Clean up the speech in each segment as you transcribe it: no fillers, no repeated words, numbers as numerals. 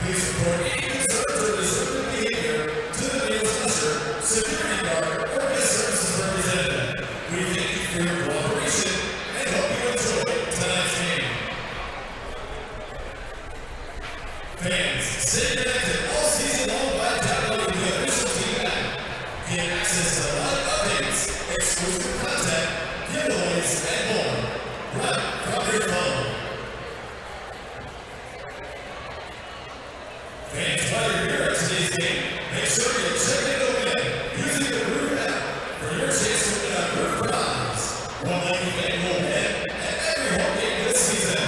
Please report any concerns or disturbing behavior to the meal's usher, security guard, or guest services representative. We thank you for your cooperation and hope you enjoy tonight's game. Fans, stay connected all season long by downloading the official team app. Get access to live updates, exclusive content, giveaways, and more. Right from your phone. Fans, while you're here at today's game, make sure you check it out using the Roof app for your chance to win a Roof prize. One lucky fan will win at every home game this season.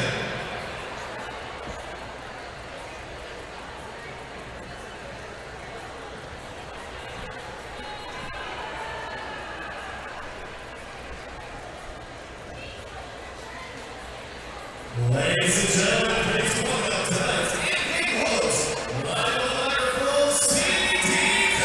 Ladies and gentlemen, please welcome tonight's in-game host, live on the microphone, CDK.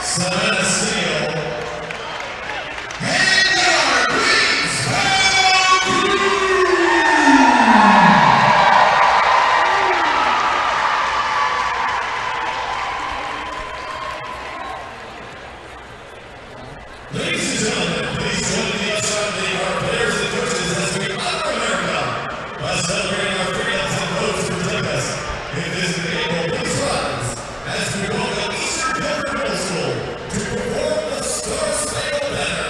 Savannah Steel, and our Greensboro Crew! Ladies and gentlemen, please join the UpShot League, our players and coaches as we honor America by celebrating our freedoms and roads to protect us. In this April, please rise as we welcome Eastern Denver Middle School to perform the Star Spangled Banner.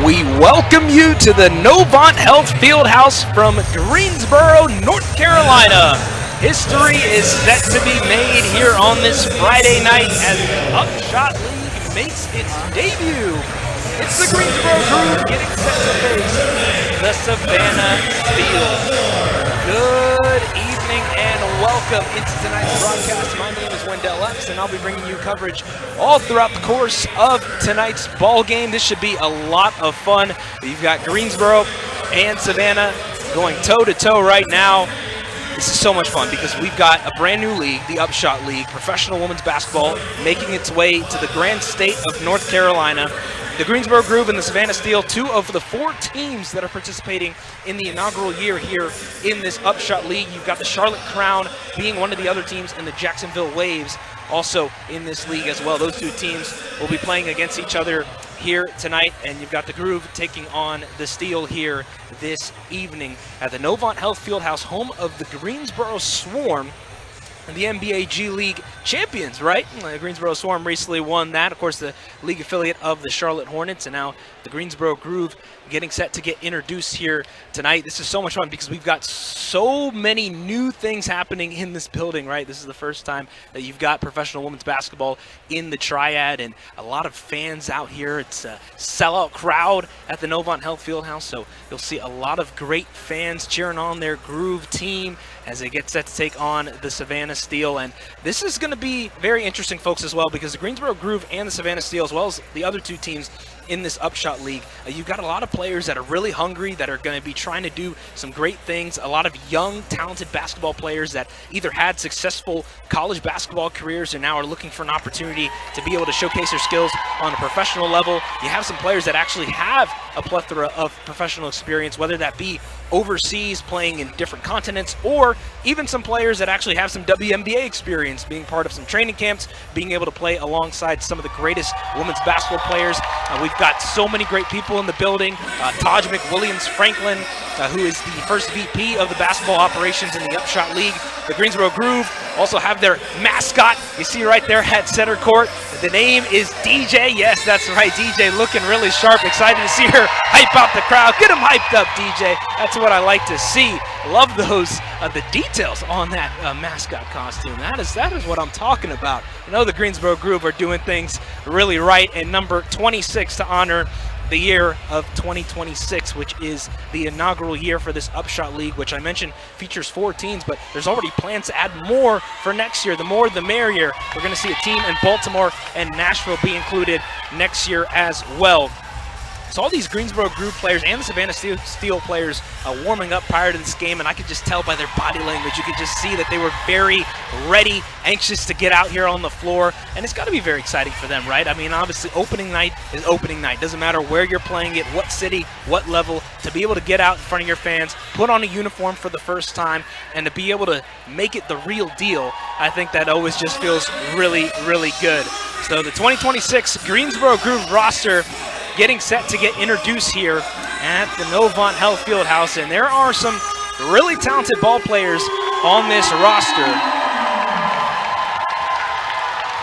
We welcome you to the Novant Health Fieldhouse from Greensboro, North Carolina. History is set to be made here on this Friday night as the UpShot League makes its debut. It's the Greensboro Crew getting set to face the Savannah Steel. Good evening and welcome into tonight's broadcast. My name is Wendell X, and I'll be bringing you coverage all throughout the course of tonight's ball game. This should be a lot of fun. You've got Greensboro and Savannah going toe-to-toe right now. This is so much fun because we've got a brand new league, the UpShot League, professional women's basketball, making its way to the grand state of North Carolina. The Greensboro Groove and the Savannah Steel, two of the 4 teams that are participating in the inaugural year here in this UpShot League. You've got the Charlotte Crown being one of the other teams, and the Jacksonville Waves also in this league as well. Those 2 teams will be playing against each other here tonight, and you've got the Groove taking on the Steel here this evening at the Novant Health Fieldhouse, home of the Greensboro Swarm, and the NBA G League champions, right? The Greensboro Swarm recently won that. Of course, the league affiliate of the Charlotte Hornets, and now the Greensboro Groove getting set to get introduced here tonight. This is so much fun because we've got so many new things happening in this building, right? This is the first time that you've got professional women's basketball in the Triad, and a lot of fans out here. It's a sellout crowd at the Novant Health Fieldhouse, so you'll see a lot of great fans cheering on their Groove team as they get set to take on the Savannah Steel. And this is going to be very interesting, folks, as well, because the Greensboro Groove and the Savannah Steel, as well as the other 2 teams in this UpShot League, you've got a lot of players that are really hungry, that are going to be trying to do some great things. A lot of young, talented basketball players that either had successful college basketball careers and now are looking for an opportunity to be able to showcase their skills on a professional level. You have some players that actually have a plethora of professional experience, whether that be overseas playing in different continents, or even some players that actually have some WNBA experience, being part of some training camps, being able to play alongside some of the greatest women's basketball players. We've got so many great people in the building. Taj McWilliams Franklin, who is the first VP of the basketball operations in the UpShot League. The Greensboro Groove also have their mascot. You see right there at center court. The name is DJ. Yes, that's right, DJ looking really sharp. Excited to see her hype out the crowd. Get them hyped up, DJ. That's what I like to see. Love those the details on that mascot costume. That is what I'm talking about. You know the Greensboro Groove are doing things really right. And number 26 to honor the year of 2026, which is the inaugural year for this UpShot League, which I mentioned features 4 teams, but there's already plans to add more for next year. The more, the merrier. We're going to see a team in Baltimore and Nashville be included next year as well. So all these Greensboro Groove players and the Savannah Steel players warming up prior to this game, and I could just tell by their body language, you could just see that they were very ready, anxious to get out here on the floor, and it's got to be very exciting for them, right? I mean, obviously, opening night is opening night. Doesn't matter where you're playing it, what city, what level, to be able to get out in front of your fans, put on a uniform for the first time, and to be able to make it the real deal, I think that always just feels really, really good. So the 2026 Greensboro Groove roster getting set to get introduced here at the Novant Health Fieldhouse, and there are some really talented ball players on this roster.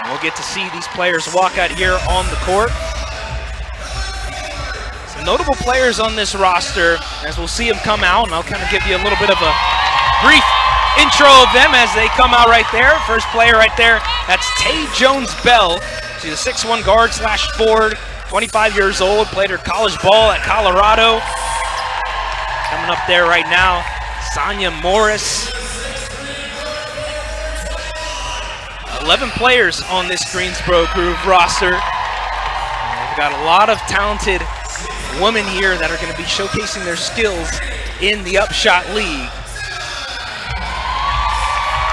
And we'll get to see these players walk out here on the court. Some notable players on this roster, as we'll see them come out, and I'll kind of give you a little bit of a brief intro of them as they come out right there. First player right there, that's Tay Jones-Bell. She's a 6'1" guard/forward. 25 years old, played her college ball at Colorado. Coming up there right now, Sonia Morris. 11 players on this Greensboro Groove roster. And we've got a lot of talented women here that are going to be showcasing their skills in the UpShot League.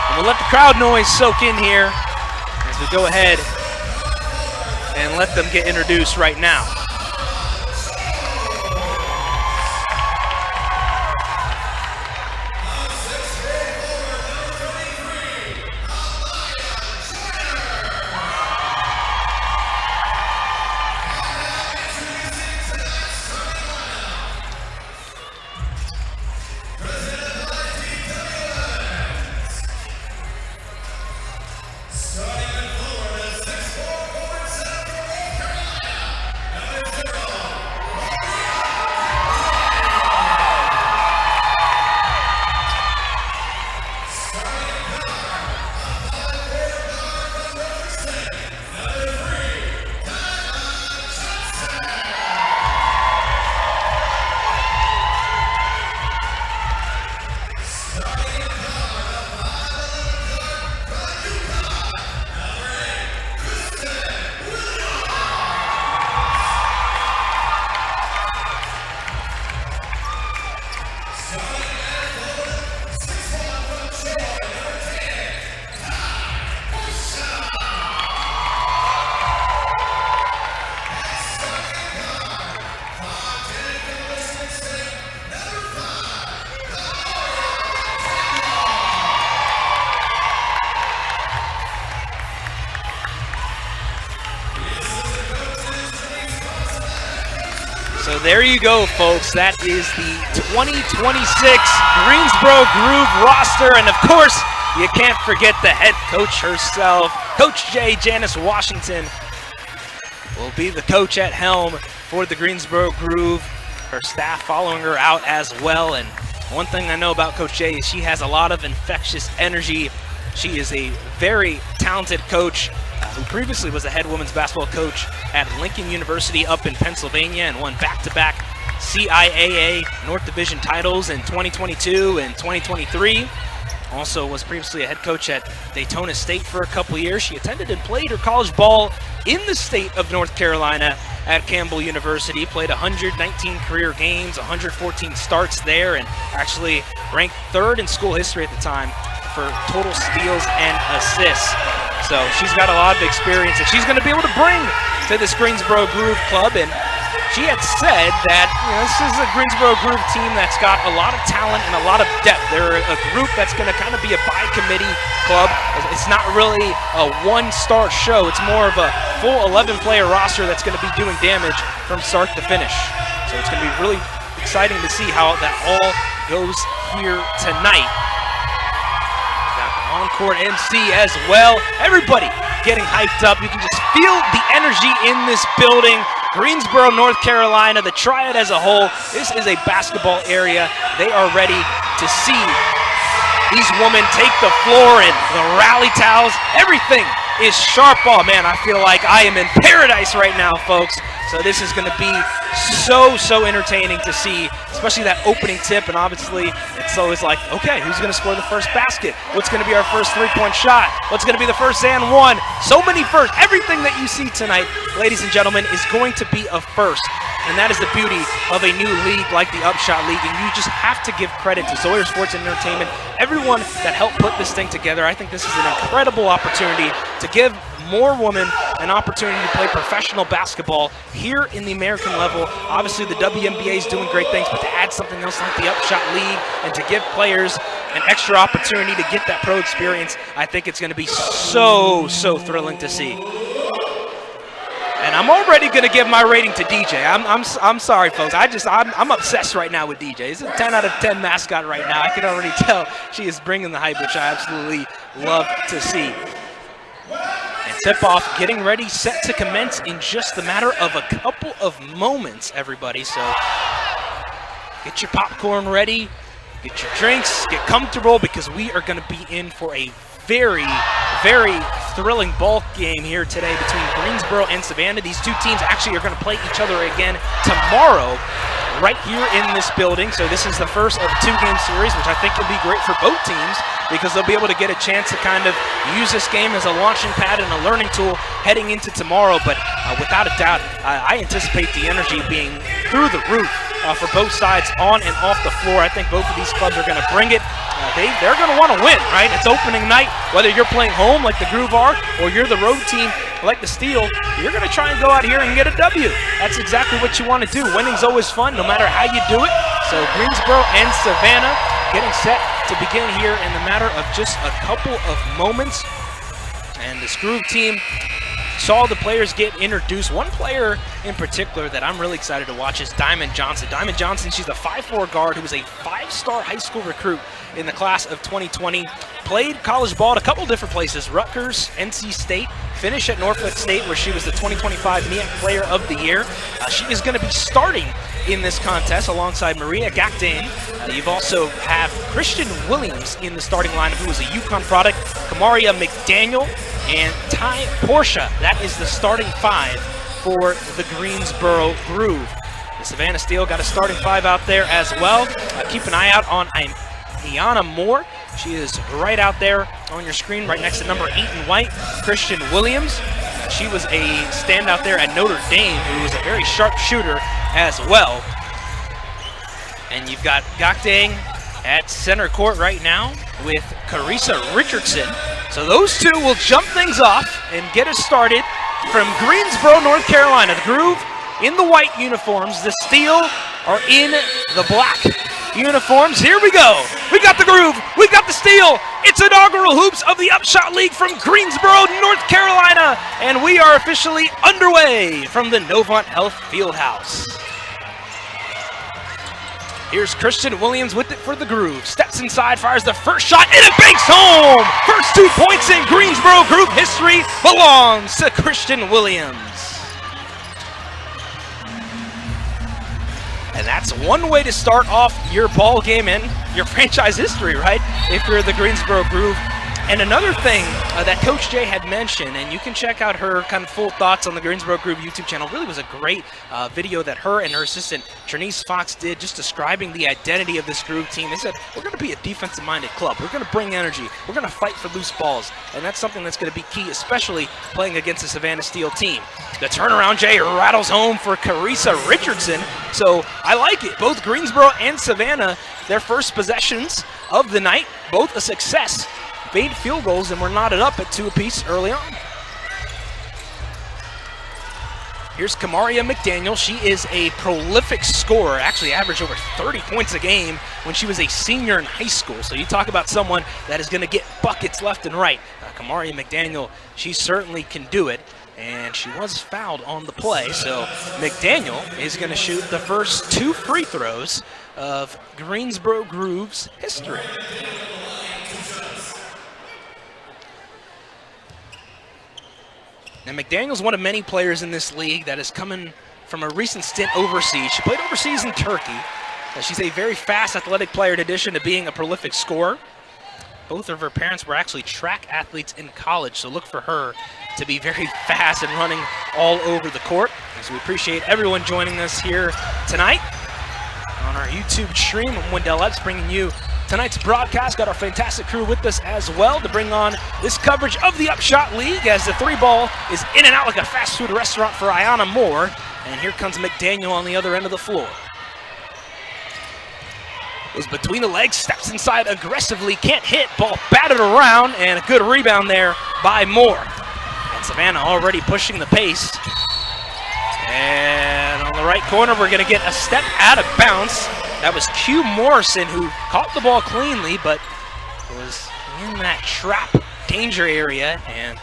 And we'll let the crowd noise soak in here as we go ahead and let them get introduced right now. So there you go, folks. That is the 2026 Greensboro Groove roster. And of course, you can't forget the head coach herself. Coach J. Janice Washington will be the coach at helm for the Greensboro Groove. Her staff following her out as well. And one thing I know about Coach J is she has a lot of infectious energy. She is a very talented coach who previously was a head women's basketball coach at Lincoln University up in Pennsylvania and won back-to-back CIAA North Division titles in 2022 and 2023. Also was previously a head coach at Daytona State for a couple years. She attended and played her college ball in the state of North Carolina at Campbell University. Played 119 career games, 114 starts there, and actually ranked 3rd in school history at the time for total steals and assists. So she's got a lot of experience that she's going to be able to bring to this Greensboro Groove club. And she had said that this is a Greensboro Groove team that's got a lot of talent and a lot of depth. They're a group that's going to kind of be a by-committee club. It's not really a one-star show. It's more of a full 11-player roster that's going to be doing damage from start to finish. So it's going to be really exciting to see how that all goes here tonight. Got on-court MC as well. Everybody getting hyped up. You can just feel the energy in this building. Greensboro, North Carolina, the Triad as a whole. This is a basketball area. They are ready to see these women take the floor, and the rally towels, everything is sharp. Oh man, I feel like I am in paradise right now, folks. So this is going to be so entertaining to see, especially that opening tip. And obviously, it's always like, okay, who's going to score the first basket? What's going to be our first three-point shot? What's going to be the first and one? So many firsts. Everything that you see tonight, ladies and gentlemen, is going to be a first. And that is the beauty of a new league like the UpShot League. And you just have to give credit to Zoyer Sports and Entertainment, everyone that helped put this thing together. I think this is an incredible opportunity to give more women an opportunity to play professional basketball here in the American level. Obviously, the WNBA is doing great things, but to add something else like the UpShot League and to give players an extra opportunity to get that pro experience, I think it's going to be so thrilling to see. And I'm already going to give my rating to DJ. I'm sorry, folks. I'm obsessed right now with DJ. He's a 10 out of 10 mascot right now. I can already tell she is bringing the hype, which I absolutely love to see. And tip-off getting ready, set to commence in just a matter of a couple of moments, everybody. So get your popcorn ready, get your drinks, get comfortable, because we are going to be in for a very thrilling ball game here today between Greensboro and Savannah. These two teams actually are going to play each other again tomorrow right here in this building. So this is the first of a two-game series, which I think will be great for both teams because they'll be able to get a chance to kind of use this game as a launching pad and a learning tool heading into tomorrow. But without a doubt, I anticipate the energy being through the roof for both sides on and off the floor. I think both of these clubs are going to bring it. They're going to want to win, right? It's opening night. Whether you're playing home like the Groove are or you're the road team like the Steel, you're going to try and go out here and get a W. That's exactly what you want to do. Winning's always fun, no matter how you do it. So Greensboro and Savannah getting set to begin here in the matter of just a couple of moments. And this Groove team saw the players get introduced. One player in particular that I'm really excited to watch is Diamond Johnson. Diamond Johnson, she's a 5'4" guard who was a 5-star high school recruit in the class of 2020. Played college ball at a couple different places, Rutgers, NC State, finished at Norfolk State where she was the 2025 MEAC Player of the Year. She is going to be starting in this contest alongside Maria Gakdane. You've also have Christian Williams in the starting lineup, who was a UConn product, Kamaria McDaniel, and Ty Portia. That is the starting five for the Greensboro Groove. The Savannah Steel got a starting five out there as well. Keep an eye out on Iana Moore. She is right out there on your screen, right next to number 8 in white, Christian Williams. She was a standout there at Notre Dame, who was a very sharp shooter as well. And you've got Gakdane at center court right now with Carissa Richardson. So those two will jump things off and get us started from Greensboro, North Carolina. The Groove in the white uniforms. The Steel are in the black uniforms. Here we go. We got the Groove. We got the Steel. It's inaugural hoops of the UpShot League from Greensboro, North Carolina. And we are officially underway from the Novant Health Fieldhouse. Here's Christian Williams with it for the Groove. Steps inside, fires the first shot, and it banks home! First 2 points in Greensboro Groove history belongs to Christian Williams. And that's one way to start off your ball game and your franchise history, right? If you're the Greensboro Groove. And another thing that Coach Jay had mentioned, and you can check out her kind of full thoughts on the Greensboro Groove YouTube channel, really was a great video that her and her assistant Trinice Fox did, just describing the identity of this Groove team. They said, we're going to be a defensive-minded club. We're going to bring energy. We're going to fight for loose balls. And that's something that's going to be key, especially playing against the Savannah Steel team. The turnaround Jay rattles home for Carissa Richardson. So I like it. Both Greensboro and Savannah, their first possessions of the night, both a success. Made field goals and were knotted up at 2 apiece early on. Here's Kamaria McDaniel. She is a prolific scorer, actually averaged over 30 points a game when she was a senior in high school. So you talk about someone that is going to get buckets left and right. Kamaria McDaniel, she certainly can do it. and she was fouled on the play. So McDaniel is going to shoot the first 2 free throws of Greensboro Groove's history. Now McDaniel's one of many players in this league that is coming from a recent stint overseas. She played overseas in Turkey. She's a very fast, athletic player in addition to being a prolific scorer. Both of her parents were actually track athletes in college, so look for her to be very fast and running all over the court. So we appreciate everyone joining us here tonight on our YouTube stream. I'm Wendell Epps bringing you tonight's broadcast. Got our fantastic crew with us as well to bring on this coverage of the UpShot League as the 3-ball is in and out like a fast food restaurant for Ayanna Moore. And here comes McDaniel on the other end of the floor. Goes between the legs, steps inside aggressively, can't hit, ball batted around, and a good rebound there by Moore. And Savannah already pushing the pace. And on the right corner, we're going to get a step out of bounds. That was Q Morrison who caught the ball cleanly, but was in that trap danger area. And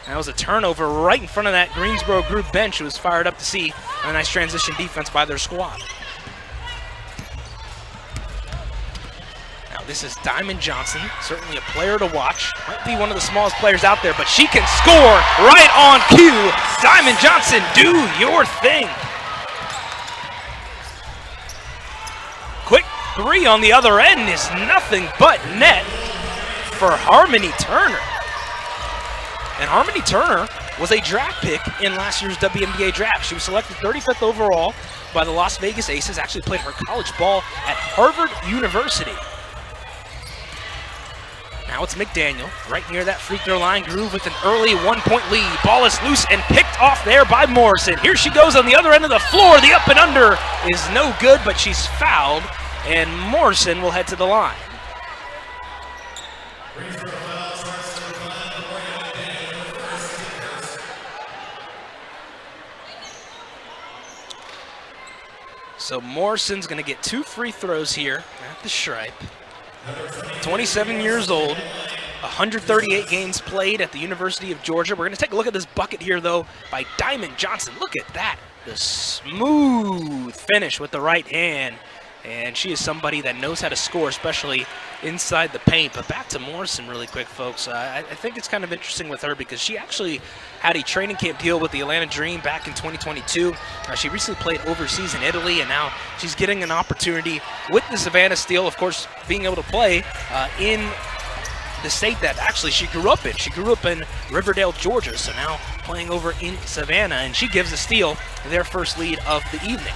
that was a turnover right in front of that Greensboro group bench who was fired up to see a nice transition defense by their squad. Now this is Diamond Johnson, certainly a player to watch. Might be one of the smallest players out there, but she can score right on cue. Diamond Johnson, do your thing. Quick 3 on the other end is nothing but net for Harmony Turner. And Harmony Turner was a draft pick in last year's WNBA draft. She was selected 35th overall by the Las Vegas Aces, actually played her college ball at Harvard University. Now it's McDaniel, right near that free throw line. Groove with an early 1-point lead. Ball is loose and picked off there by Morrison. Here she goes on the other end of the floor. The up and under is no good, but she's fouled, and Morrison will head to the line. So Morrison's going to get 2 free throws here at the stripe. 27 years old, 138 games played at the University of Georgia. We're going to take a look at this bucket here, though, by Diamond Johnson. Look at that. The smooth finish with the right hand. And she is somebody that knows how to score, especially inside the paint. But back to Morrison really quick, folks. I think it's kind of interesting with her because she actually had a training camp deal with the Atlanta Dream back in 2022. She recently played overseas in Italy, and now she's getting an opportunity with the Savannah Steel, of course, being able to play in the state that actually she grew up in. She grew up in Riverdale, Georgia, so now playing over in Savannah, and she gives the Steel their first lead of the evening.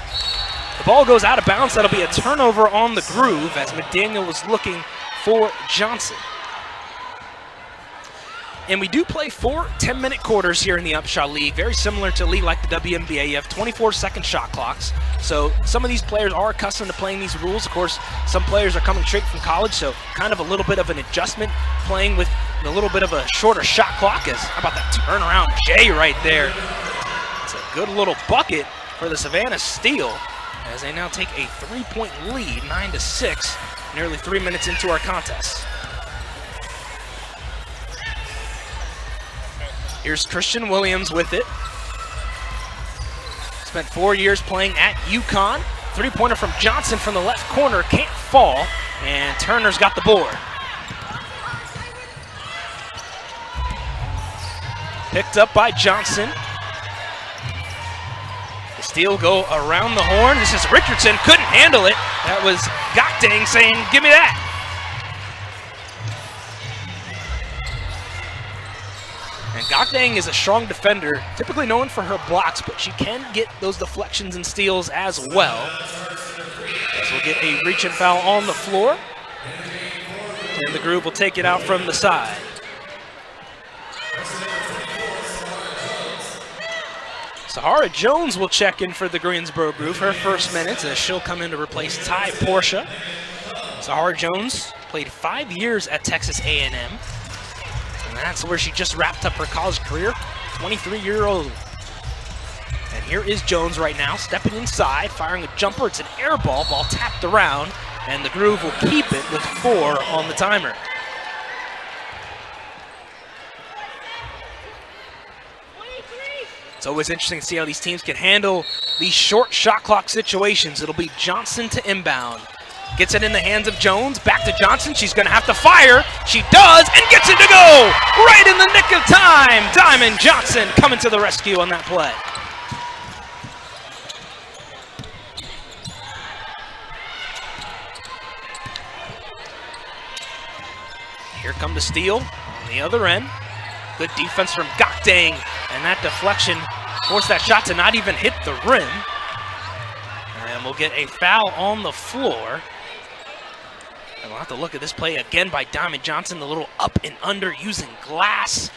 The ball goes out of bounds. That'll be a turnover on the Groove as McDaniel was looking for Johnson. And we do play 4 10-minute quarters here in the UpShot League, very similar to a league like the WNBA. You have 24-second shot clocks. So some of these players are accustomed to playing these rules. Of course, some players are coming straight from college, so kind of a little bit of an adjustment playing with a little bit of a shorter shot clock. How about that turnaround J right there? It's a good little bucket for the Savannah Steel, as they now take a 3-point lead, 9-6, nearly 3 minutes into our contest. Here's Christian Williams with it. Spent 4 years playing at UConn. 3-pointer from Johnson from the left corner, can't fall, and Turner's got the board. Picked up by Johnson. Steele go around the horn. This is Richardson, couldn't handle it. That was Gokdang saying, give me that. And Gokdang is a strong defender, typically known for her blocks, but she can get those deflections and steals as well. As we'll get a reach and foul on the floor. And the Groove will take it out from the side. Sahara Jones will check in for the Greensboro Groove, her first minutes, as she'll come in to replace Ty Portia. Sahara Jones played 5 years at Texas A&M, and that's where she just wrapped up her college career, 23-year-old. And here is Jones right now, stepping inside, firing a jumper. It's an air ball tapped around, and the Groove will keep it with 4 on the timer. It's always interesting to see how these teams can handle these short shot clock situations. It'll be Johnson to inbound. Gets it in the hands of Jones. Back to Johnson. She's going to have to fire. She does and gets it to go right in the nick of time. Diamond Johnson coming to the rescue on that play. Here come the steal on the other end. Good defense from Gokdang, and that deflection forced that shot to not even hit the rim. And we'll get a foul on the floor. And we'll have to look at this play again by Diamond Johnson, the little up and under using glass.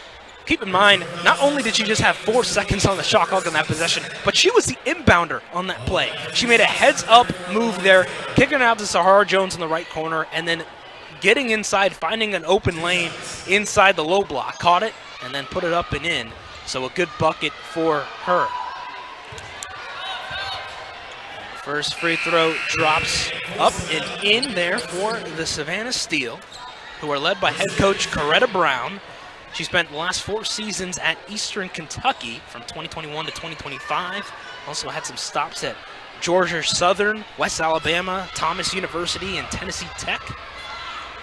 Keep in mind, not only did she just have 4 seconds on the shot clock on that possession, but she was the inbounder on that play. She made a heads-up move there, kicking out to Sahara Jones in the right corner, and then getting inside, finding an open lane inside the low block, caught it, and then put it up and in. So a good bucket for her. First free throw drops up and in there for the Savannah Steel, who are led by head coach Coretta Brown. She spent the last 4 seasons at Eastern Kentucky from 2021 to 2025. Also had some stops at Georgia Southern, West Alabama, Thomas University, and Tennessee Tech.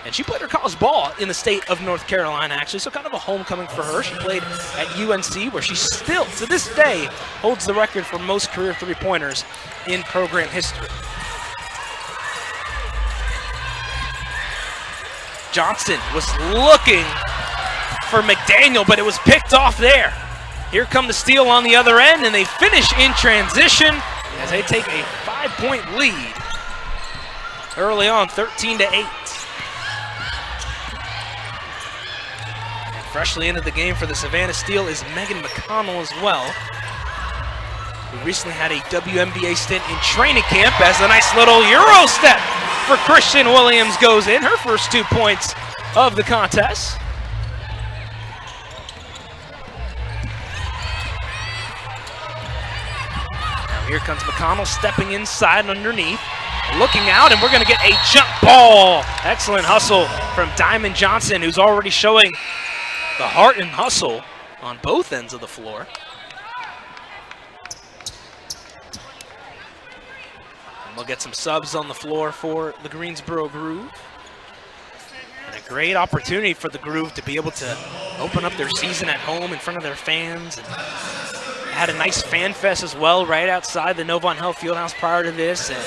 And she played her college ball in the state of North Carolina, actually, so kind of a homecoming for her. She played at UNC, where she still, to this day, holds the record for most career three-pointers in program history. Johnson was looking for McDaniel, but it was picked off there. Here come the steal on the other end, and they finish in transition as they take a 5-point lead early on, 13-8. Freshly into the game for the Savannah Steel is Megan McConnell as well, who recently had a WNBA stint in training camp as a nice little Euro step for Christian Williams goes in, her first 2 points of the contest. Now here comes McConnell stepping inside underneath, looking out, and we're going to get a jump ball. Excellent hustle from Diamond Johnson, who's already showing the heart and hustle on both ends of the floor. And we'll get some subs on the floor for the Greensboro Groove. And a great opportunity for the Groove to be able to open up their season at home in front of their fans. And had a nice fan fest as well right outside the Novant Health Fieldhouse prior to this. And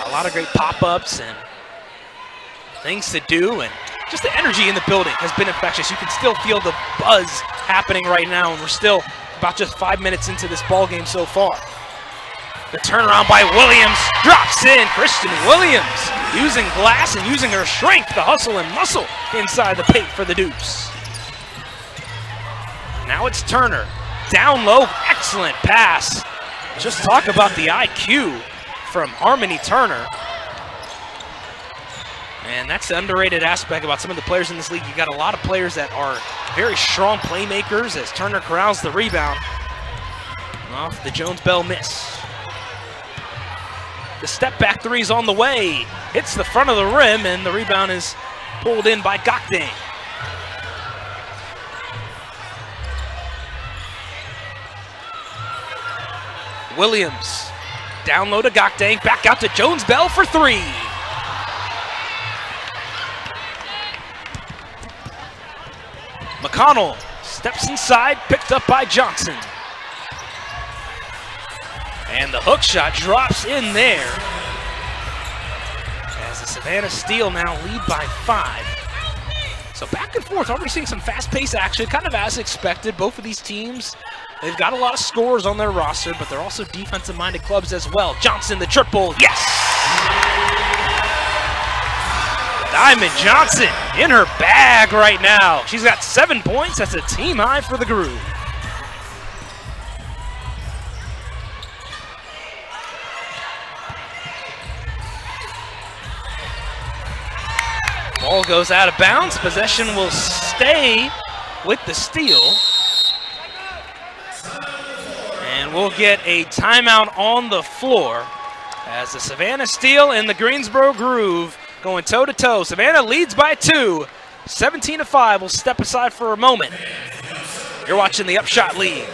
a lot of great pop-ups and things to do. And just the energy in the building has been infectious. You can still feel the buzz happening right now, and we're still about just 5 minutes into this ball game so far. The turnaround by Williams drops in. Christian Williams using glass and using her strength, the hustle and muscle inside the paint for the deuce. Now it's Turner. Down low, excellent pass. Just talk about the IQ from Harmony Turner. And that's the underrated aspect about some of the players in this league. You got a lot of players that are very strong playmakers as Turner corrals the rebound off the Jones-Bell miss. The step back three is on the way. Hits the front of the rim, and the rebound is pulled in by Gokdang. Williams down low to Gokdang, back out to Jones-Bell for 3. McConnell steps inside, picked up by Johnson. And the hook shot drops in there as the Savannah Steel now lead by 5. So back and forth, already seeing some fast-paced action, kind of as expected. Both of these teams, they've got a lot of scorers on their roster, but they're also defensive-minded clubs as well. Johnson, the triple, yes! Diamond Johnson in her bag right now. She's got 7 points. That's a team high for the Groove. Ball goes out of bounds. Possession will stay with the Steel. And we'll get a timeout on the floor as the Savannah Steel and the Greensboro Groove going toe-to-toe. Savannah leads by 2. 17-5. We'll step aside for a moment. You're watching the UpShot League.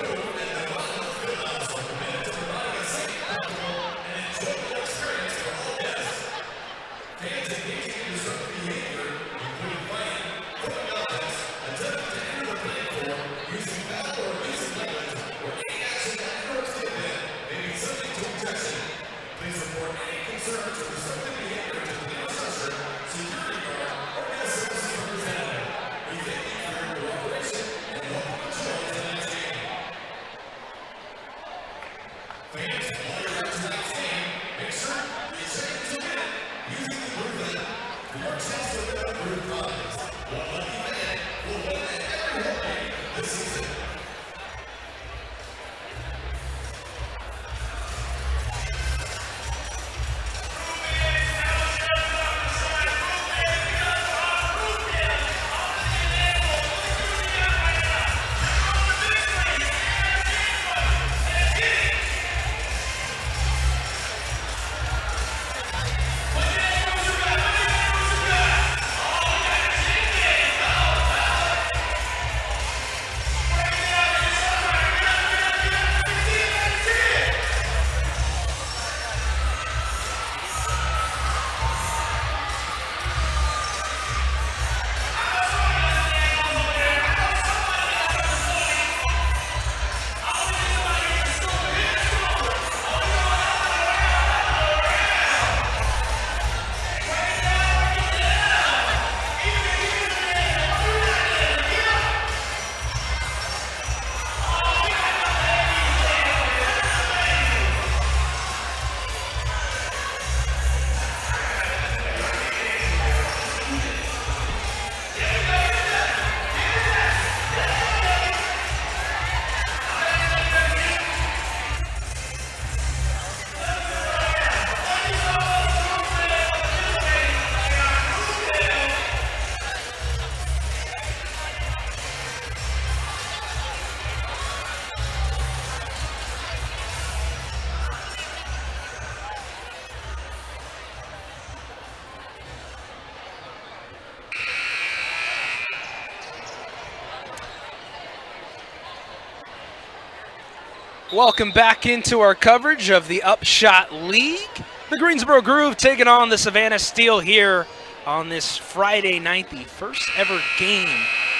Welcome back into our coverage of the UpShot League. The Greensboro Groove taking on the Savannah Steel here on this Friday night, the first ever game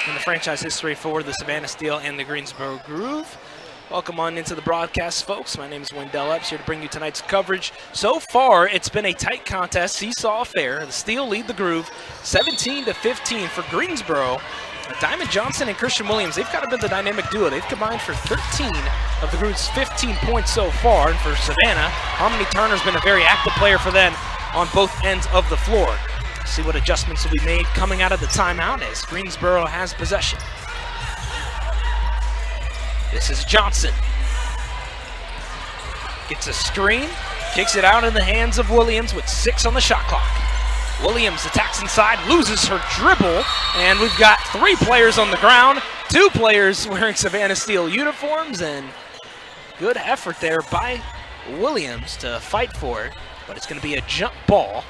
in the franchise history for the Savannah Steel and the Greensboro Groove. Welcome on into the broadcast, folks. My name is Wendell Epps, here to bring you tonight's coverage. So far, it's been a tight contest, seesaw affair. The Steel lead the Groove 17-15 for Greensboro. Diamond Johnson and Christian Williams, they've kind of been the dynamic duo. They've combined for 13 of the Groove's 15 points so far. And for Savannah, Harmony Turner's been a very active player for them on both ends of the floor. See what adjustments will be made coming out of the timeout as Greensboro has possession. This is Johnson. Gets a screen, kicks it out in the hands of Williams with 6 on the shot clock. Williams attacks inside, loses her dribble, and we've got 3 players on the ground, 2 players wearing Savannah Steel uniforms, and good effort there by Williams to fight for it, but it's going to be a jump ball.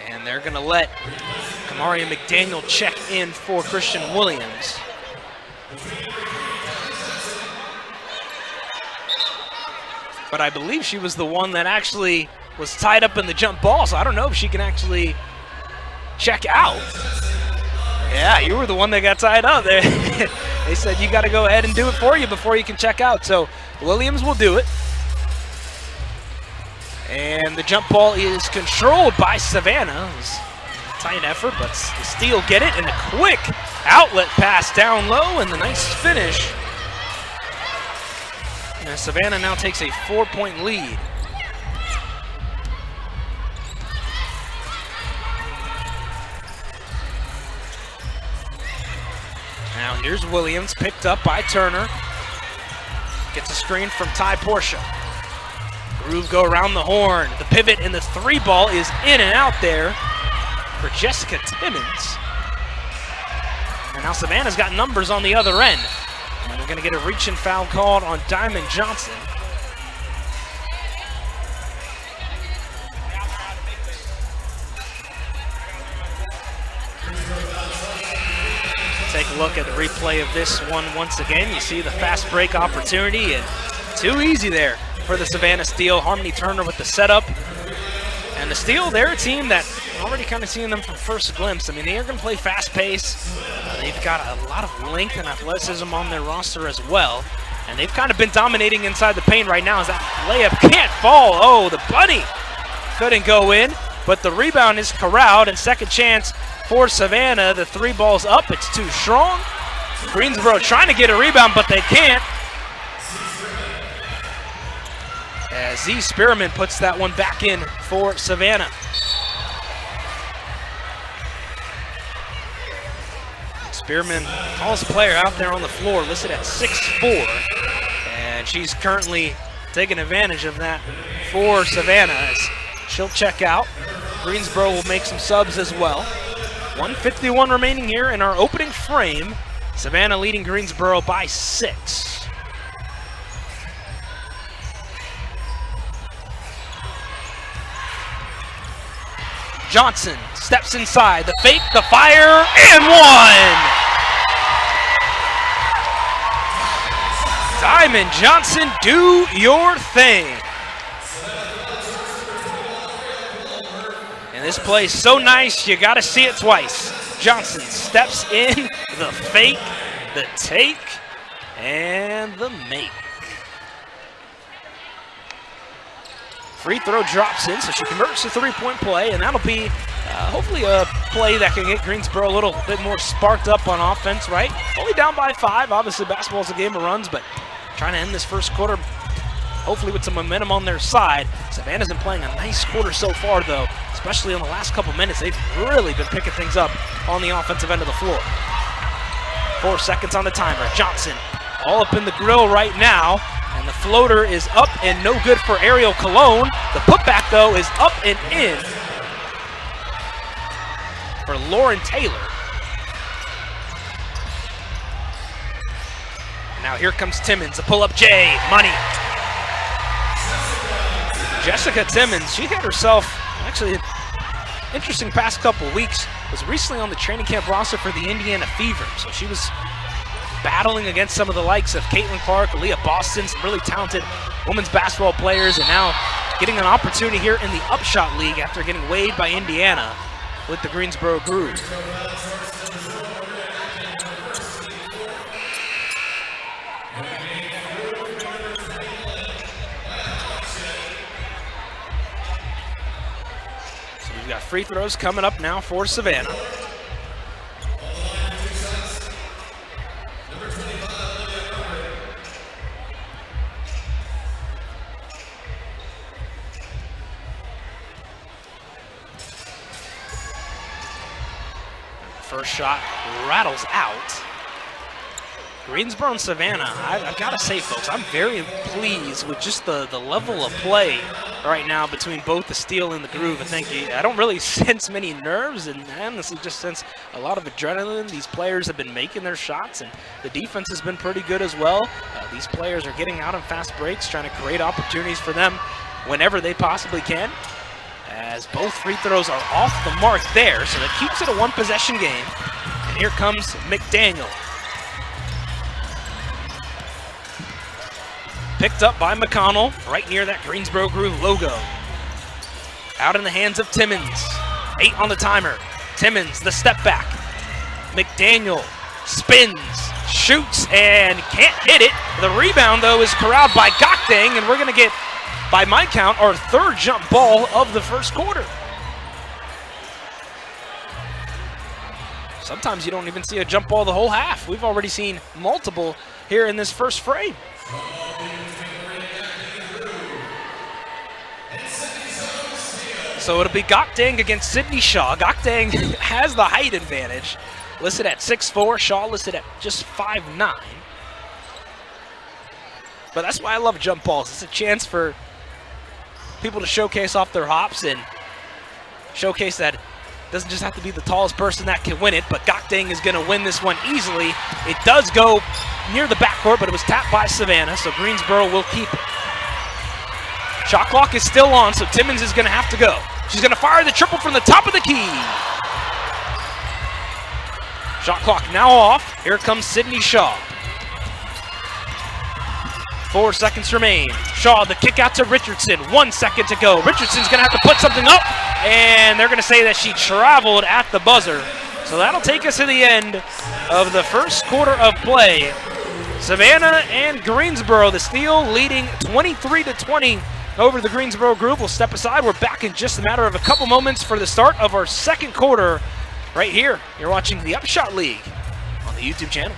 And they're going to let Kamaria McDaniel check in for Christian Williams. But I believe she was the one that actually was tied up in the jump ball, so I don't know if she can actually check out. Yeah, you were the one that got tied up there. They said you got to go ahead and do it for you before you can check out. So Williams will do it. And the jump ball is controlled by Savannah. It was a tight effort, but the Steel get it, and a quick outlet pass down low, and the nice finish. And Savannah now takes a 4-point lead. Now here's Williams, picked up by Turner. Gets a screen from Ty Portia. Groove go around the horn. The pivot and the 3-ball is in and out there for Jessica Timmons. And now Savannah's got numbers on the other end. And we're going to get a reach and foul called on Diamond Johnson. Take a look at the replay of this one once again. You see the fast break opportunity, and too easy there for the Savannah Steel. Harmony Turner with the setup. And the Steel, they're a team that already kind of seeing them from first glimpse. I mean, they are going to play fast pace. They've got a lot of length and athleticism on their roster as well. And they've kind of been dominating inside the paint right now as that layup can't fall. Oh, the bunny couldn't go in, but the rebound is corralled, and second chance for Savannah. The 3-ball's up, it's too strong. Greensboro trying to get a rebound, but they can't. As Z Spearman puts that one back in for Savannah. Spearman, tallest player out there on the floor, listed at 6'4", and she's currently taking advantage of that for Savannah as she'll check out. Greensboro will make some subs as well. 1:51 remaining here in our opening frame. Savannah leading Greensboro by 6. Johnson steps inside, the fake, the fire, and 1! Diamond Johnson, do your thing. And this play is so nice, you gotta see it twice. Johnson steps in, the fake, the take, and the make. Free throw drops in, so she converts to 3-point play, and that'll be hopefully a play that can get Greensboro a little bit more sparked up on offense, right? Only down by 5. Obviously, basketball's a game of runs, but trying to end this first quarter, hopefully with some momentum on their side. Savannah's been playing a nice quarter so far, though, especially in the last couple minutes. They've really been picking things up on the offensive end of the floor. 4 seconds on the timer. Johnson all up in the grill right now. And the floater is up and no good for Ariel Colon. The putback, though, is up and in for Lauren Taylor. And now here comes Timmons, a pull-up J, money. Jessica Timmons, she had herself actually an interesting past couple weeks. was recently on the training camp roster for the Indiana Fever. So she was battling against some of the likes of Caitlin Clark, Leah Boston, some really talented women's basketball players, and now getting an opportunity here in the UpShot League after getting weighed by Indiana with the Greensboro Groove. So we've got free throws coming up now for Savannah. First shot rattles out. Greensboro and Savannah, I've got to say, folks, I'm very pleased with just the level of play right now between both the Steel and the Groove. I don't really sense many nerves, and I honestly just sense a lot of adrenaline. These players have been making their shots, and the defense has been pretty good as well. These players are getting out on fast breaks, trying to create opportunities for them whenever they possibly can, as both free throws are off the mark there, so that keeps it a one-possession game. And here comes McDaniel. Picked up by McConnell, right near that Greensboro Groove logo. Out in the hands of Timmons. 8 on the timer. Timmons, the step back. McDaniel spins, shoots, and can't hit it. The rebound, though, is corralled by Gokdang, and we're going to get, by my count, our third jump ball of the first quarter. Sometimes you don't even see a jump ball the whole half. We've already seen multiple here in this first frame. So it'll be Gokdang against Sydney Shaw. Gokdang has the height advantage, listed at 6'4", Shaw listed at just 5'9". But that's why I love jump balls. It's a chance for people to showcase off their hops and showcase that it doesn't just have to be the tallest person that can win it, but Gokdang is going to win this one easily. It does go near the backcourt, but it was tapped by Savannah, so Greensboro will keep it. Shot clock is still on, so Timmons is going to have to go. She's going to fire the triple from the top of the key. Shot clock now off. Here comes Sydney Shaw. 4 seconds remain. Shaw, the kick out to Richardson. 1 second to go. Richardson's going to have to put something up, and they're going to say that she traveled at the buzzer. So that'll take us to the end of the first quarter of play. Savannah and Greensboro, the Steel leading 23-20 over the Greensboro Groove. We'll step aside. We're back in just a matter of a couple moments for the start of our second quarter right here. You're watching the UpShot League on the YouTube channel.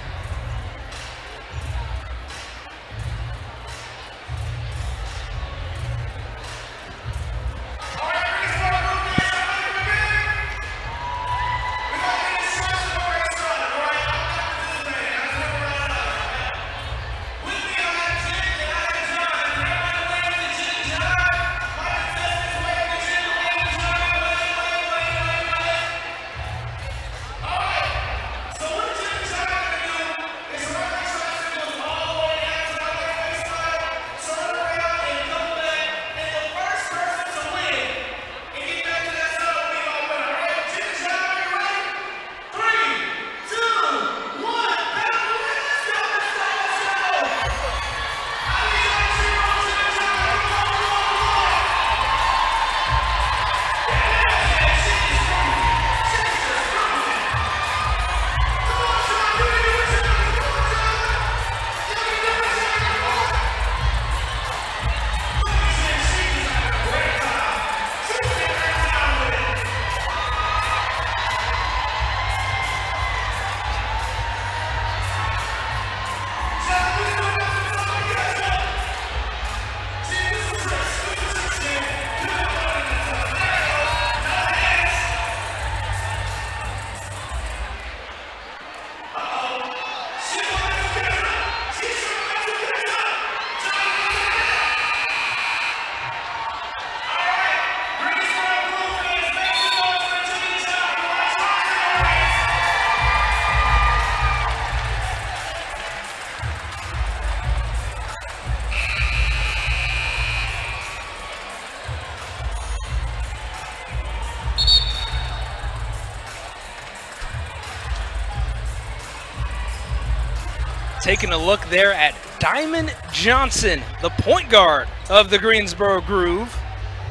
taking a look there at Diamond Johnson, the point guard of the Greensboro Groove.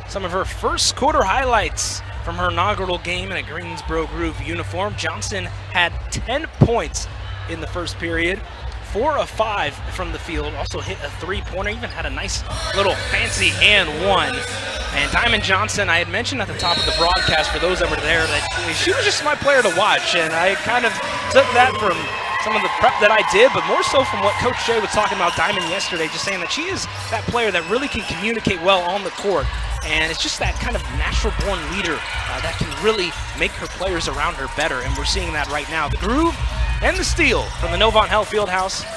Some of her first quarter highlights from her inaugural game in a Greensboro Groove uniform. Johnson had 10 points in the first period, 4 of 5 from the field, also hit a three-pointer, even had a nice little fancy and one. And Diamond Johnson, I had mentioned at the top of the broadcast for those that were there that she was just my player to watch, and I kind of took that from some of the prep that I did, but more so from what Coach Jay was talking about Diamond yesterday, just saying that she is that player that really can communicate well on the court. And it's just that kind of natural-born leader that can really make her players around her better, and we're seeing that right now. The Groove and the steal from the Novant Health Fieldhouse.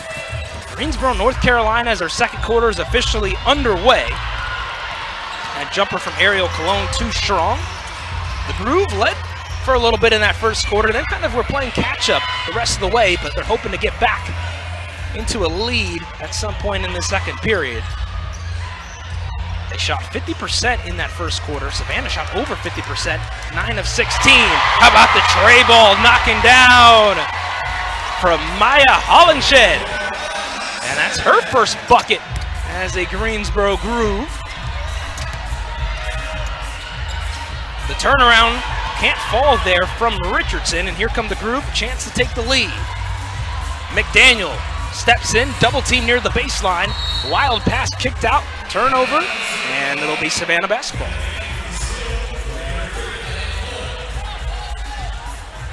Greensboro, North Carolina, as our second quarter is officially underway. That jumper from Ariel Colon too strong. The Groove led for a little bit in that first quarter, then kind of were playing catch-up the rest of the way, but they're hoping to get back into a lead at some point in the second period. They shot 50% in that first quarter. Savannah shot over 50%, 9 of 16. How about the tray ball knocking down from Maya Hollingshed? And that's her first bucket as a Greensboro Groove. The turnaround can't fall there from Richardson, and here come the Groove, chance to take the lead. McDaniel steps in, double team near the baseline, wild pass kicked out, turnover, and it'll be Savannah basketball.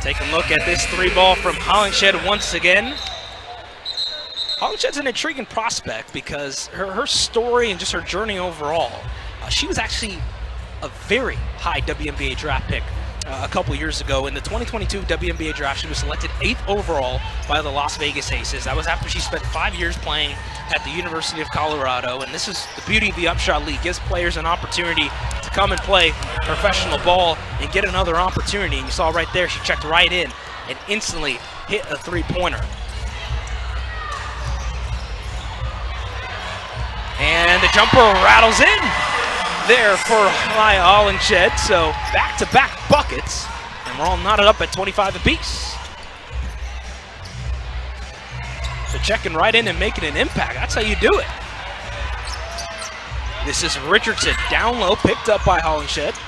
Take a look at this three ball from Hollingshed once again. Hollinshed's an intriguing prospect because her story and just her journey overall, she was actually a very high WNBA draft pick a couple years ago. In the 2022 WNBA draft, she was selected 8th overall by the Las Vegas Aces. That was after she spent 5 years playing at the University of Colorado, and this is the beauty of the UpShot League. Gives players an opportunity to come and play professional ball and get another opportunity. And you saw right there, she checked right in and instantly hit a three-pointer. And the jumper rattles in there for Maya Hollingshed. So back-to-back buckets, and we're all knotted up at 25 apiece. So checking right in and making an impact. That's how you do it. This is Richardson, down low, picked up by Hollingshed.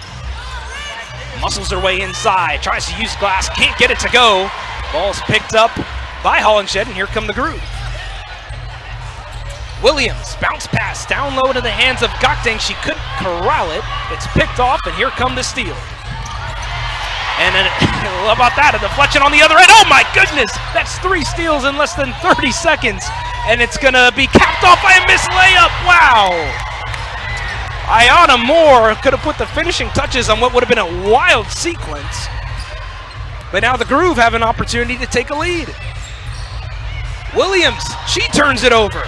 Muscles her way inside, tries to use glass, can't get it to go. Ball's picked up by Hollingshed, and here come the Groove. Williams, bounce pass, down low to the hands of Gokdeng. She couldn't corral it. It's picked off, and here come the steal. And then, how about that? A deflection on the other end. Oh my goodness! That's 3 steals in less than 30 seconds. And it's gonna be capped off by a missed layup. Wow! Ayana Moore could have put the finishing touches on what would have been a wild sequence. But now the Groove have an opportunity to take a lead. Williams, she turns it over.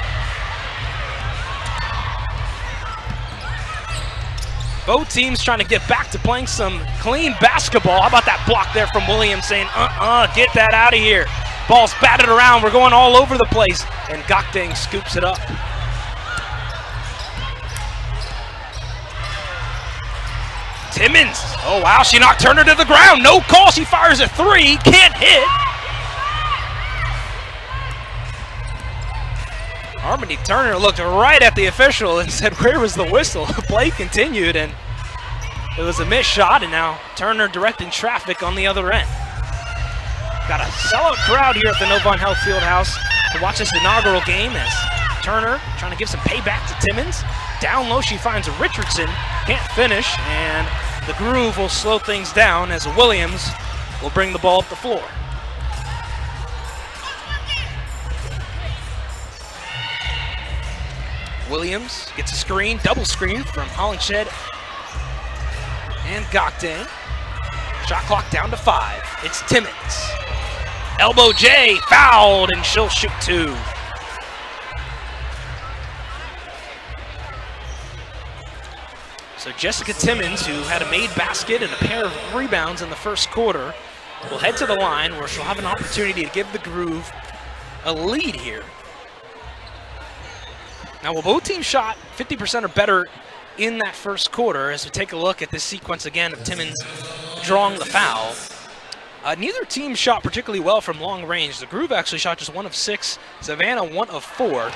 Both teams trying to get back to playing some clean basketball. How about that block there from Williams saying, get that out of here. Ball's batted around. We're going all over the place. And Gokdeng scoops it up. Timmons. Oh, wow. She knocked Turner to the ground. No call. She fires a 3. Can't hit. Harmony Turner looked right at the official and said, where was the whistle? Play continued, and it was a missed shot, and now Turner directing traffic on the other end. Got a sellout crowd here at the Novant Health Fieldhouse to watch this inaugural game as Turner trying to give some payback to Timmons. Down low, she finds Richardson, can't finish, and the Groove will slow things down as Williams will bring the ball up the floor. Williams gets a screen, double screen from Hollingshed and Gokdeng. Shot clock down to 5. It's Timmons. Elbow J, fouled, and she'll shoot 2. So Jessica Timmons, who had a made basket and a pair of rebounds in the first quarter, will head to the line where she'll have an opportunity to give the Groove a lead here. Now, while both teams shot 50% or better in that first quarter, as we take a look at this sequence again of Timmons drawing the foul, Neither team shot particularly well from long range. The Groove actually shot just 1 of 6. Savannah 1 of 4.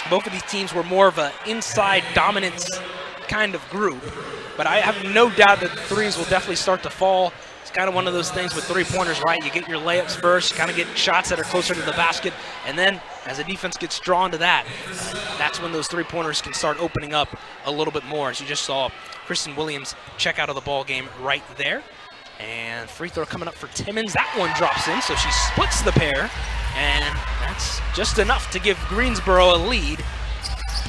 Both of these teams were more of an inside dominance kind of group. But I have no doubt that the threes will definitely start to fall. It's kind of one of those things with three-pointers, right? You get your layups first, kind of get shots that are closer to the basket, and then as the defense gets drawn to that, that's when those three-pointers can start opening up a little bit more. As you just saw Kristen Williams check out of the ball game right there. And free throw coming up for Timmons. That one drops in, so she splits the pair, and that's just enough to give Greensboro a lead,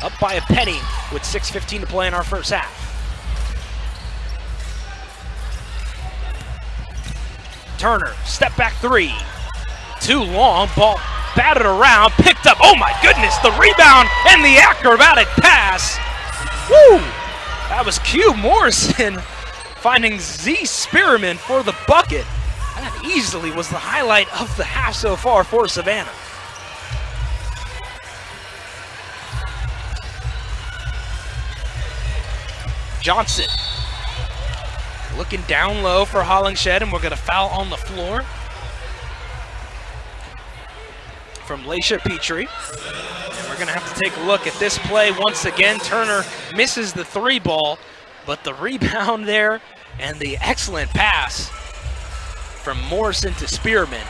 up by a penny with 6:15 to play in our first half. Turner, step back 3. Too long, ball batted around, picked up. Oh my goodness, the rebound and the acrobatic pass. Woo! That was Q Morrison finding Z Spearman for the bucket. That easily was the highlight of the half so far for Savannah. Johnson looking down low for Hollingshed, and we're going to foul on the floor from Laisha Petrie. And we're going to have to take a look at this play once again. Turner misses the 3 ball, but the rebound there and the excellent pass from Morrison to Spearman,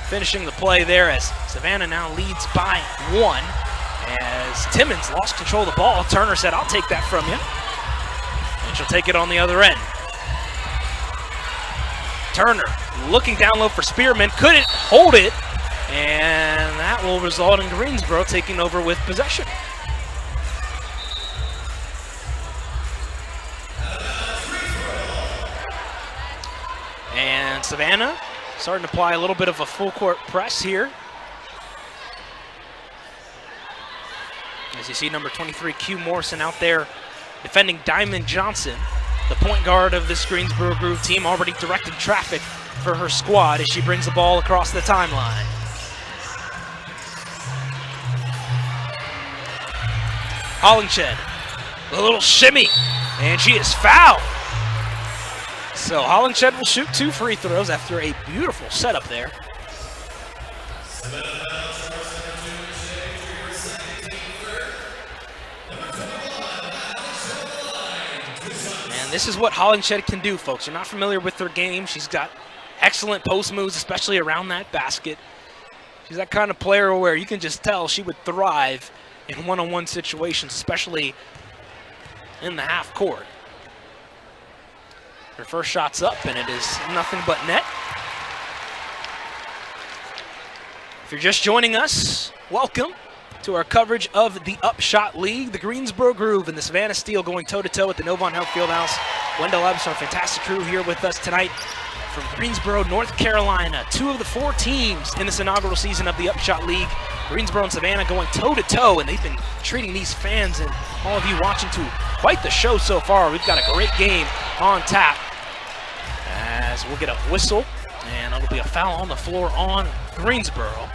finishing the play there as Savannah now leads by 1. As Timmons lost control of the ball, Turner said, "I'll take that from you." And she'll take it on the other end. Turner looking down low for Spearman, couldn't hold it, and that will result in Greensboro taking over with possession. And Savannah starting to apply a little bit of a full court press here. As you see number 23, Q Morrison out there defending Diamond Johnson. The point guard of this Greensboro Groove team already directing traffic for her squad as she brings the ball across the timeline. Hollingshed, a little shimmy, and she is fouled. So Hollingshed will shoot 2 free throws after a beautiful setup there. This is what Hollingshed can do, folks. You're not familiar with her game. She's got excellent post moves, especially around that basket. She's that kind of player where you can just tell she would thrive in one-on-one situations, especially in the half court. Her first shot's up, and it is nothing but net. If you're just joining us, welcome to our coverage of the UpShot League. The Greensboro Groove and the Savannah Steel going toe-to-toe at the Novant Health Fieldhouse. Wendell Evans, our fantastic crew here with us tonight from Greensboro, North Carolina. 2 of the 4 teams in this inaugural season of the UpShot League. Greensboro and Savannah going toe-to-toe, and they've been treating these fans and all of you watching to quite the show so far. We've got a great game on tap as we'll get a whistle, and it'll be a foul on the floor on Greensboro.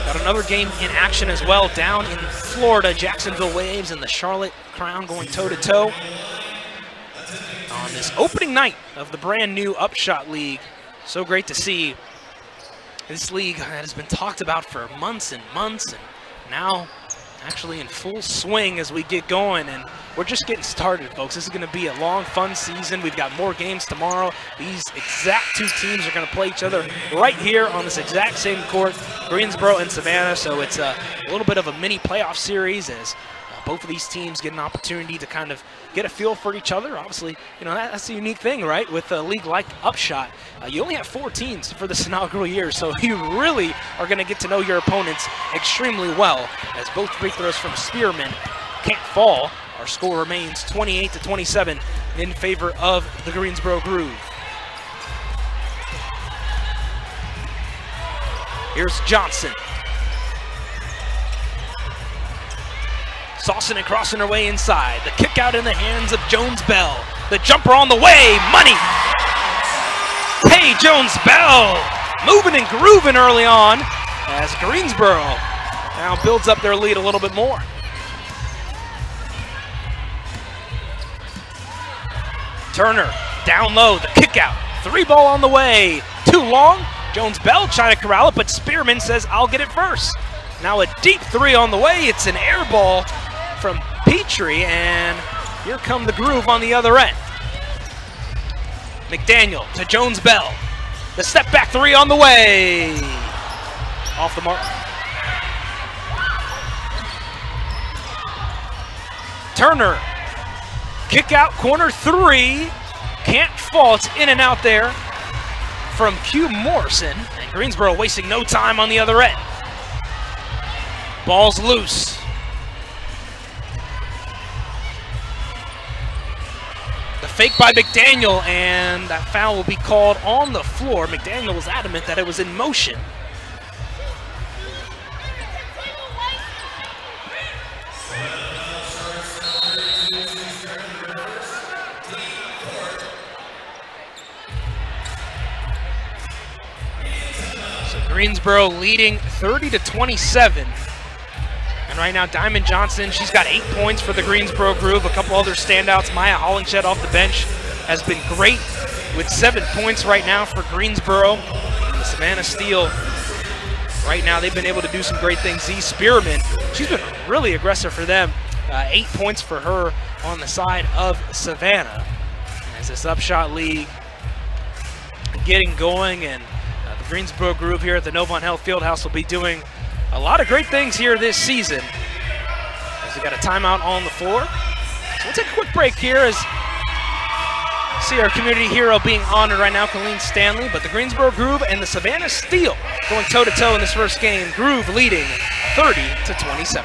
Got another game in action as well down in Florida. Jacksonville Waves and the Charlotte Crown going toe-to-toe on this opening night of the brand new UpShot League. So great to see this league that has been talked about for months and months, and now actually in full swing as we get going, and we're just getting started, folks. This is going to be a long, fun season. We've got more games tomorrow. These exact 2 teams are going to play each other right here on this exact same court, Greensboro and Savannah, so it's a little bit of a mini playoff series as both of these teams get an opportunity to kind of get a feel for each other. Obviously, you know, that's the unique thing, right, with a league like UpShot. You only have 4 teams for this inaugural year, so you really are going to get to know your opponents extremely well, as both free throws from Spearman can't fall. Our score remains 28-27 in favor of the Greensboro Groove. Here's Johnson. Saucing and crossing her way inside. The kick out in the hands of Jones-Bell. The jumper on the way. Money. Hey, Jones-Bell. Moving and grooving early on as Greensboro now builds up their lead a little bit more. Turner Down low, the kick out. 3 ball on the way. Too long. Jones-Bell trying to corral it, but Spearman says, I'll get it first. Now a deep 3 on the way. It's an air ball from Petrie, and here come the Groove on the other end. McDaniel to Jones-Bell. The step back 3 on the way. Off the mark. Turner. Kick out, corner 3. Can't fall, it's in and out there from Q Morrison. And Greensboro wasting no time on the other end. Ball's loose. The fake by McDaniel, and that foul will be called on the floor. McDaniel was adamant that it was in motion. Greensboro leading 30-27. And right now, Diamond Johnson, she's got 8 points for the Greensboro Groove. A couple other standouts. Maya Hollingshed off the bench has been great with 7 points right now for Greensboro. And the Savannah Steel, right now, they've been able to do some great things. Z Spearman, she's been really aggressive for them. 8 points for her on the side of Savannah. As this UpShot League getting going, and the Greensboro Groove here at the Novant Health Fieldhouse will be doing a lot of great things here this season. As we got a timeout on the floor. So we'll take a quick break here as see our community hero being honored right now, Colleen Stanley. But the Greensboro Groove and the Savannah Steel going toe-to-toe in this first game. Groove leading 30-27.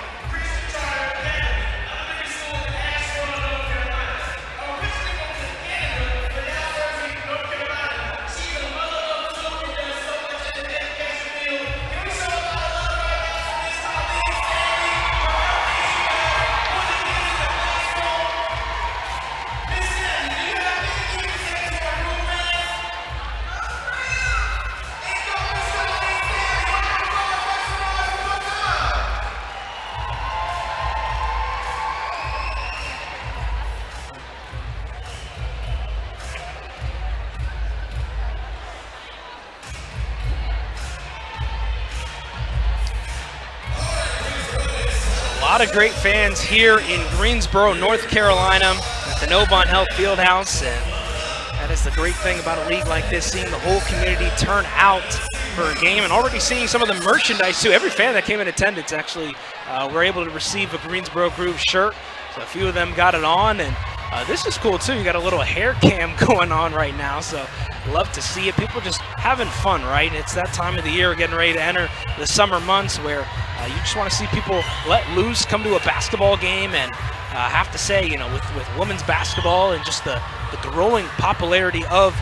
A lot of great fans here in Greensboro, North Carolina at the Novant Health Fieldhouse, and that is the great thing about a league like this, seeing the whole community turn out for a game and already seeing some of the merchandise too. Every fan that came in attendance actually were able to receive a Greensboro Groove shirt, so a few of them got it on, and this is cool too. You got a little hair cam going on right now, so love to see it. People just having fun, right? It's that time of the year, getting ready to enter the summer months where you just want to see people let loose, come to a basketball game, and have to say, you know, with women's basketball and just the growing popularity of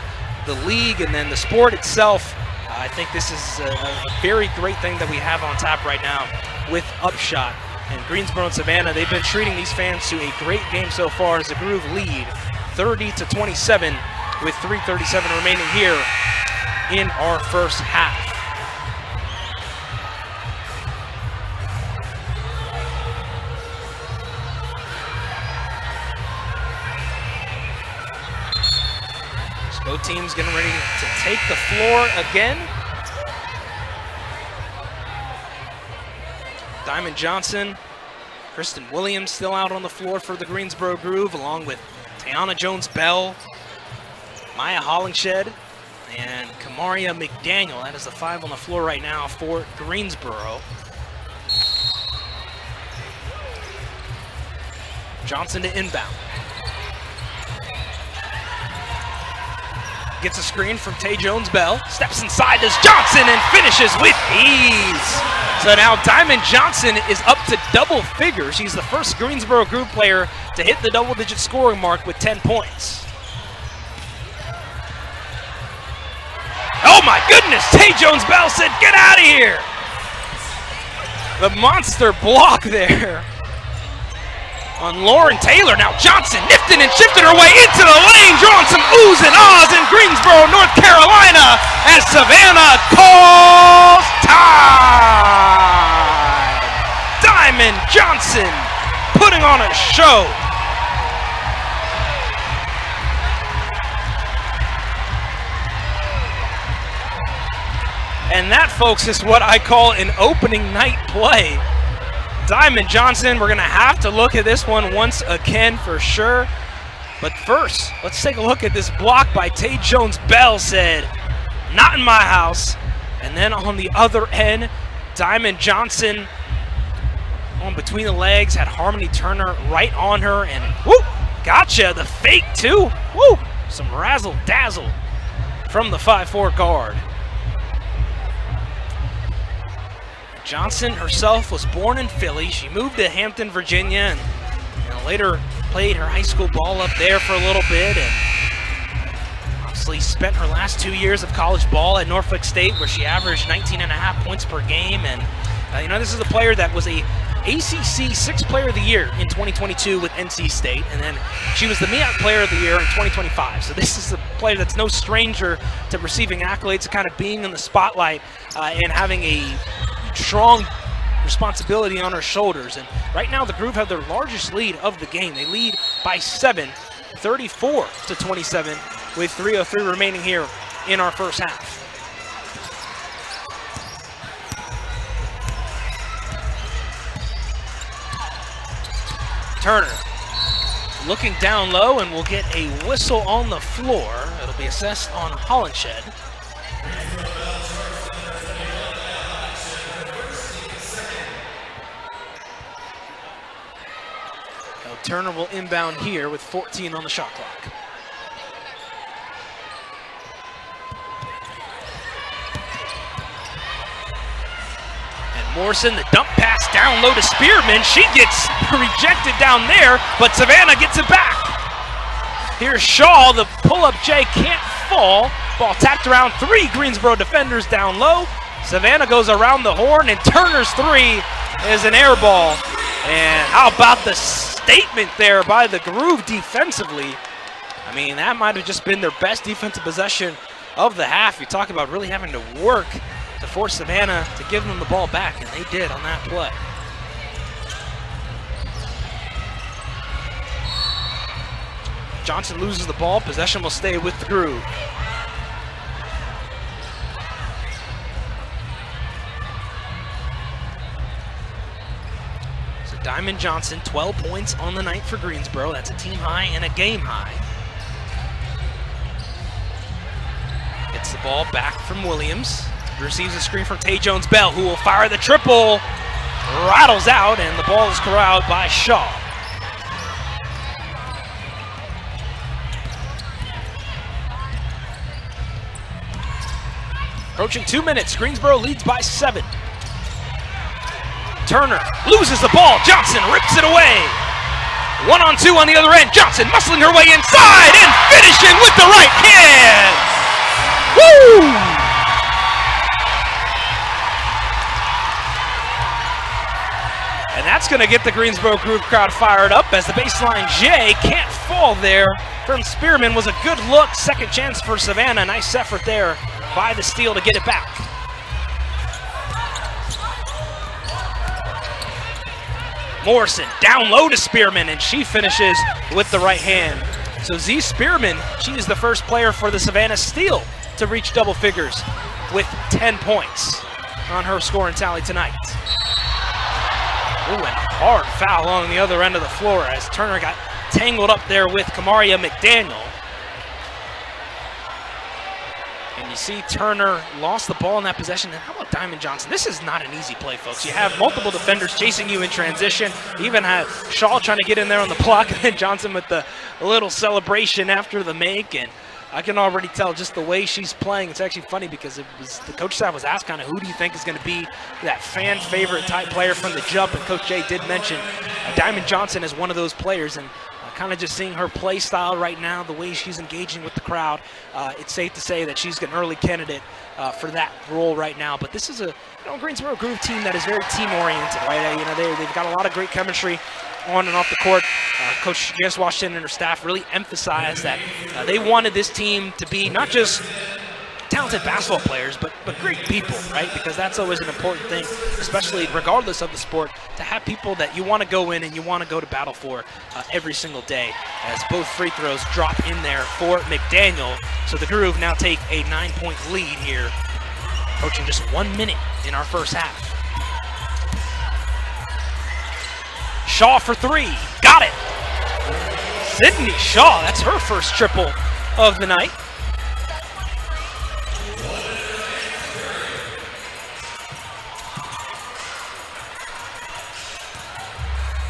the league and then the sport itself, I think this is a very great thing that we have on tap right now with UpShot. And Greensboro and Savannah, they've been treating these fans to a great game so far as the Groove lead 30-27 with 3:37 remaining here in our first half. Both teams getting ready to take the floor again. Diamond Johnson, Kristen Williams still out on the floor for the Greensboro Groove, along with Tiana Jones-Bell, Maya Hollingshed, and Kamaria McDaniel. That is the 5 on the floor right now for Greensboro. Johnson to inbound. Gets a screen from Tay Jones-Bell, steps inside, does Johnson, and finishes with ease. So now Diamond Johnson is up to double figures. She's the first Greensboro Groove player to hit the double-digit scoring mark with 10 points. Oh my goodness, Tay Jones-Bell said, get out of here. The monster block there on Lauren Taylor. Now Johnson nifting and shifting her way into the lane, drawing some oohs and ahs in Greensboro, North Carolina, as Savannah calls time. Diamond Johnson putting on a show. And that, folks, is what I call an opening night play. Diamond Johnson, we're going to have to look at this one once again for sure. But first, let's take a look at this block by Tay Jones-Bell. Said, not in my house. And then on the other end, Diamond Johnson on between the legs, had Harmony Turner right on her, and whoo, gotcha, the fake too. Woo, some razzle-dazzle from the 5'4" guard. Johnson herself was born in Philly. She moved to Hampton, Virginia, and later played her high school ball up there for a little bit, and obviously spent her last 2 years of college ball at Norfolk State, where she averaged 19.5 points per game. And this is a player that was a ACC Sixth Player of the Year in 2022 with NC State, and then she was the MEAC Player of the Year in 2025. So this is a player that's no stranger to receiving accolades, to kind of being in the spotlight and having a strong responsibility on her shoulders. And right now the Groove have their largest lead of the game. They lead by 7, 34-27, with 3:03 remaining here in our first half. Turner looking down low, and we'll get a whistle on the floor. It'll be assessed on Hollenshed. Now Turner will inbound here with 14 on the shot clock. Morrison, the dump pass down low to Spearman. She gets rejected down there, but Savannah gets it back. Here's Shaw, the pull-up J can't fall. Ball tapped around 3 Greensboro defenders down low. Savannah goes around the horn, and Turner's 3 is an air ball. And how about the statement there by the Groove defensively? I mean, that might have just been their best defensive possession of the half. You talk about really having to work to force Savannah to give them the ball back, and they did on that play. Johnson loses the ball. Possession will stay with the Groove. So Diamond Johnson, 12 points on the night for Greensboro. That's a team high and a game high. Gets the ball back from Williams. Receives a screen from Tay Jones-Bell, who will fire the triple. Rattles out, and the ball is corralled by Shaw. Approaching 2 minutes, Greensboro leads by 7. Turner loses the ball. Johnson rips it away. 1-on-2 on the other end. Johnson muscling her way inside and finishing with the right hand. Woo! And that's going to get the Greensboro Groove crowd fired up, as the baseline J can't fall there from Spearman. Was a good look. Second chance for Savannah. Nice effort there by the steal to get it back. Morrison down low to Spearman, and she finishes with the right hand. So Z Spearman, she is the first player for the Savannah Steel to reach double figures with 10 points on her scoring tally tonight. Ooh, and a hard foul on the other end of the floor as Turner got tangled up there with Kamaria McDaniel. And you see Turner lost the ball in that possession. And how about Diamond Johnson? This is not an easy play, folks. You have multiple defenders chasing you in transition. You even had Shaw trying to get in there on the block, and then Johnson with the little celebration after the make. And I can already tell just the way she's playing. It's actually funny because the coach staff was asked kind of who do you think is going to be that fan favorite type player from the jump, and Coach Jay did mention Diamond Johnson is one of those players, and kind of just seeing her play style right now, the way she's engaging with the crowd, it's safe to say that she's an early candidate for that role right now. But this is a Greensboro Groove team that is very team-oriented, right? They've got a lot of great chemistry on and off the court. Coach Janice Washington and her staff really emphasized that they wanted this team to be not just talented basketball players, but great people, right? Because that's always an important thing, especially regardless of the sport, to have people that you want to go in and you want to go to battle for every single day, as both free throws drop in there for McDaniel. So the Groove now take a 9-point lead here Approaching just 1 minute in our first half. Shaw for three. Got it. Sydney Shaw, that's her first triple of the night.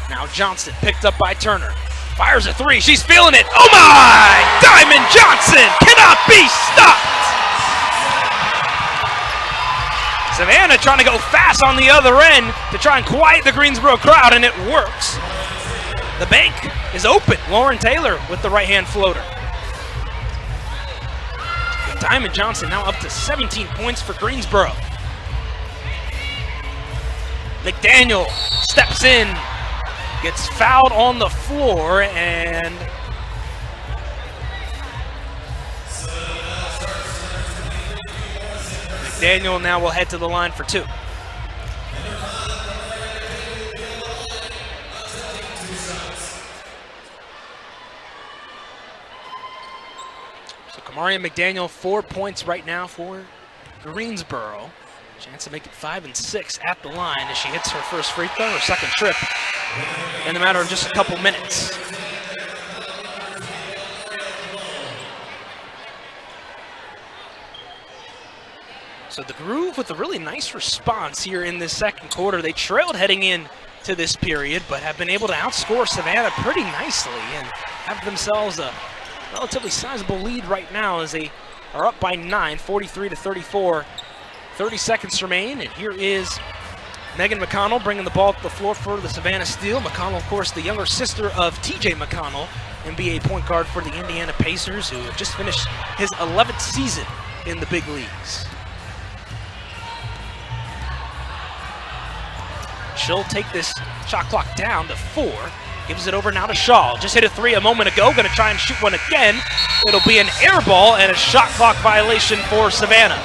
Now Johnson picked up by Turner. Fires a three. She's feeling it. Oh my! Diamond Johnson cannot be stopped. Savannah trying to go fast on the other end to try and quiet the Greensboro crowd, and it works. The bank is open. Lauren Taylor with the right-hand floater. Diamond Johnson now up to 17 points for Greensboro. McDaniel steps in, gets fouled on the floor, and McDaniel now will head to the line for two. So Kamaria McDaniel, 4 points right now for Greensboro. Chance to make it 5 and 6 at the line as she hits her first free throw, her second trip, in a matter of just a couple minutes. So the Groove with a really nice response here in this second quarter. They trailed heading in to this period, but have been able to outscore Savannah pretty nicely and have themselves a relatively sizable lead right now as they are up by 9, 43-34. 30 seconds remain, and here is Megan McConnell bringing the ball to the floor for the Savannah Steel. McConnell, of course, the younger sister of TJ McConnell, NBA point guard for the Indiana Pacers, who just finished his 11th season in the big leagues. She'll take this shot clock down to 4. Gives it over now to Shaw. Just hit a three a moment ago. Going to try and shoot one again. It'll be an air ball and a shot clock violation for Savannah.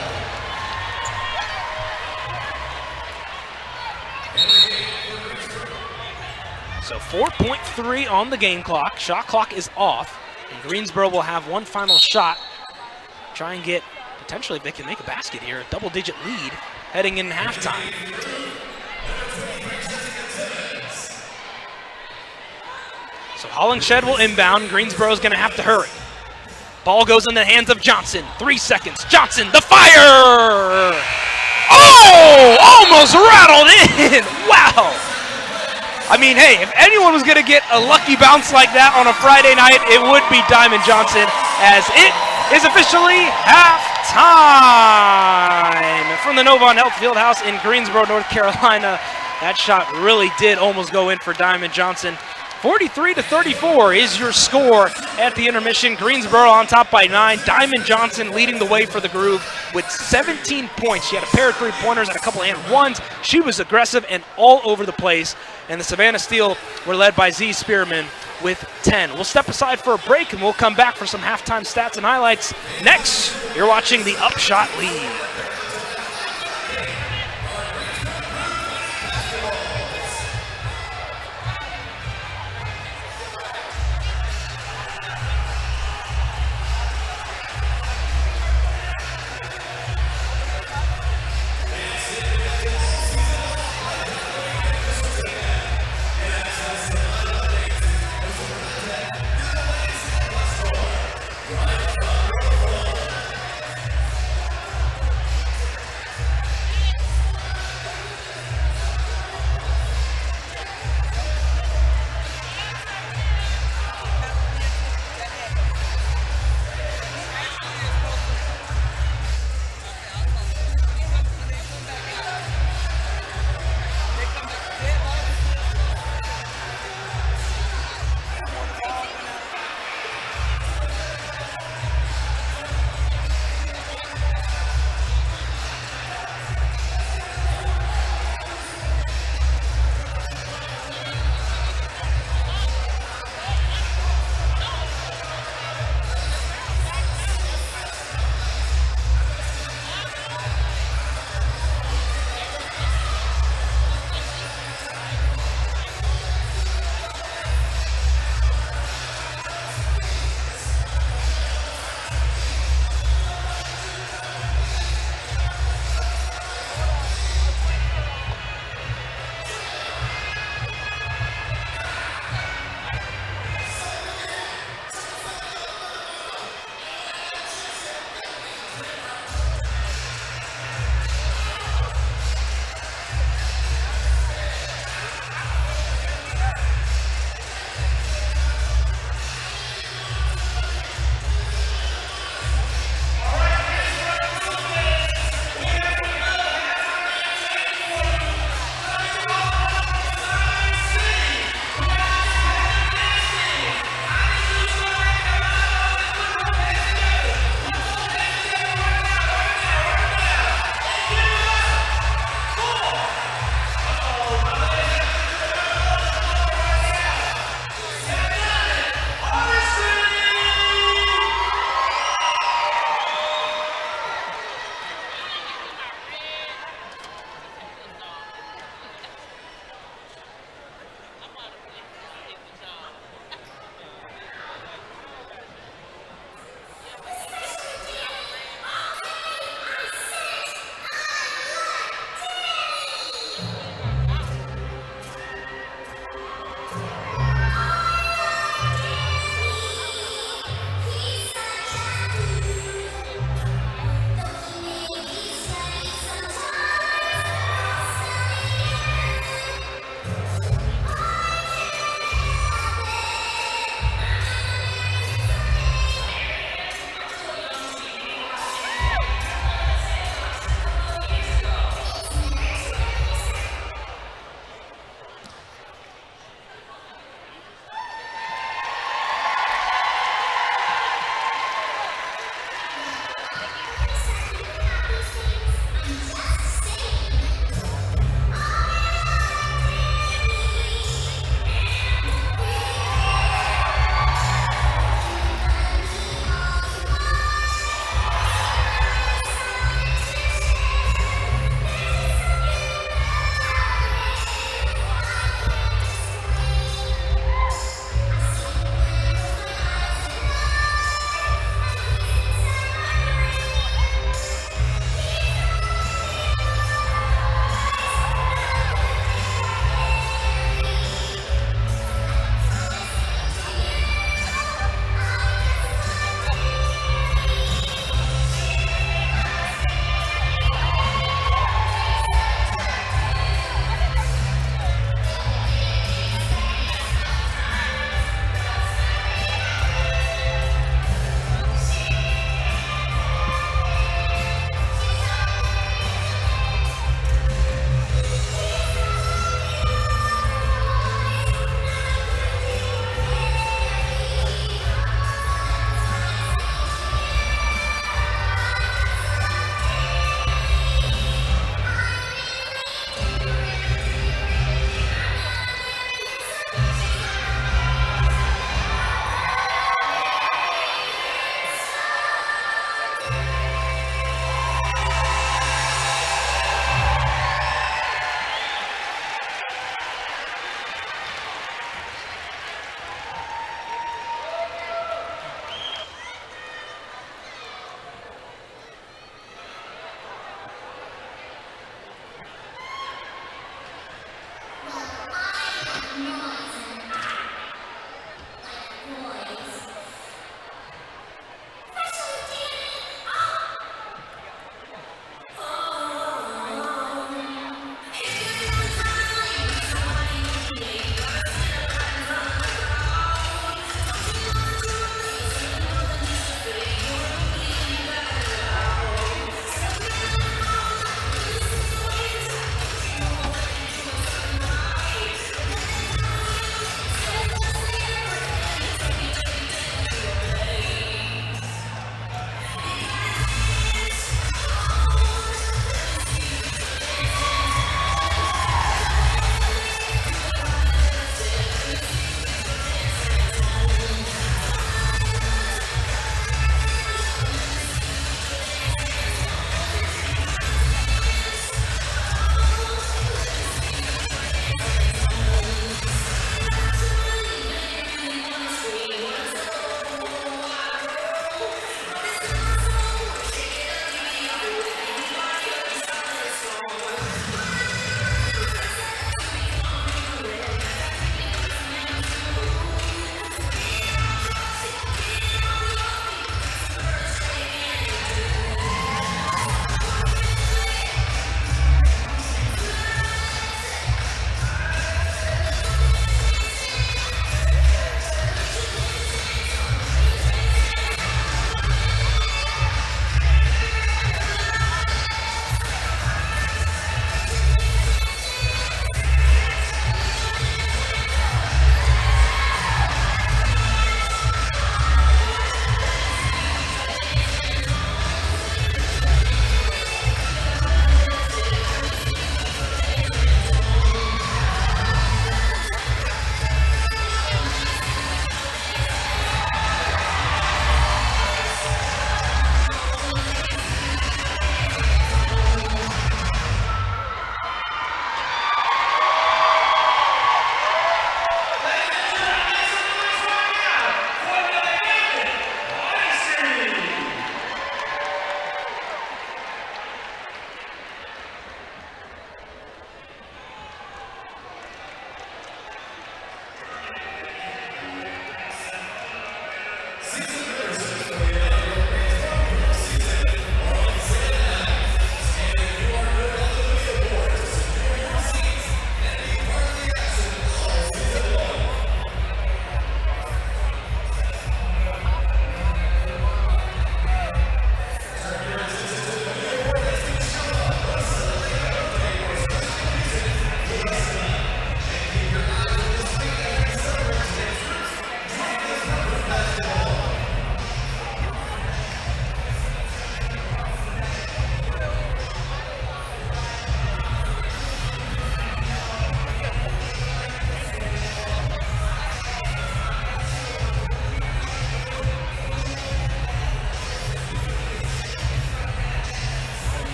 So 4.3 on the game clock. Shot clock is off. And Greensboro will have one final shot. Try and get, potentially, if they can make a basket here, a double-digit lead heading in halftime. So Hollingshed will inbound. Greensboro's going to have to hurry. Ball goes in the hands of Johnson. 3 seconds. Johnson, the fire! Oh! Almost rattled in! Wow! I mean, hey, if anyone was going to get a lucky bounce like that on a Friday night, it would be Diamond Johnson, as it is officially halftime from the Novant Health Fieldhouse in Greensboro, North Carolina. That shot really did almost go in for Diamond Johnson. 43-34 is your score at the intermission. Greensboro on top by 9. Diamond Johnson leading the way for the Groove with 17 points. She had a pair of three-pointers and a couple and ones. She was aggressive and all over the place. And the Savannah Steel were led by Z Spearman with 10. We'll step aside for a break and we'll come back for some halftime stats and highlights. Next, you're watching the UpShot League.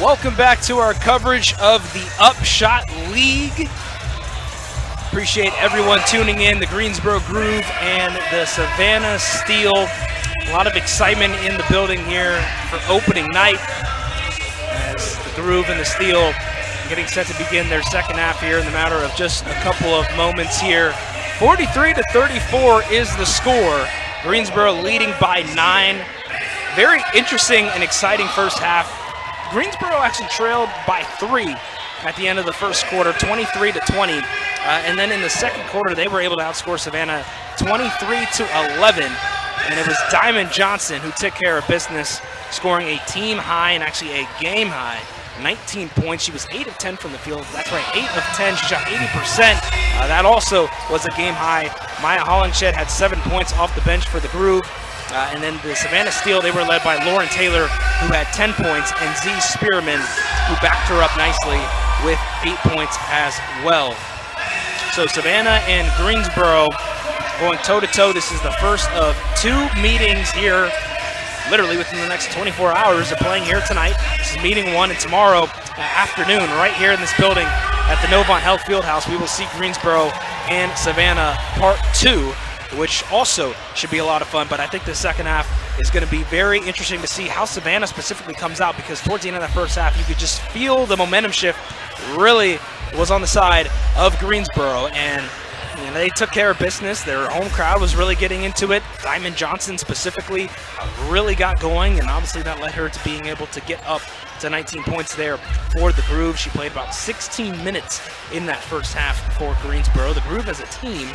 Welcome back to our coverage of the UpShot League. Appreciate everyone tuning in, the Greensboro Groove and the Savannah Steel. A lot of excitement in the building here for opening night as the Groove and the Steel getting set to begin their second half here in the matter of just a couple of moments here. 43-34 is the score. Greensboro leading by 9. Very interesting and exciting first half. Greensboro actually trailed by 3 at the end of the first quarter, 23-20. And then in the second quarter, they were able to outscore Savannah 23-11. And it was Diamond Johnson who took care of business, scoring a team high and actually a game high, 19 points. She was 8 of 10 from the field. That's right, 8 of 10. She shot 80%. That also was a game high. Maya Hollinshed had 7 points off the bench for the Groove. And then the Savannah Steel, they were led by Lauren Taylor, who had 10 points, and Z Spearman, who backed her up nicely with 8 points as well. So Savannah and Greensboro going toe-to-toe. This is the first of 2 meetings here, literally within the next 24 hours. They're playing here tonight. This is meeting 1, and tomorrow afternoon, right here in this building at the Novant Health Fieldhouse, we will see Greensboro and Savannah Part 2. which also should be a lot of fun. But I think the second half is going to be very interesting to see how Savannah specifically comes out, because towards the end of that first half, you could just feel the momentum shift really was on the side of Greensboro, and they took care of business. Their home crowd was really getting into it. Diamond Johnson specifically really got going, and obviously that led her to being able to get up to 19 points there for the Groove. She played about 16 minutes in that first half for Greensboro. The Groove as a team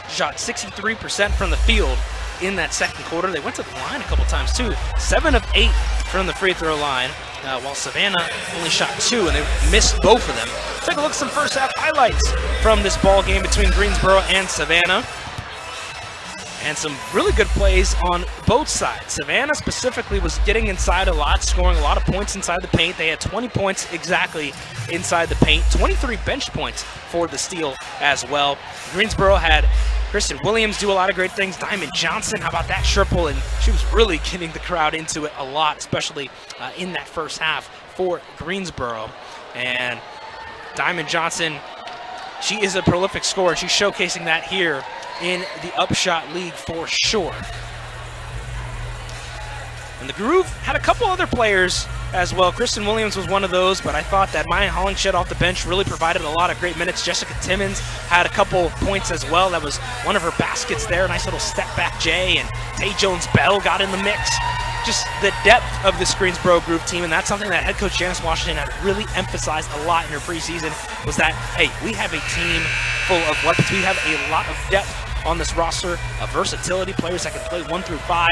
shot 63% from the field in that second quarter. They went to the line a couple times too. 7 of 8 from the free throw line, while Savannah only shot 2, and they missed both of them. Take a look at some first half highlights from this ball game between Greensboro and Savannah. And some really good plays on both sides. Savannah specifically was getting inside a lot, scoring a lot of points inside the paint. They had 20 points exactly inside the paint, 23 bench points for the steal as well. Greensboro had Kristen Williams do a lot of great things. Diamond Johnson, how about that triple? And she was really getting the crowd into it a lot, especially in that first half for Greensboro. And Diamond Johnson, she is a prolific scorer. She's showcasing that here in the UpShot League for sure. And the Groove had a couple other players as well. Kristen Williams was one of those, but I thought that Maya Hollingshed off the bench really provided a lot of great minutes. Jessica Timmons had a couple points as well. That was one of her baskets there. Nice little step back J, and Tay Jones-Bell got in the mix. Just the depth of this Greensboro Groove team, and that's something that head coach Janice Washington had really emphasized a lot in her preseason, was that, hey, we have a team full of weapons. We have a lot of depth on this roster of versatility, players that can play 1 through 5.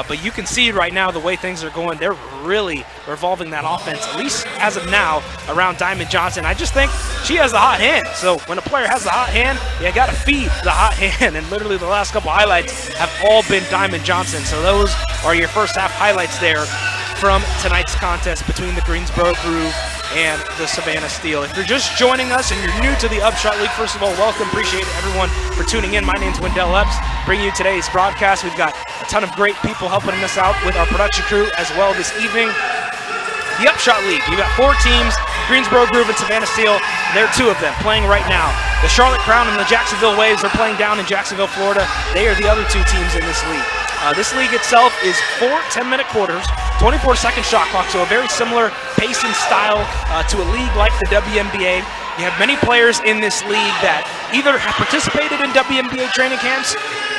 But you can see right now the way things are going, they're really revolving that offense, at least as of now, around Diamond Johnson. I just think she has a hot hand. So when a player has a hot hand, you got to feed the hot hand. And literally the last couple highlights have all been Diamond Johnson. So those are your first half highlights there from tonight's contest between the Greensboro Groove and the Savannah Steel. If you're just joining us and you're new to the UpShot League, first of all, welcome. Appreciate everyone for tuning in. My name's Wendell Epps, bringing you today's broadcast. We've got a ton of great people helping us out with our production crew as well this evening. The UpShot League, you got 4 teams, Greensboro Groove and Savannah Steel. There are 2 of them playing right now. The Charlotte Crown and the Jacksonville Waves are playing down in Jacksonville, Florida. They are the other 2 teams in this league. This league itself is 4 10-minute quarters, 24-second shot clock, so a very similar pace and style to a league like the WNBA. You have many players in this league that either have participated in WNBA training camps,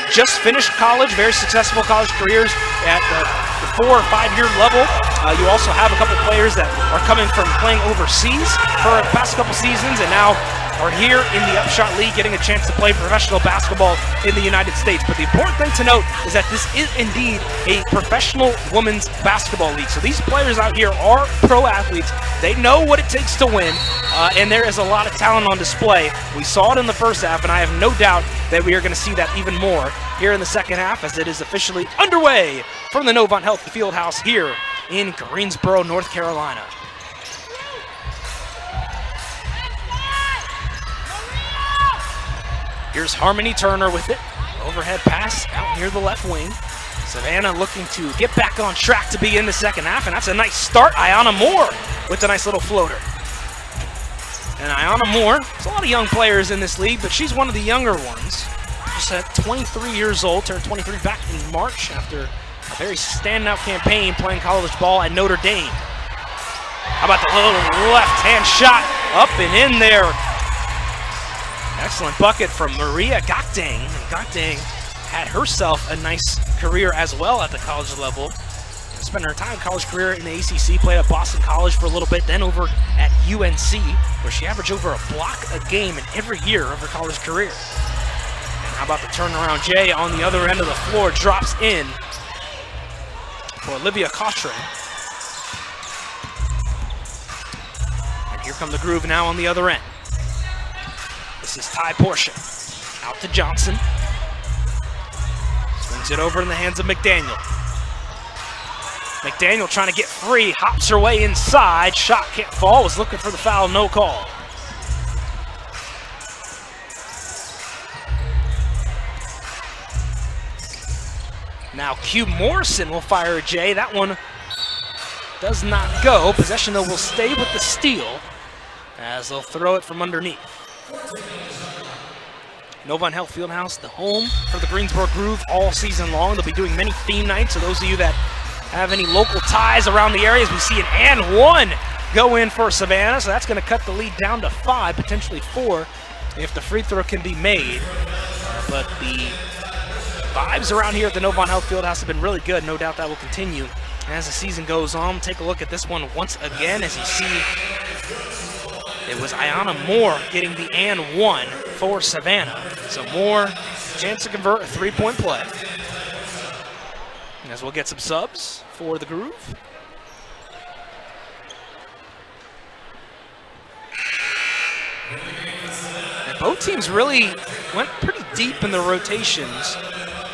just finished college, very successful college careers at the 4 or 5 year level. You also have a couple players that are coming from playing overseas for the past couple seasons and now are here in the UpShot League getting a chance to play professional basketball in the United States. But the important thing to note is that this is indeed a professional women's basketball league. So these players out here are pro athletes. They know what it takes to win, and there is a lot of talent on display. We saw it in the first half, and I have no doubt that we are going to see that even more here in the second half as it is officially underway from the Novant Health Fieldhouse here in Greensboro, North Carolina. Here's Harmony Turner with it. Overhead pass out near the left wing. Savannah looking to get back on track to be in the second half, and that's a nice start. Ayanna Moore with a nice little floater. And Ayanna Moore, there's a lot of young players in this league, but she's one of the younger ones. Just at 23 years old, turned 23 back in March after a very standout campaign playing college ball at Notre Dame. How about the little left-hand shot up and in there? Excellent bucket from Maria Gokdang. Gokdang had herself a nice career as well at the college level. Spent her entire college career in the ACC, played at Boston College for a little bit, then over at UNC, where she averaged over a block a game in every year of her college career. And how about the turnaround J on the other end of the floor, drops in for Olivia Cautre. And here come the Groove now on the other end. This is Ty Portia. Out to Johnson. Swings it over in the hands of McDaniel. McDaniel trying to get free, hops her way inside. Shot can't fall, was looking for the foul, no call. Now Q Morrison will fire a J. That one does not go. Possession though will stay with the steal as they'll throw it from underneath. Novant Health Fieldhouse, the home for the Greensboro Groove all season long. They'll be doing many theme nights, so those of you that have any local ties around the area, as we see an and one go in for Savannah, so that's going to cut the lead down to 5, potentially 4, if the free throw can be made. But the vibes around here at the Novant Health Fieldhouse have been really good. No doubt that will continue as the season goes on. Take a look at this one once again. As you see, it was Ayana Moore getting the and one for Savannah. So Moore, chance to convert a three-point play. As we'll get some subs for the Groove. And both teams really went pretty deep in the rotations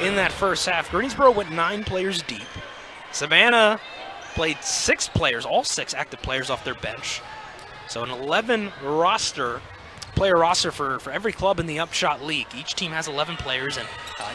in that first half. Greensboro went 9 players deep. Savannah played 6 players, all 6 active players off their bench. So an 11 player roster for every club in the UpShot League. Each team has 11 players, and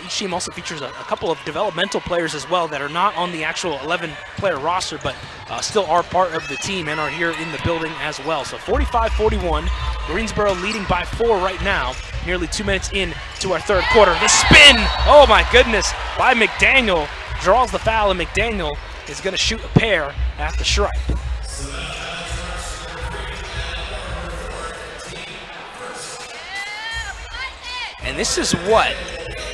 each team also features a couple of developmental players as well that are not on the actual 11-player roster, but still are part of the team and are here in the building as well. So 45-41, Greensboro leading by 4 right now, nearly 2 minutes into our third quarter. The spin, oh my goodness, by McDaniel, draws the foul, and McDaniel is going to shoot a pair at the stripe. And this is what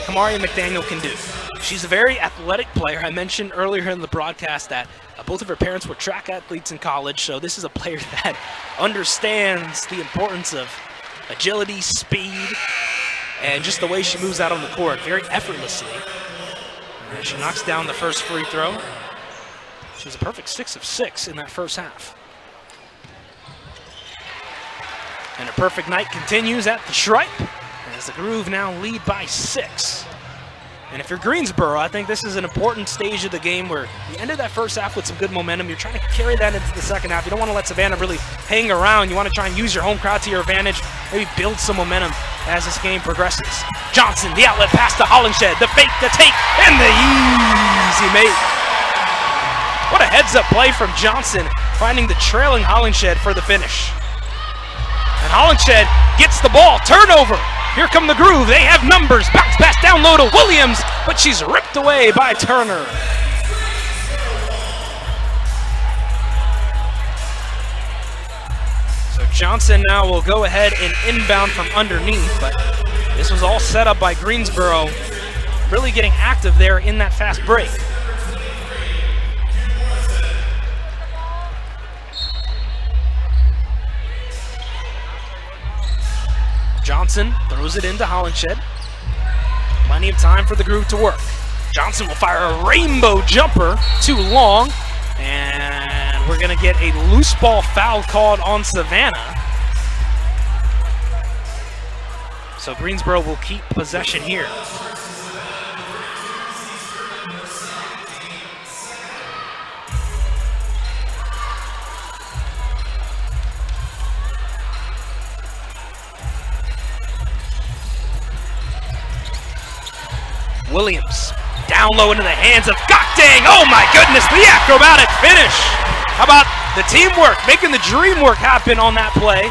Kamaria McDaniel can do. She's a very athletic player. I mentioned earlier in the broadcast that both of her parents were track athletes in college, so this is a player that understands the importance of agility, speed, and just the way she moves out on the court very effortlessly. And she knocks down the first free throw. She was a perfect 6 of 6 in that first half. And a perfect night continues at the stripe, as the Groove now lead by 6. And if you're Greensboro, I think this is an important stage of the game where you ended that first half with some good momentum. You're trying to carry that into the second half. You don't want to let Savannah really hang around. You want to try and use your home crowd to your advantage, maybe build some momentum as this game progresses. Johnson, the outlet pass to Hollingshed, the fake, the take, and the easy make. What a heads-up play from Johnson, finding the trailing Hollingshed for the finish. And Hollingshed gets the ball, turnover. Here come the Groove, they have numbers. Bounce pass down low to Williams, but she's ripped away by Turner. So Johnson now will go ahead and inbound from underneath, but this was all set up by Greensboro, really getting active there in that fast break. Johnson throws it into Hollingshed. Plenty of time for the Groove to work. Johnson will fire a rainbow jumper, too long, and we're going to get a loose ball foul called on Savannah. So Greensboro will keep possession here. Williams, down low into the hands of Gokdang. Oh my goodness, the acrobatic finish. How about the teamwork, making the dream work happen on that play.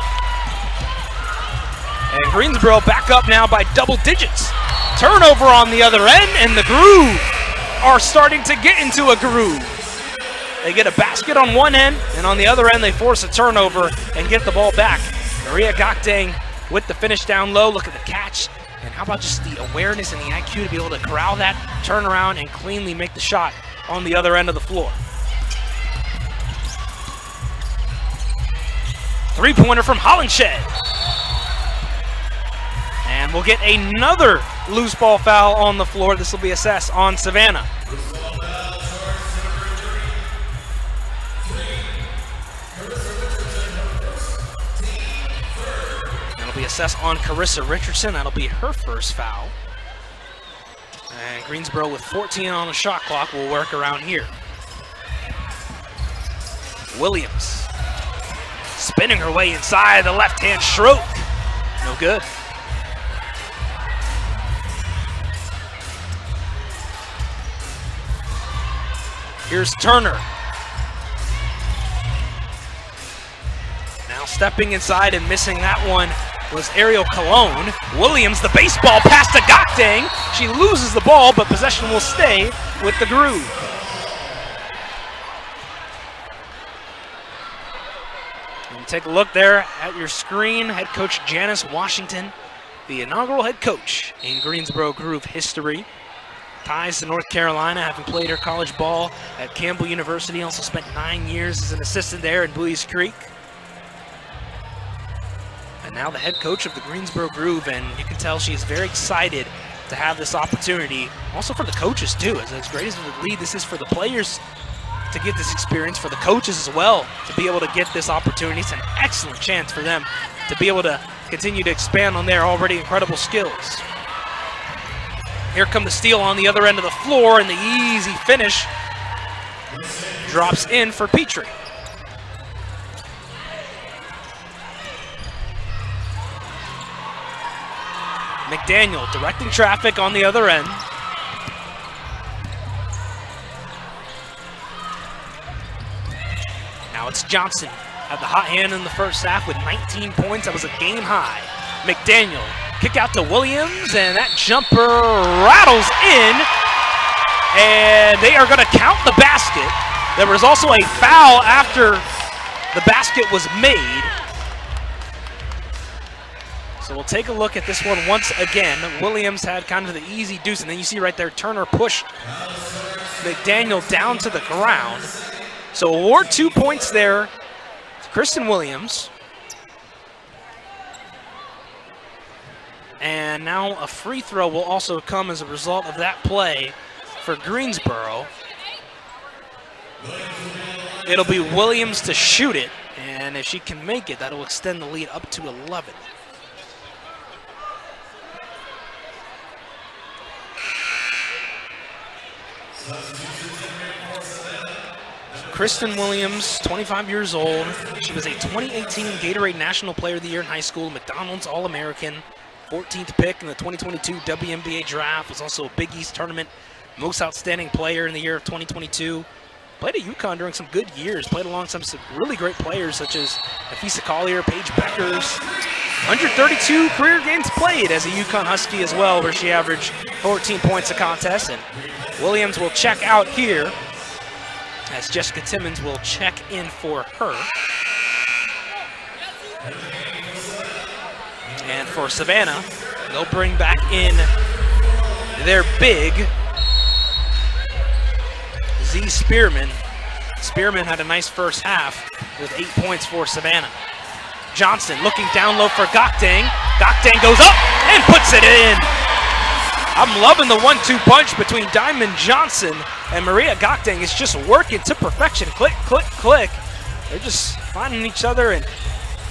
And Greensboro back up now by double digits. Turnover on the other end, and the Groove are starting to get into a groove. They get a basket on one end, and on the other end they force a turnover and get the ball back. Maria Gokdang with the finish down low. Look at the catch. And how about just the awareness and the IQ to be able to corral that, turn around, and cleanly make the shot on the other end of the floor. Three-pointer from Hollingshed. And we'll get another loose ball foul on the floor. This will be assessed on Savannah. Be assessed on Carissa Richardson. That'll be her first foul. And Greensboro with 14 on the shot clock will work around here. Williams spinning her way inside the left-hand stroke. No good. Here's Turner. Now stepping inside and missing that one was Ariel Colon. Williams, the baseball pass to Gokdang. She loses the ball, but possession will stay with the Groove. And take a look there at your screen. Head coach Janice Washington, the inaugural head coach in Greensboro Groove history. Ties to North Carolina, having played her college ball at Campbell University. Also spent 9 years as an assistant there in Buies Creek. And now the head coach of the Greensboro Groove, and you can tell she is very excited to have this opportunity. Also for the coaches too, as great as the lead this is for the players to get this experience, for the coaches as well to be able to get this opportunity. It's an excellent chance for them to be able to continue to expand on their already incredible skills. Here come the steal on the other end of the floor, and the easy finish drops in for Petrie. McDaniel directing traffic on the other end. Now it's Johnson. Had the hot hand in the first half with 19 points. That was a game high. McDaniel. Kick out to Williams, and that jumper rattles in, and they are going to count the basket. There was also a foul after the basket was made. So we'll take a look at this one once again. Williams had kind of the easy deuce, and then you see right there Turner pushed McDaniel down to the ground. So award 2 points there to Kristen Williams. And now a free throw will also come as a result of that play for Greensboro. It'll be Williams to shoot it, and if she can make it, that'll extend the lead up to 11. Kristen Williams, 25 years old. She was a 2018 Gatorade National Player of the Year in high school, McDonald's All-American. 14th pick in the 2022 WNBA draft, was also a Big East tournament most outstanding player in the year of 2022. Played at UConn during some good years, played alongside some really great players such as Nafisa Collier, Paige Beckers. 132 career games played as a UConn Husky as well, where she averaged 14 points a contest. And Williams will check out here as Jessica Timmons will check in for her. And for Savannah, they'll bring back in their big, Z Spearman. Spearman had a nice first half with 8 points for Savannah. Johnson looking down low for Gokdang. Gokdang goes up and puts it in. I'm loving the 1-2 punch between Diamond Johnson and Maria Gokdang. It's just working to perfection. Click, click, click. They're just finding each other and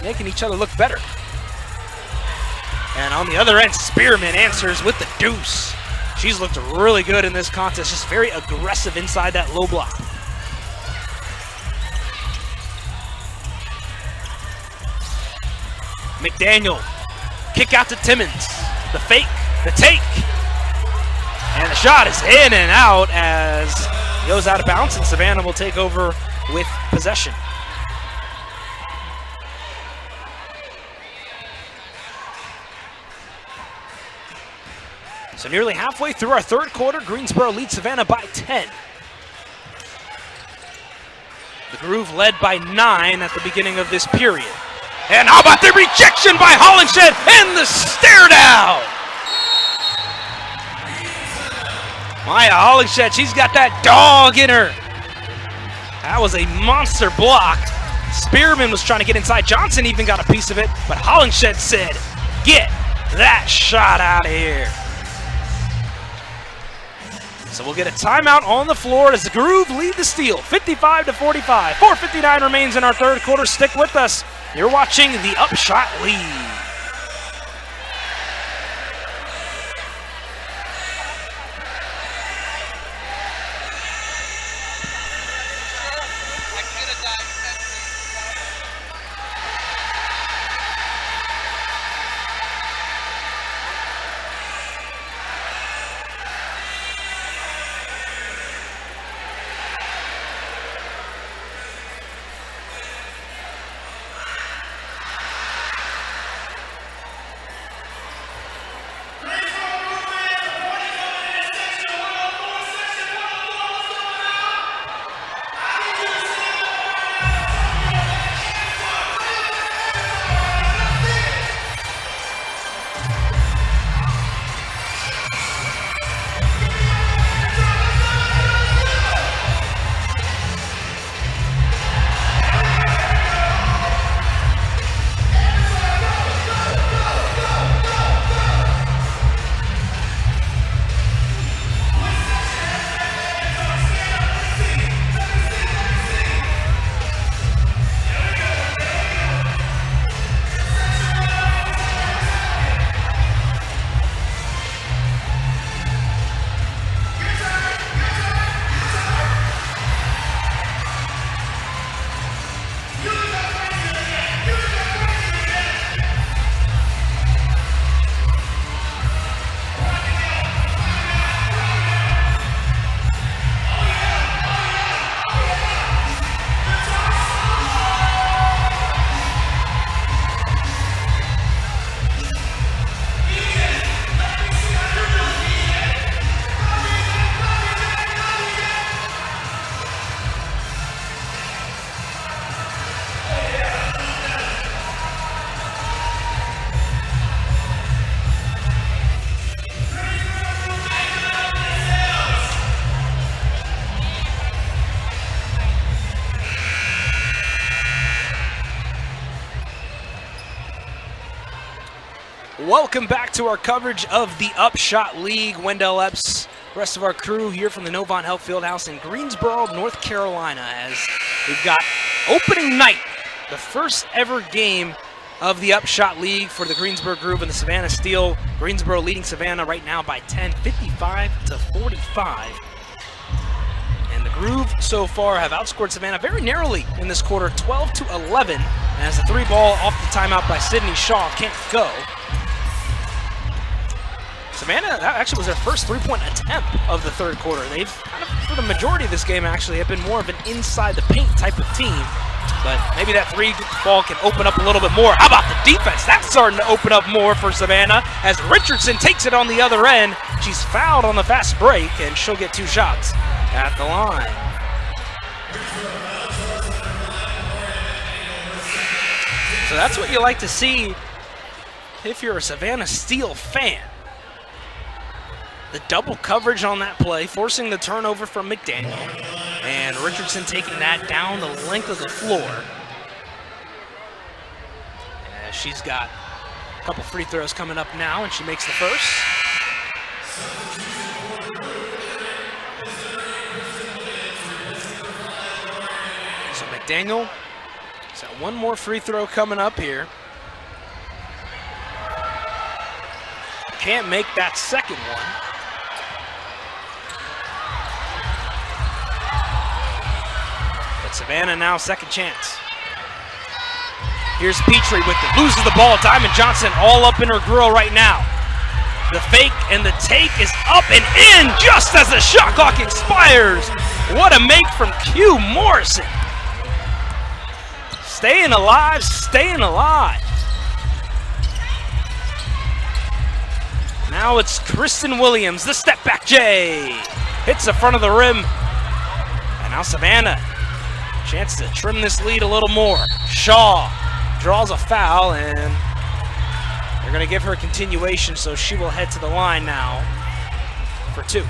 making each other look better. And on the other end, Spearman answers with the deuce. She's looked really good in this contest, just very aggressive inside that low block. McDaniel, kick out to Timmons. The fake, the take. And the shot is in and out as it goes out of bounds, and Savannah will take over with possession. So nearly halfway through our third quarter, Greensboro leads Savannah by 10. The Groove led by 9 at the beginning of this period. And how about the rejection by Hollenshed and the stare down? Maya Hollenshed, she's got that dog in her. That was a monster block. Spearman was trying to get inside. Johnson even got a piece of it, but Hollenshed said, "Get that shot out of here." So we'll get a timeout on the floor as the Groove lead the steal, 55-45. 4:59 remains in our third quarter. Stick with us. You're watching the UpShot lead. Welcome back to our coverage of the UpShot League. Wendell Epps, rest of our crew here from the Novant Health Fieldhouse in Greensboro, North Carolina, as we've got opening night, the first ever game of the UpShot League for the Greensboro Groove and the Savannah Steel. Greensboro leading Savannah right now by 10, 55-45. And the Groove so far have outscored Savannah very narrowly in this quarter, 12-11, as the three ball off the timeout by Sydney Shaw can't go. Savannah, that actually was their first three-point attempt of the third quarter. They've kind of, for the majority of this game actually, have been more of an inside the paint type of team. But maybe that three ball can open up a little bit more. How about the defense? That's starting to open up more for Savannah as Richardson takes it on the other end. She's fouled on the fast break, and she'll get two shots at the line. So that's what you like to see if you're a Savannah Steel fan. The double coverage on that play, forcing the turnover from McDaniel. And Richardson taking that down the length of the floor. As she's got a couple free throws coming up now, and she makes the first. So McDaniel has got one more free throw coming up here. Can't make that second one. Savannah now second chance. Here's Petrie with it, loses the ball. Diamond Johnson all up in her grill right now. The fake and the take is up and in just as the shot clock expires. What a make from Q Morrison. Staying alive, staying alive. Now it's Kristen Williams, the step back J. Hits the front of the rim. And now Savannah. Chance to trim this lead a little more. Shaw draws a foul, and they're going to give her a continuation, so she will head to the line now for two.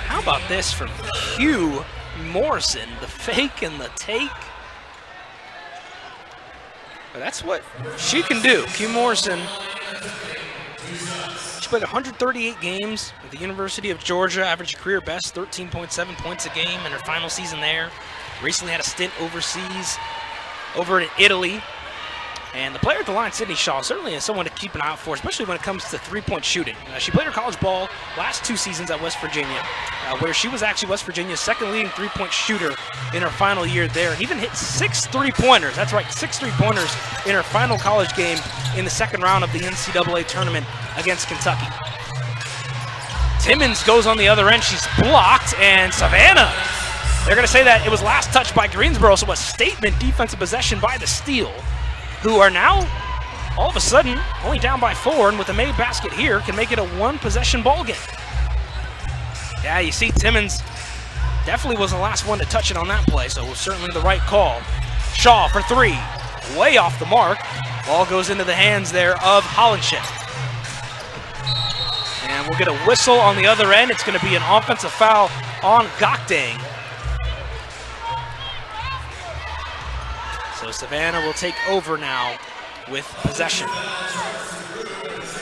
How about this from Q Morrison? The fake and the take. But that's what she can do. Q Morrison. She played 138 games at the University of Georgia, averaged career best 13.7 points a game in her final season there. Recently had a stint overseas, over in Italy. And the player at the line, Sydney Shaw, certainly is someone to keep an eye out for, especially when it comes to three-point shooting. She played her college ball last 2 seasons at West Virginia, where she was actually West Virginia's second leading three-point shooter in her final year there, and even hit 6 3-pointers. That's right, 6 3-pointers in her final college game in the second round of the NCAA tournament against Kentucky. Timmons goes on the other end. She's blocked, and Savannah, they're going to say that it was last touched by Greensboro, so a statement defensive possession by the Steel, who are now, all of a sudden, only down by 4, and with a made basket here, can make it a one-possession ball game. Yeah, you see Timmons definitely was the last one to touch it on that play, so it was certainly the right call. Shaw for 3, way off the mark. Ball goes into the hands there of Hollenship. And we'll get a whistle on the other end. It's going to be an offensive foul on Gokdang. So Savannah will take over now with possession.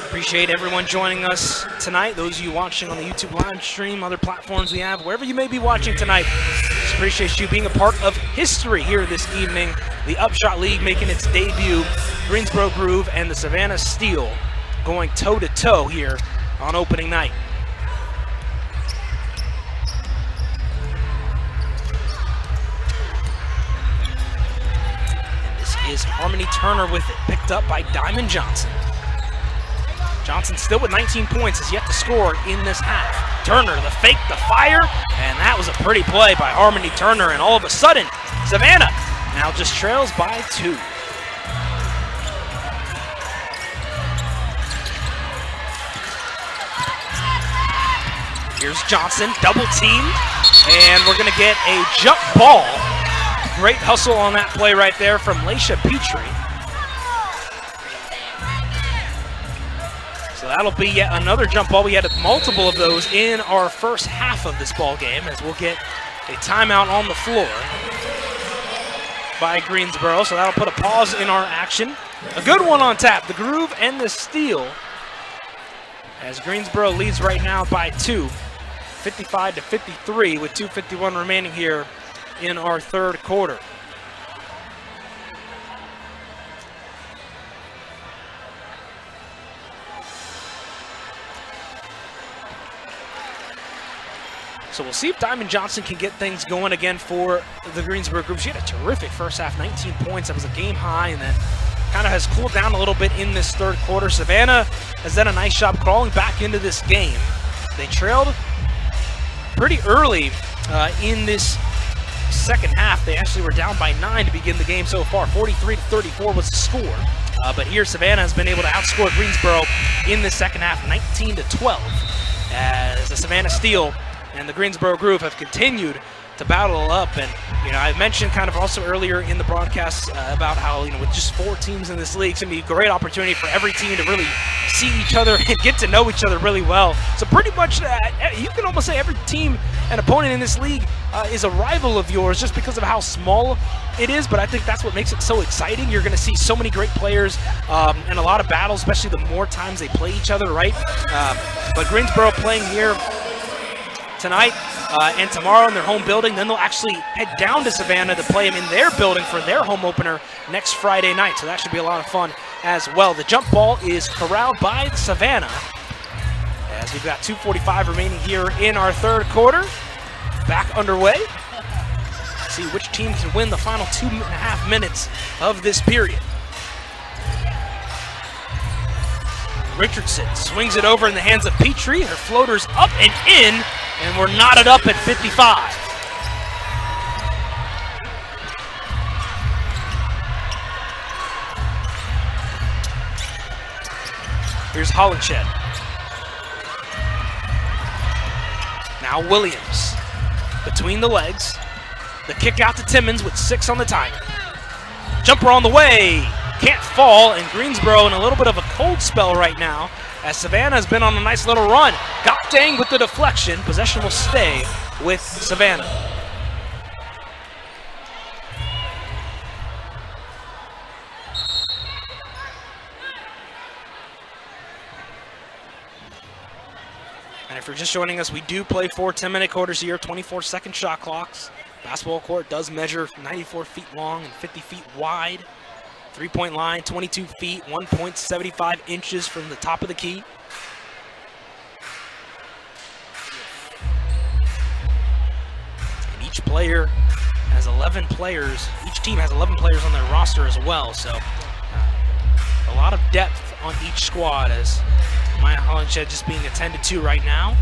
Appreciate everyone joining us tonight. Those of you watching on the YouTube live stream, other platforms we have, wherever you may be watching tonight, just appreciate you being a part of history here this evening. The UpShot League making its debut. Greensboro Groove and the Savannah Steel going toe-to-toe here on opening night. Is Harmony Turner with it, picked up by Diamond Johnson. Johnson still with 19 points, has yet to score in this half. Turner, the fake, the fire, and that was a pretty play by Harmony Turner, and all of a sudden, Savannah now just trails by 2. Here's Johnson, double team, and we're gonna get a jump ball. Great hustle on that play right there from Laisha Petrie. So that'll be yet another jump ball. We had multiple of those in our first half of this ball game, as we'll get a timeout on the floor. by Greensboro, so that'll put a pause in our action. A good one on tap, the groove and the steal, as Greensboro leads right now by 2, 55-53, with 2:51 remaining here in our third quarter. So we'll see if Diamond Johnson can get things going again for the Greensboro group. She had a terrific first half, 19 points. That was a game high, and then kind of has cooled down a little bit in this third quarter. Savannah has done a nice job crawling back into this game. They trailed pretty early in this second half. They actually were down by 9 to begin the game so far. 43-34 was the score. But here Savannah has been able to outscore Greensboro in the second half, 19-12, as the Savannah Steel and the Greensboro Groove have continued to battle up. And I mentioned kind of also earlier in the broadcast about how with just 4 teams in this league, it's going to be a great opportunity for every team to really see each other and get to know each other really well. So pretty much you can almost say every team and opponent in this league is a rival of yours just because of how small it is. But I think that's what makes it so exciting. You're going to see so many great players and a lot of battles, especially the more times they play each other, right? But Greensboro playing here tonight and tomorrow in their home building. Then they'll actually head down to Savannah to play them in their building for their home opener next Friday night. So that should be a lot of fun as well. The jump ball is corralled by Savannah, as we've got 2:45 remaining here in our third quarter. Back underway. Let's see which team can win the final 2.5 minutes of this period. Richardson swings it over in the hands of Petrie. Her floater's up and in, and we're knotted up at 55. Here's Hollinshed. Now Williams between the legs. The kick out to Timmons with 6 on the timer. Jumper on the way. Can't fall, and Greensboro in a little bit of a cold spell right now, as Savannah has been on a nice little run. Got dang with the deflection. Possession will stay with Savannah. And if you're just joining us, we do play 4 10-minute quarters here, 24-second shot clocks. Basketball court does measure 94 feet long and 50 feet wide. 3-point line, 22 feet, 1.75 inches from the top of the key. And each player has 11 players. Each team has 11 players on their roster as well. So a lot of depth on each squad, as Maya Hollinshed just being attended to right now.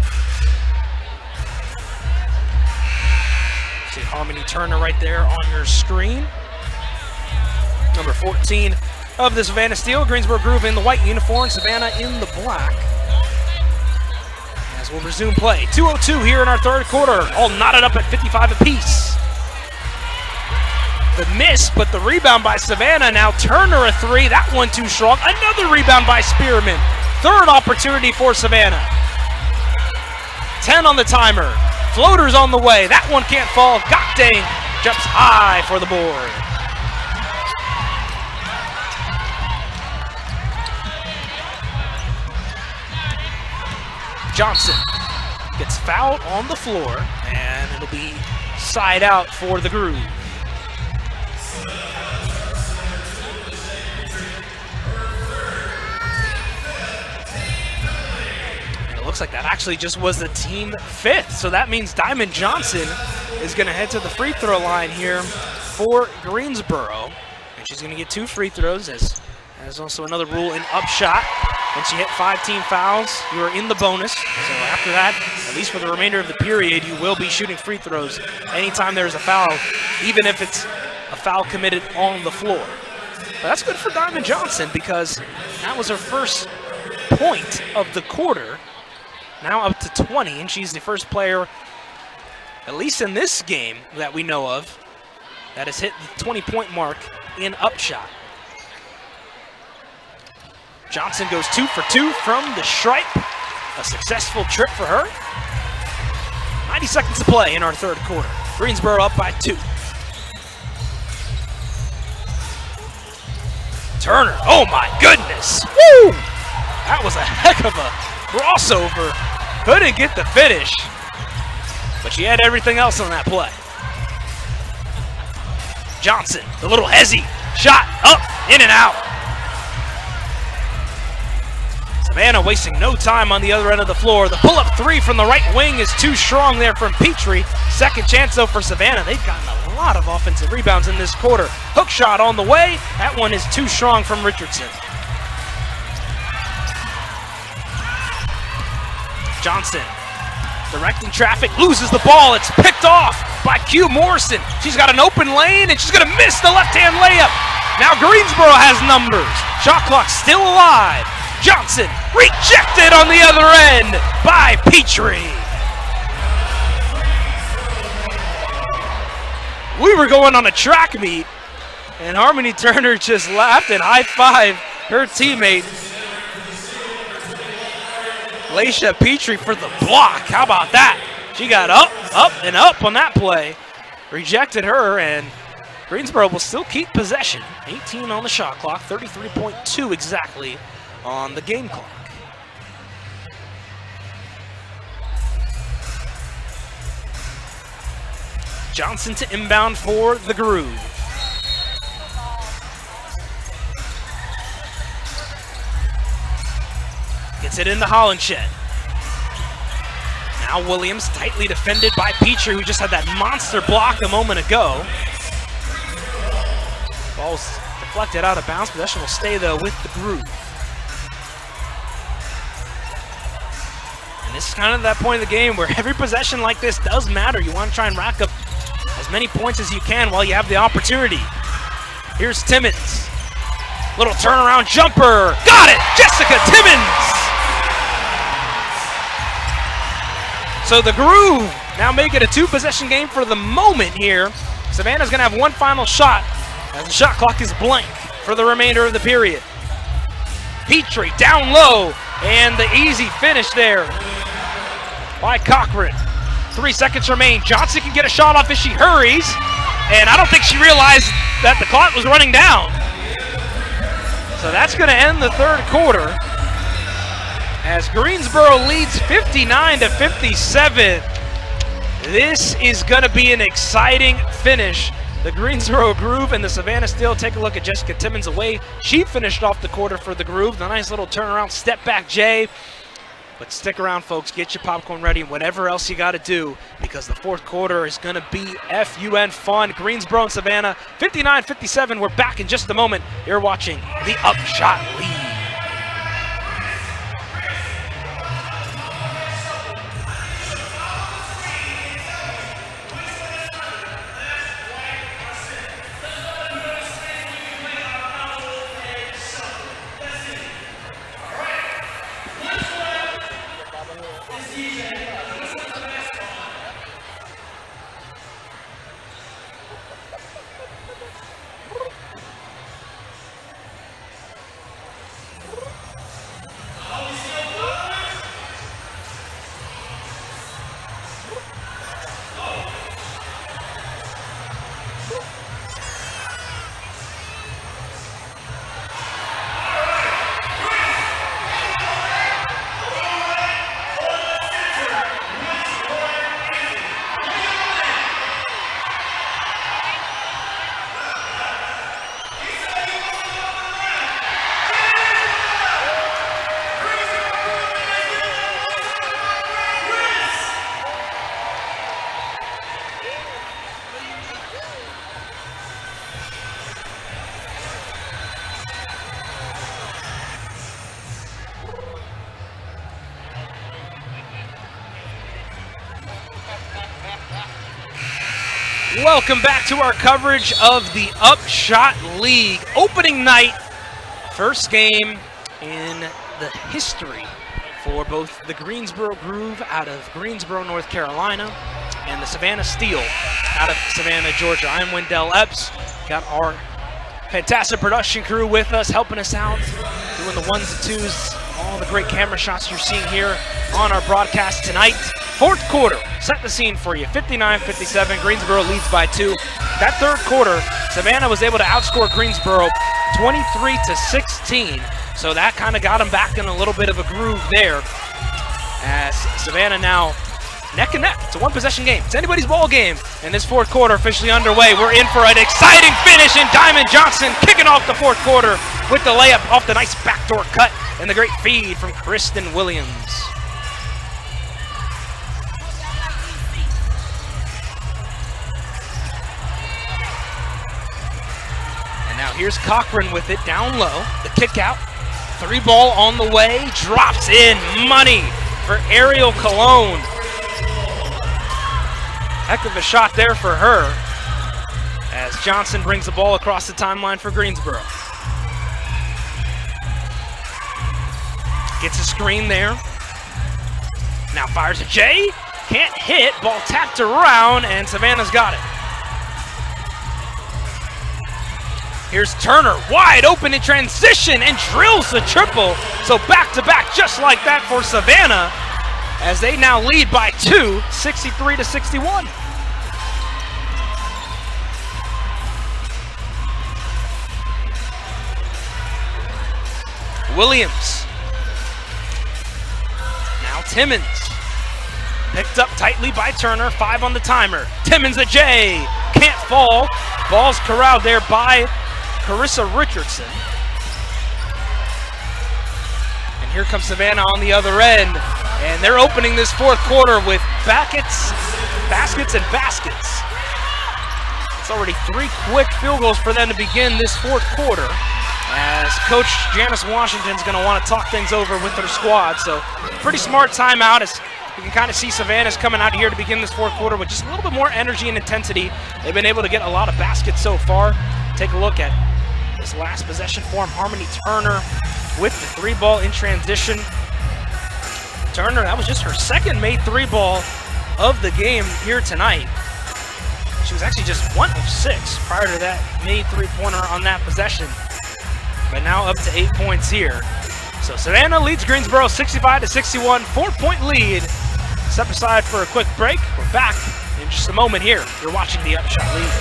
See Harmony Turner right there on your screen. Number 14 of the Savannah Steel. Greensboro Groove in the white uniform, Savannah in the black. As we'll resume play. 2:02 here in our third quarter, all knotted up at 55 apiece. The miss, but the rebound by Savannah. Now Turner a 3, that one too strong. Another rebound by Spearman. Third opportunity for Savannah. 10 on the timer. Floaters on the way. That one can't fall. Gokdang jumps high for the board. Johnson gets fouled on the floor, and it'll be side out for the Groove. And it looks like that actually just was the team 5th, so that means Diamond Johnson is going to head to the free throw line here for Greensboro, and she's going to get 2 free throws, as there's also another rule in UpShot. Once you hit 5 team fouls, you are in the bonus. So after that, at least for the remainder of the period, you will be shooting free throws anytime there's a foul, even if it's a foul committed on the floor. But that's good for Diamond Johnson, because that was her first point of the quarter, now up to 20, and she's the first player, at least in this game that we know of, that has hit the 20-point mark in UpShot. Johnson goes 2 for 2 from the stripe. A successful trip for her. 90 seconds to play in our third quarter. Greensboro up by 2. Turner, oh my goodness. Woo! That was a heck of a crossover. Couldn't get the finish, but she had everything else on that play. Johnson, the little hezzy, shot up, in and out. Savannah wasting no time on the other end of the floor. The pull-up three from the right wing is too strong there from Petrie. Second chance though for Savannah. They've gotten a lot of offensive rebounds in this quarter. Hook shot on the way. That one is too strong from Richardson. Johnson directing traffic, loses the ball. It's picked off by Q Morrison. She's got an open lane and she's gonna miss the left-hand layup. Now Greensboro has numbers. Shot clock still alive. Johnson rejected on the other end by Petrie. We were going on a track meet and Harmony Turner just laughed and high-fived her teammate Laisha Petrie for the block. How about that? She got up, and up on that play. Rejected her, and Greensboro will still keep possession. 18 on the shot clock, 33.2 exactly on the game clock. Johnson to inbound for the Groove. Gets it into Hollenshed. Now Williams tightly defended by Petrie, who just had that monster block a moment ago. Ball's deflected out of bounds. Possession will stay though with the Groove. And this is kind of that point of the game where every possession like this does matter. You want to try and rack up as many points as you can while you have the opportunity. Here's Timmons. Little turnaround jumper. Got it! Jessica Timmons! So the Groove now make it a two-possession game for the moment here. Savannah's gonna have one final shot as the shot clock is blank for the remainder of the period. Petrie down low, and the easy finish there by Cochran. 3 seconds remain. Johnson can get a shot off as she hurries, and I don't think she realized that the clock was running down. So that's gonna end the third quarter as Greensboro leads 59-57. This is gonna be an exciting finish. The Greensboro Groove and the Savannah Steel. Take a look at Jessica Timmons away. She finished off the quarter for the Groove. The nice little turnaround, step back Jay. But stick around, folks. Get your popcorn ready and whatever else you got to do, because the fourth quarter is going to be FUN fun. Greensboro and Savannah, 59-57. We're back in just a moment. You're watching the UpShot League. Welcome back to our coverage of the UpShot League. Opening night, first game in the history for both the Greensboro Groove out of Greensboro, North Carolina, and the Savannah Steel out of Savannah, Georgia. I'm Wendell Epps. Got our fantastic production crew with us, helping us out, doing the ones and twos, all the great camera shots you're seeing here on our broadcast tonight. Fourth quarter, set the scene for you, 59-57, Greensboro leads by 2. That third quarter, Savannah was able to outscore Greensboro 23-16. So that kind of got them back in a little bit of a groove there. As Savannah now neck and neck. It's a one-possession game. It's anybody's ball game. And this fourth quarter officially underway. We're in for an exciting finish, and Diamond Johnson kicking off the fourth quarter with the layup off the nice backdoor cut and the great feed from Kristen Williams. And now here's Cochran with it down low. The kick out. 3-ball on the way. Drops in. Money for Ariel Colon. Heck of a shot there for her as Johnson brings the ball across the timeline for Greensboro. Gets a screen there. Now fires a J. Can't hit. Ball tapped around, and Savannah's got it. Here's Turner, wide open in transition, and drills the triple. So back-to-back just like that for Savannah, as they now lead by 2, 63-61. Williams. Now Timmons. Picked up tightly by Turner, 5 on the timer. Timmons a J, can't fall. Ball's corralled there by Carissa Richardson. And here comes Savannah on the other end. And they're opening this fourth quarter with baskets, and baskets. It's already 3 quick field goals for them to begin this fourth quarter, as Coach Janice Washington's going to want to talk things over with her squad. So pretty smart timeout, as you can kind of see Savannah's coming out here to begin this fourth quarter with just a little bit more energy and intensity. They've been able to get a lot of baskets so far. Take a look at this last possession for him. Harmony Turner with the 3-ball in transition. Turner, that was just her second made 3-ball of the game here tonight. She was actually just 1 of 6 prior to that made 3-pointer on that possession. But now up to 8 points here. So Savannah leads Greensboro 65-61, 4-point lead. Step aside for a quick break. We're back in just a moment here. You're watching the UpShot League.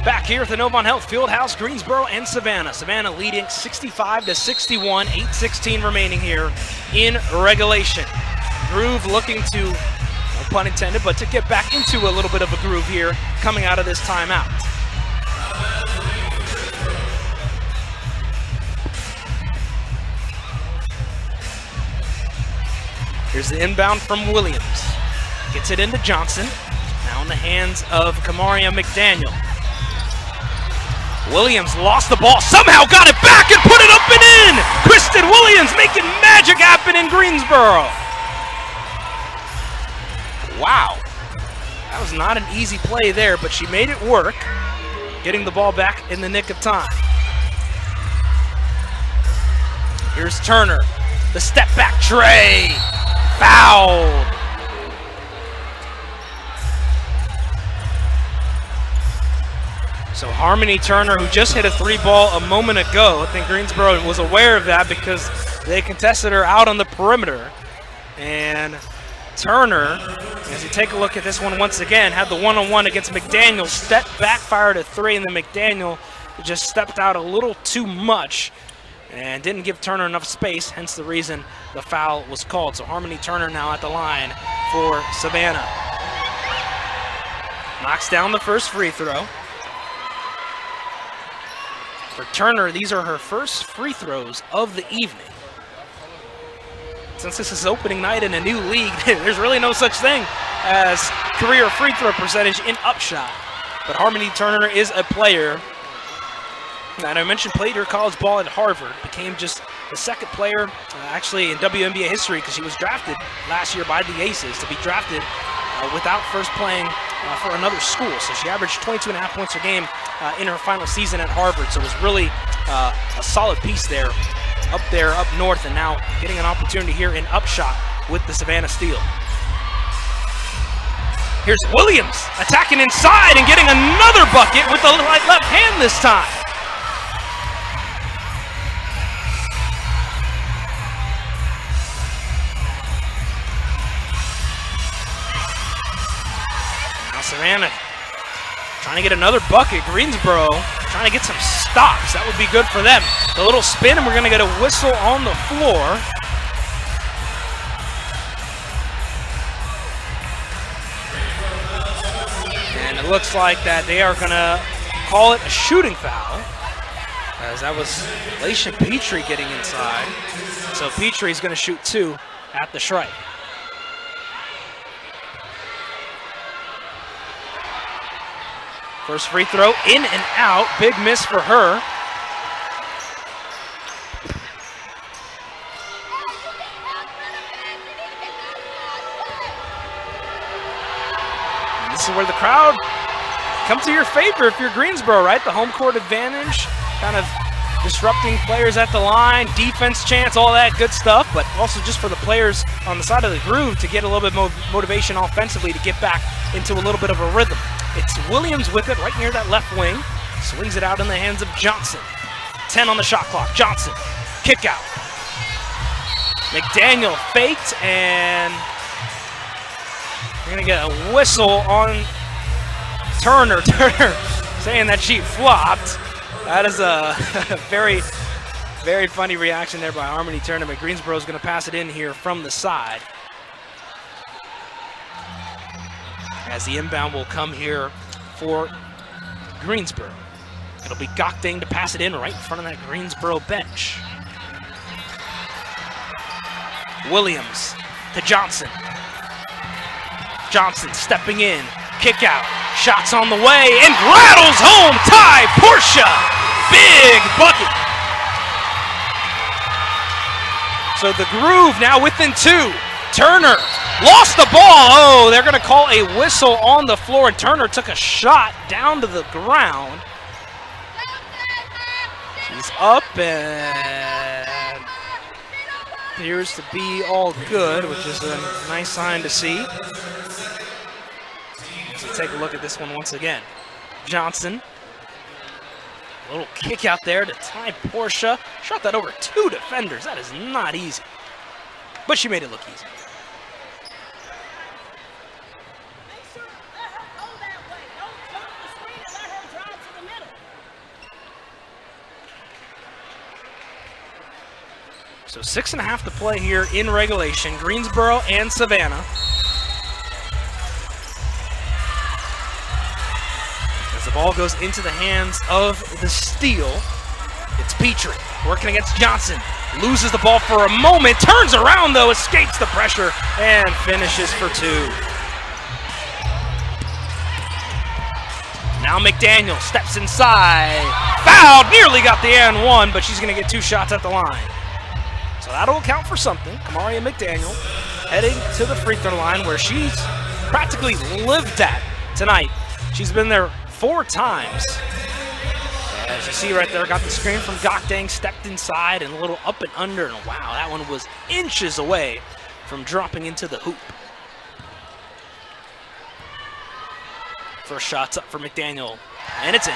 Back here at the Novant Health Fieldhouse, Greensboro and Savannah. Savannah leading 65-61, 8:16 remaining here in regulation. Groove looking to, no pun intended, but to get back into a little bit of a groove here coming out of this timeout. Here's the inbound from Williams. Gets it into Johnson. Now in the hands of Kamaria McDaniel. Williams lost the ball, somehow got it back and put it up and in! Kristen Williams making magic happen in Greensboro. Wow. That was not an easy play there, but she made it work, getting the ball back in the nick of time. Here's Turner, the step back tray, fouled. So Harmony Turner, who just hit a 3-ball a moment ago, I think Greensboro was aware of that because they contested her out on the perimeter. And Turner, as you take a look at this one once again, had the one-on-one against McDaniel, stepped back, fired a 3, and then McDaniel just stepped out a little too much and didn't give Turner enough space, hence the reason the foul was called. So Harmony Turner now at the line for Savannah. Knocks down the first free throw. For Turner, these are her first free throws of the evening. Since this is opening night in a new league, there's really no such thing as career free throw percentage in UpShot. But Harmony Turner is a player that I mentioned played her college ball at Harvard, became just the second player actually in WNBA history, because she was drafted last year by the Aces, to be drafted without first playing for another school. So she averaged 22.5 points per game in her final season at Harvard. So it was really a solid piece there up north, and now getting an opportunity here in UpShot with the Savannah Steel. Here's Williams attacking inside and getting another bucket with the left hand this time. Now Savannah trying to get another bucket. Greensboro trying to get some stops. That would be good for them. The little spin, and we're going to get a whistle on the floor. And it looks like that they are going to call it a shooting foul, as that was Laisha Petrie getting inside. So Petrie's going to shoot 2 at the strike. First free throw, in and out. Big miss for her. And this is where the crowd come to your favor if you're Greensboro, right? The home court advantage, kind of disrupting players at the line, defense chants, all that good stuff, but also just for the players on the side of the groove to get a little bit more motivation offensively to get back into a little bit of a rhythm. It's Williams with it right near that left wing. Swings it out in the hands of Johnson. 10 on the shot clock. Johnson, kick out. McDaniel faked, and we're going to get a whistle on Turner. Turner saying that she flopped. That is a very, very funny reaction there by Harmony Turner. But Greensboro's going to pass it in here from the side, as the inbound will come here for Greensboro. It'll be Gokdang to pass it in right in front of that Greensboro bench. Williams to Johnson. Johnson stepping in, kick out, shots on the way, and rattles home. Ty Portia, big bucket. So the Groove now within 2. Turner lost the ball. Oh, they're going to call a whistle on the floor, and Turner took a shot down to the ground. She's up and appears to be all good, which is a nice sign to see. So take a look at this one once again. Johnson, a little kick out there to Ty Portia. Shot that over 2 defenders. That is not easy, but she made it look easy. So 6.5 to play here in regulation. Greensboro and Savannah. As the ball goes into the hands of the Steel, it's Petrie working against Johnson. Loses the ball for a moment, turns around though, escapes the pressure, and finishes for 2. Now McDaniel steps inside. Fouled, nearly got the and 1, but she's going to get 2 shots at the line. So that'll account for something. Kamaria McDaniel heading to the free throw line, where she's practically lived at tonight. She's been there 4 times. As you see right there, got the screen from Gokdang, stepped inside and a little up and under, and wow, that one was inches away from dropping into the hoop. First shot's up for McDaniel, and it's in.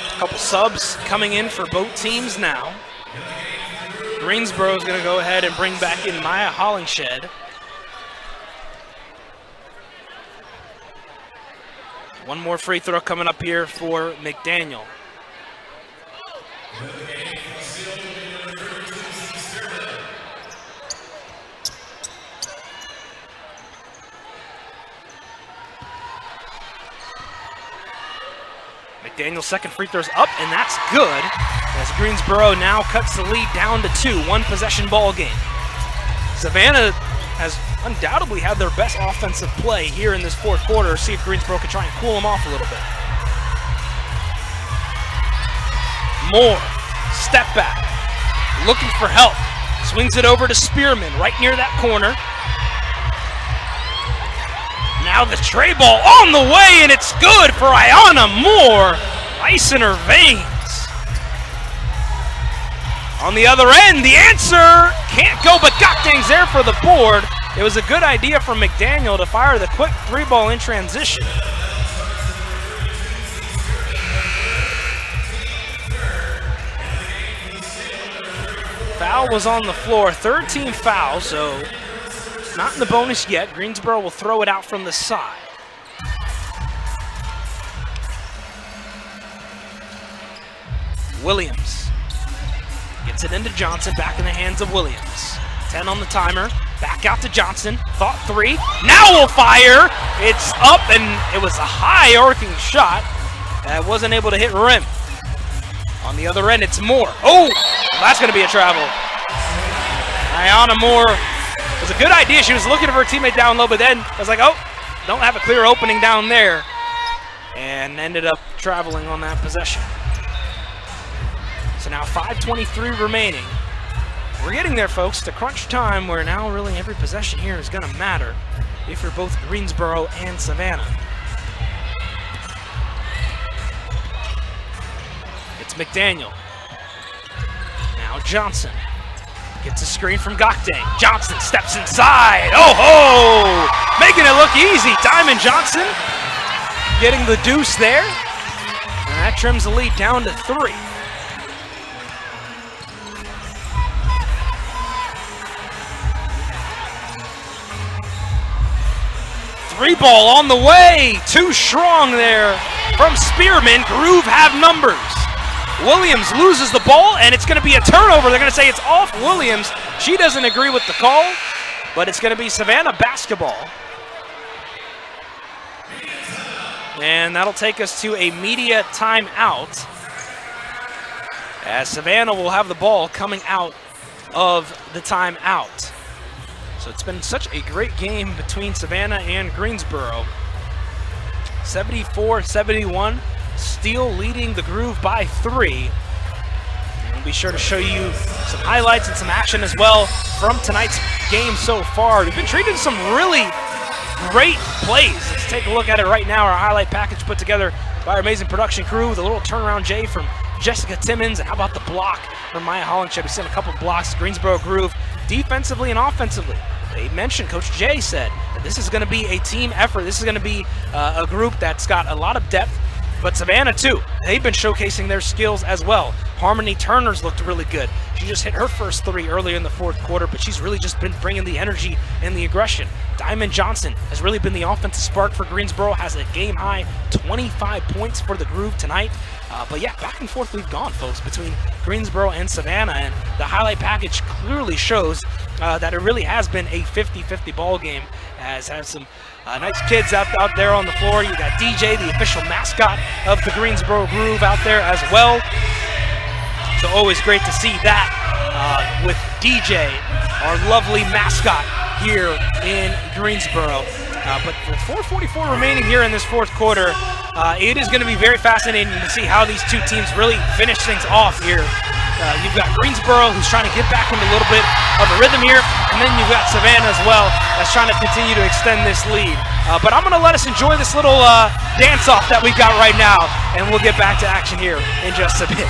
A couple subs coming in for both teams now. Greensboro is going to go ahead and bring back in Maya Hollingshed. One more free throw coming up here for McDaniel. McDaniel's second free throw's up, and that's good, as Greensboro now cuts the lead down to 2, 1 possession ball game. Savannah has undoubtedly had their best offensive play here in this fourth quarter. See if Greensboro can try and cool them off a little bit. Moore, step back, looking for help. Swings it over to Spearman right near that corner. Now the tray ball on the way, and it's good for Ayanna Moore. Ice in her veins. On the other end, the answer can't go, but Gokdang's there for the board. It was a good idea from McDaniel to fire the quick three ball in transition. Foul was on the floor, third team foul, so not in the bonus yet. Greensboro will throw it out from the side. Williams gets it into Johnson, back in the hands of Williams. 10 on the timer, back out to Johnson, thought three, now will fire. It's up, and it was a high arcing shot that wasn't able to hit rim. On the other end, it's Moore. Oh, that's gonna be a travel. Ayanna Moore, it was a good idea. She was looking for her teammate down low, but then I was like, oh, don't have a clear opening down there. And ended up traveling on that possession. So now 5:23 remaining. We're getting there, folks, to crunch time where now really every possession here is gonna matter if you're both Greensboro and Savannah. It's McDaniel. Now Johnson gets a screen from Gokdang. Johnson steps inside. Oh ho! Making it look easy. Diamond Johnson getting the deuce there. And that trims the lead down to 3. Three ball on the way. Too strong there from Spearman. Groove have numbers. Williams loses the ball, and it's going to be a turnover. They're going to say it's off Williams. She doesn't agree with the call, but it's going to be Savannah basketball. And that'll take us to a media timeout, as Savannah will have the ball coming out of the timeout. So it's been such a great game between Savannah and Greensboro. 74-71. Steele leading the Groove by 3. We'll be sure to show you some highlights and some action as well from tonight's game so far. We've been treated to some really great plays. Let's take a look at it right now. Our highlight package put together by our amazing production crew with a little turnaround J from Jessica Timmons. And how about the block from Maya Hollenship? We sent a couple blocks. Greensboro Groove defensively and offensively. They mentioned, Coach Jay said, that this is going to be a team effort. This is going to be a group that's got a lot of depth. But Savannah, too, they've been showcasing their skills as well. Harmony Turner's looked really good. She just hit her first 3 earlier in the fourth quarter, but she's really just been bringing the energy and the aggression. Diamond Johnson has really been the offensive spark for Greensboro, has a game-high 25 points for the Groove tonight. But yeah, back and forth we've gone, folks, between Greensboro and Savannah, and the highlight package clearly shows that it really has been a 50-50 ball game, as has some nice kids out there on the floor. You got DJ, the official mascot of the Greensboro Groove, out there as well. So always great to see that with DJ, our lovely mascot here in Greensboro. But with 4:44 remaining here in this fourth quarter, it is going to be very fascinating to see how these two teams really finish things off here. You've got Greensboro, who's trying to get back into a little bit of a rhythm here, and then you've got Savannah as well, that's trying to continue to extend this lead. But I'm going to let us enjoy this little dance-off that we've got right now, and we'll get back to action here in just a bit.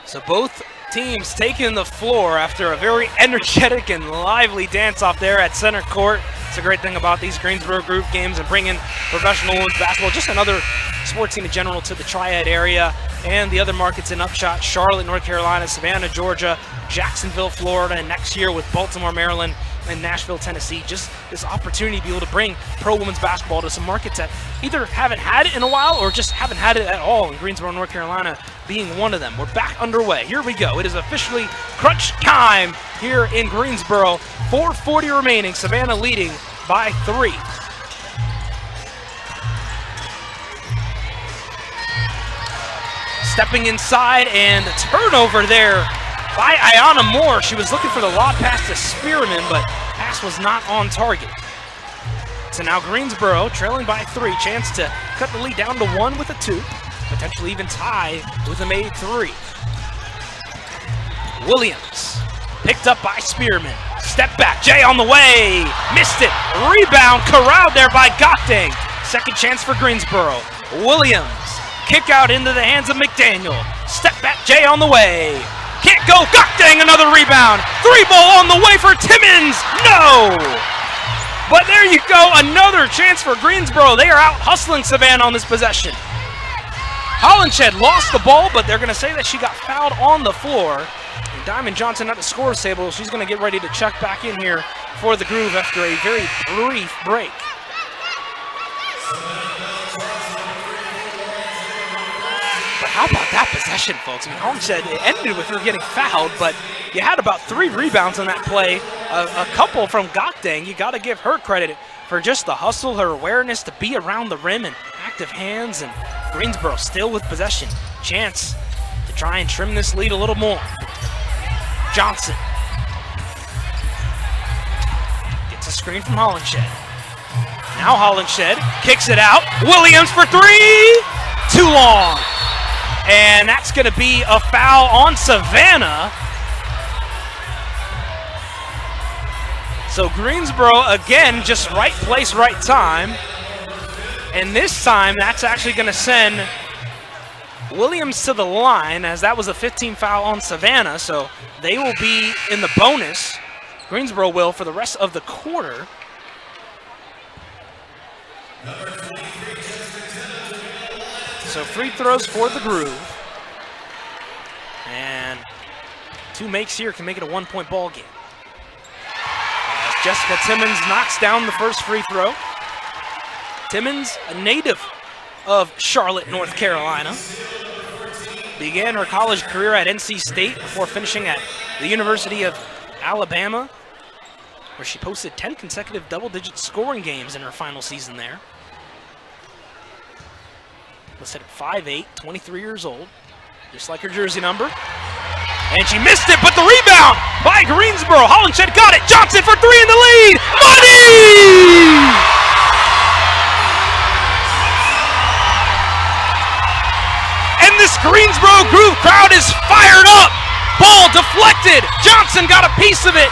So both teams taking the floor after a very energetic and lively dance-off there at center court. It's a great thing about these Greensboro group games and bringing professional women's basketball, just another sports team in general, to the Triad area and the other markets in UpShot: Charlotte, North Carolina, Savannah, Georgia, Jacksonville, Florida, and next year with Baltimore, Maryland, and Nashville, Tennessee. Just this opportunity to be able to bring pro women's basketball to some markets that either haven't had it in a while or just haven't had it at all, and Greensboro, North Carolina being one of them. We're back underway. Here we go. It is officially crunch time here in Greensboro. 4:40 remaining. Savannah leading by 3. Stepping inside, and the turnover there by Ayanna Moore. She was looking for the lob pass to Spearman, but pass was not on target. So now Greensboro trailing by 3. Chance to cut the lead down to 1 with a 2. Potentially even tie with a made 3. Williams picked up by Spearman. Step back, Jay on the way. Missed it. Rebound corralled there by Gotting. Second chance for Greensboro. Williams. Kick out into the hands of McDaniel. Step back, Jay on the way. Can't go. Gotting, another rebound. 3-ball on the way for Timmons. No! But there you go. Another chance for Greensboro. They are out hustling Savannah on this possession. Hollinshed lost the ball, but they're going to say that she got fouled on the floor. And Diamond Johnson at the scores table. She's going to get ready to check back in here for the Groove after a very brief break. But how about that possession, folks? I mean, Hollinshed, it ended with her getting fouled, but you had about 3 rebounds on that play. A couple from Gotting. You got to give her credit for just the hustle, her awareness to be around the rim, and active hands. And Greensboro still with possession. Chance to try and trim this lead a little more. Johnson gets a screen from Hollinshed. Now Hollinshed kicks it out. Williams for 3. Too long. And that's going to be a foul on Savannah. So Greensboro, again, just right place, right time. And this time, that's actually going to send Williams to the line, as that was a 15 foul on Savannah. So they will be in the bonus. Greensboro will for the rest of the quarter. So free throws for the Groove. And 2 makes here can make it a 1-point ball game. As Jessica Timmons knocks down the first free throw. Timmons, a native of Charlotte, North Carolina. Began her college career at NC State before finishing at the University of Alabama, where she posted 10 consecutive double-digit scoring games in her final season there. Listed at 5'8", 23 years old, just like her jersey number. And she missed it, but the rebound by Greensboro. Hollinshed got it. Johnson for 3 in the lead. Money! And this Greensboro Groove crowd is fired up. Ball deflected. Johnson got a piece of it.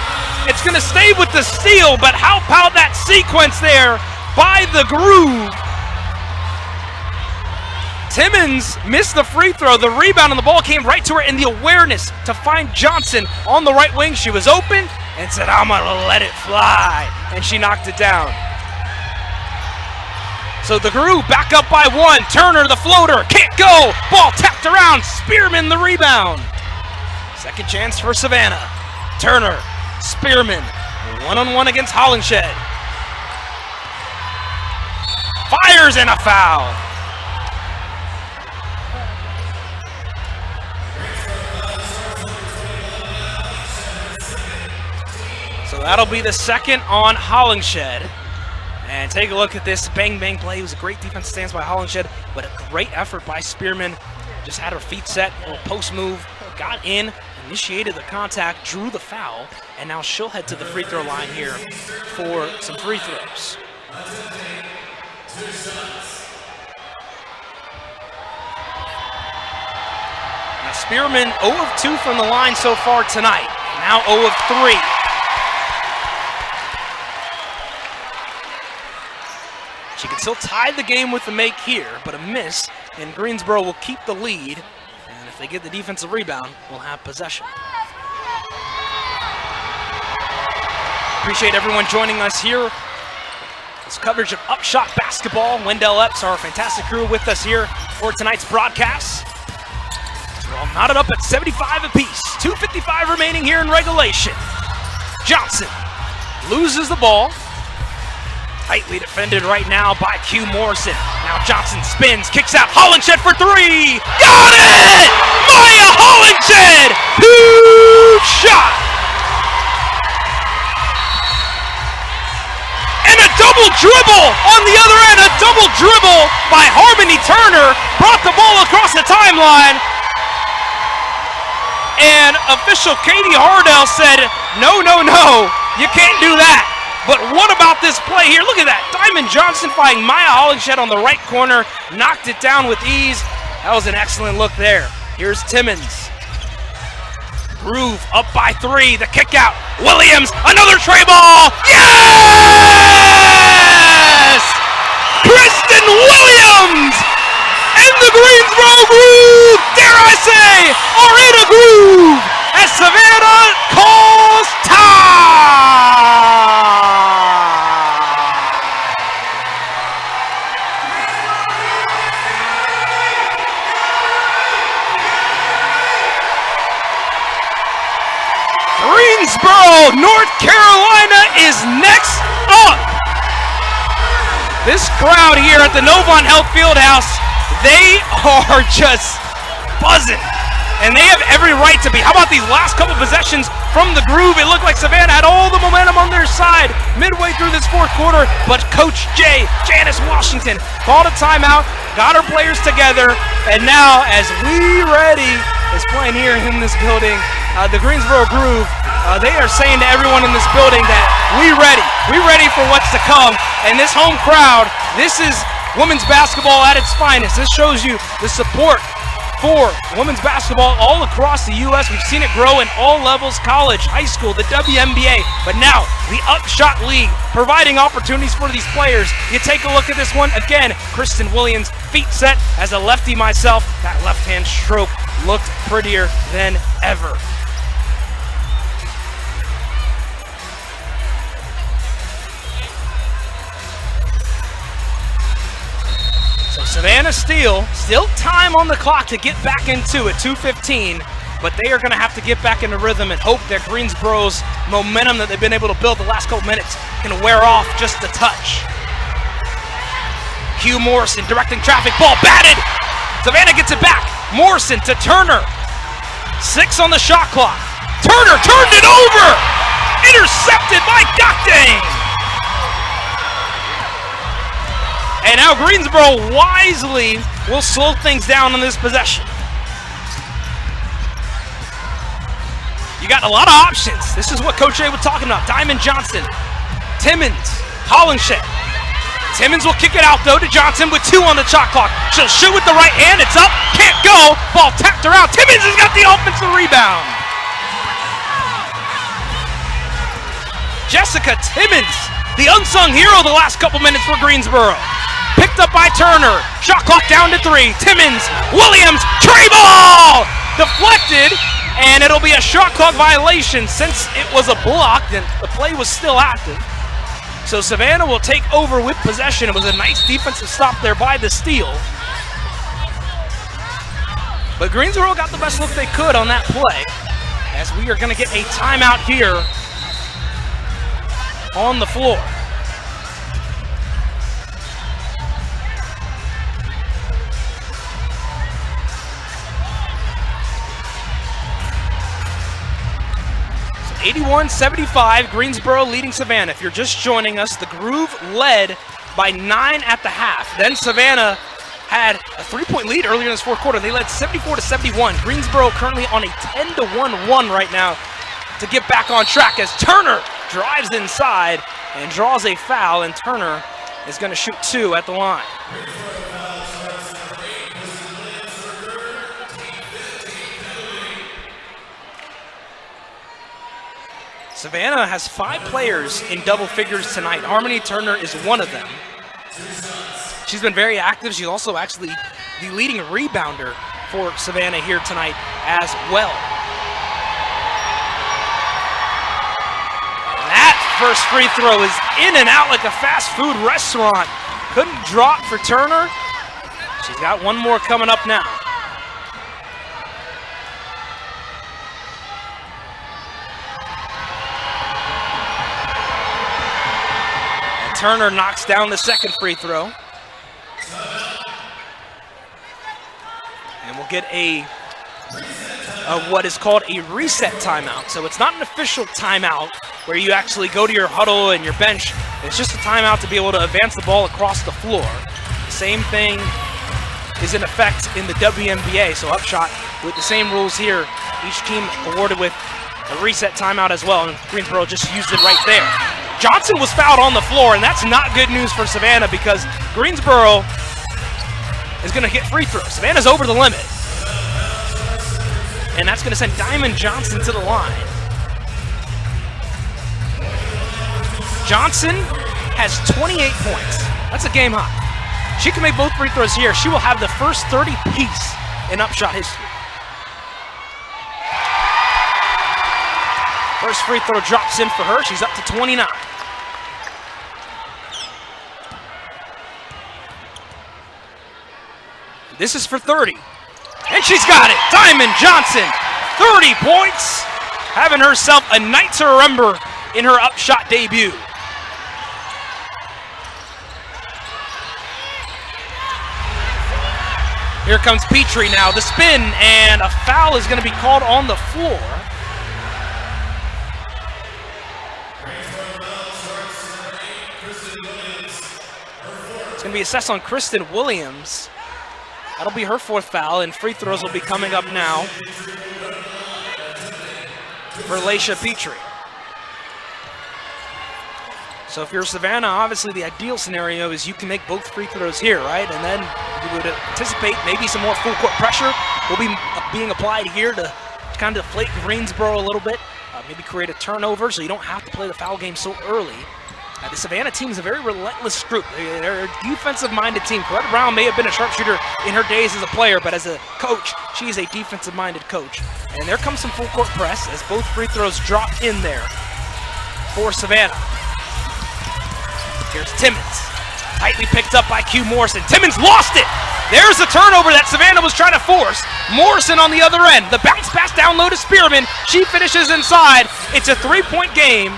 It's going to stay with the steal, but how about that sequence there by the Groove? Timmons missed the free throw. The rebound on the ball came right to her, and the awareness to find Johnson on the right wing. She was open and said, I'm going to let it fly. And she knocked it down. So the Groove back up by 1. Turner, the floater, can't go. Ball tapped around. Spearman, the rebound. Second chance for Savannah. Turner, Spearman, 1-on-1 against Hollinshed. Fires and a foul. So that'll be the second on Hollinshed. And take a look at this bang-bang play. It was a great defensive stance by Hollinshed, but a great effort by Spearman. Just had her feet set, a little post move, got in, initiated the contact, drew the foul, and now she'll head to the free throw line here for some free throws. Now Spearman 0 of 2 from the line so far tonight. Now 0 of 3. She can still tie the game with the make here, but a miss, and Greensboro will keep the lead. And if If they get the defensive rebound, we'll have possession. Appreciate everyone joining us here. It's coverage of UpShot basketball. Wendell Epps, our fantastic crew, with us here for tonight's broadcast. We're all knotted up at 75 apiece. 2:55 remaining here in regulation. Johnson loses the ball. Tightly defended right now by Q Morrison. Now Johnson spins, kicks out. Hollingshed for three. Got it! Maya Hollingshed! Huge shot! And a double dribble on the other end. A double dribble by Harmony Turner. Brought the ball across the timeline. And official Katie Hardell said, no, you can't do that. But what about this play here? Look at that. Diamond Johnson finding Maya Hollingshed on the right corner. Knocked it down with ease. That was an excellent look there. Here's Timmons. Groove up by three. The kick out. Williams, another tray ball. Yes! Kristen Williams and the Greensboro Groove, dare I say, are in a groove as Savannah calls time. Greensboro, North Carolina is next up. This crowd here at the Novant Health Fieldhouse, they are just buzzing. And they have every right to be. How about these last couple possessions from the Groove? It looked like Savannah had all the momentum on their side midway through this fourth quarter, but Coach Janice Washington, called a timeout, got her players together, and now as We Ready is playing here in this building, the Greensboro Groove, they are saying to everyone in this building that we ready for what's to come. And this home crowd, this is women's basketball at its finest. This shows you the support for women's basketball all across the U.S. We've seen it grow in all levels, college, high school, the WNBA, but now the UpShot League providing opportunities for these players. You take a look at this one. Again, Kristen Williams, feet set. As a lefty myself, that left-hand stroke looked prettier than ever. Savannah still time on the clock to get back into it, 2:15, but they are going to have to get back into rhythm and hope that Greensboro's momentum that they've been able to build the last couple minutes can wear off just a touch. Q Morrison directing traffic, ball batted. Savannah gets it back. Morrison to Turner. 6 on the shot clock. Turner turned it over. Intercepted by Gakdane. And now Greensboro wisely will slow things down on this possession. You got a lot of options. This is what Coach A was talking about. Diamond Johnson, Timmons, Hollingshed. Timmons will kick it out though to Johnson with 2 on the shot clock. She'll shoot with the right hand. It's up. Can't go. Ball tapped around. Timmons has got the offensive rebound. Jessica Timmons, the unsung hero the last couple minutes for Greensboro. Picked up by Turner. Shot clock down to 3. Timmons, Williams, tray ball! Deflected, and it'll be a shot clock violation since it was a block and the play was still active. So Savannah will take over with possession. It was a nice defensive stop there by the steal. But Greensboro got the best look they could on that play, as we are going to get a timeout here on the floor. So 81-75, Greensboro leading Savannah. If you're just joining us, the Groove led by 9 at the half. Then Savannah had a 3-point lead earlier in this fourth quarter. They led 74-71. Greensboro currently on a 10-1 run right now to get back on track as Turner drives inside and draws a foul, and Turner is going to shoot 2 at the line. Savannah has 5 players in double figures tonight. Harmony Turner is one of them. She's been very active. She's also actually the leading rebounder for Savannah here tonight as well. That first free throw is in and out like a fast food restaurant. Couldn't drop for Turner. She's got one more coming up now. And Turner knocks down the second free throw. And we'll get what is called a reset timeout. So it's not an official timeout where you actually go to your huddle and your bench. It's just a timeout to be able to advance the ball across the floor. The same thing is in effect in the WNBA. So UpShot with the same rules here. Each team awarded with a reset timeout as well, and Greensboro just used it right there. Johnson was fouled on the floor, and that's not good news for Savannah because Greensboro is going to get free throws. Savannah's over the limit. And that's going to send Diamond Johnson to the line. Johnson has 28 points. That's a game high. She can make both free throws here. She will have the first 30-piece in UpShot history. First free throw drops in for her. She's up to 29. This is for 30. And she's got it. Diamond Johnson, 30 points. Having herself a night to remember in her UpShot debut. Here comes Petrie now. The spin, and a foul is going to be called on the floor. It's going to be assessed on Kristen Williams. That'll be her fourth foul, and free throws will be coming up now for Laisha Petrie. So if you're Savannah, obviously the ideal scenario is you can make both free throws here, right? And then you would anticipate maybe some more full court pressure will be being applied here to kind of deflate Greensboro a little bit, maybe create a turnover so you don't have to play the foul game so early. The Savannah team is a very relentless group. They're a defensive-minded team. Coretta Brown may have been a sharpshooter in her days as a player, but as a coach, she's a defensive-minded coach. And there comes some full court press as both free throws drop in there for Savannah. Here's Timmons, tightly picked up by Q Morrison. Timmons lost it. There's a turnover that Savannah was trying to force. Morrison on the other end. The bounce pass down low to Spearman. She finishes inside. It's a three-point game.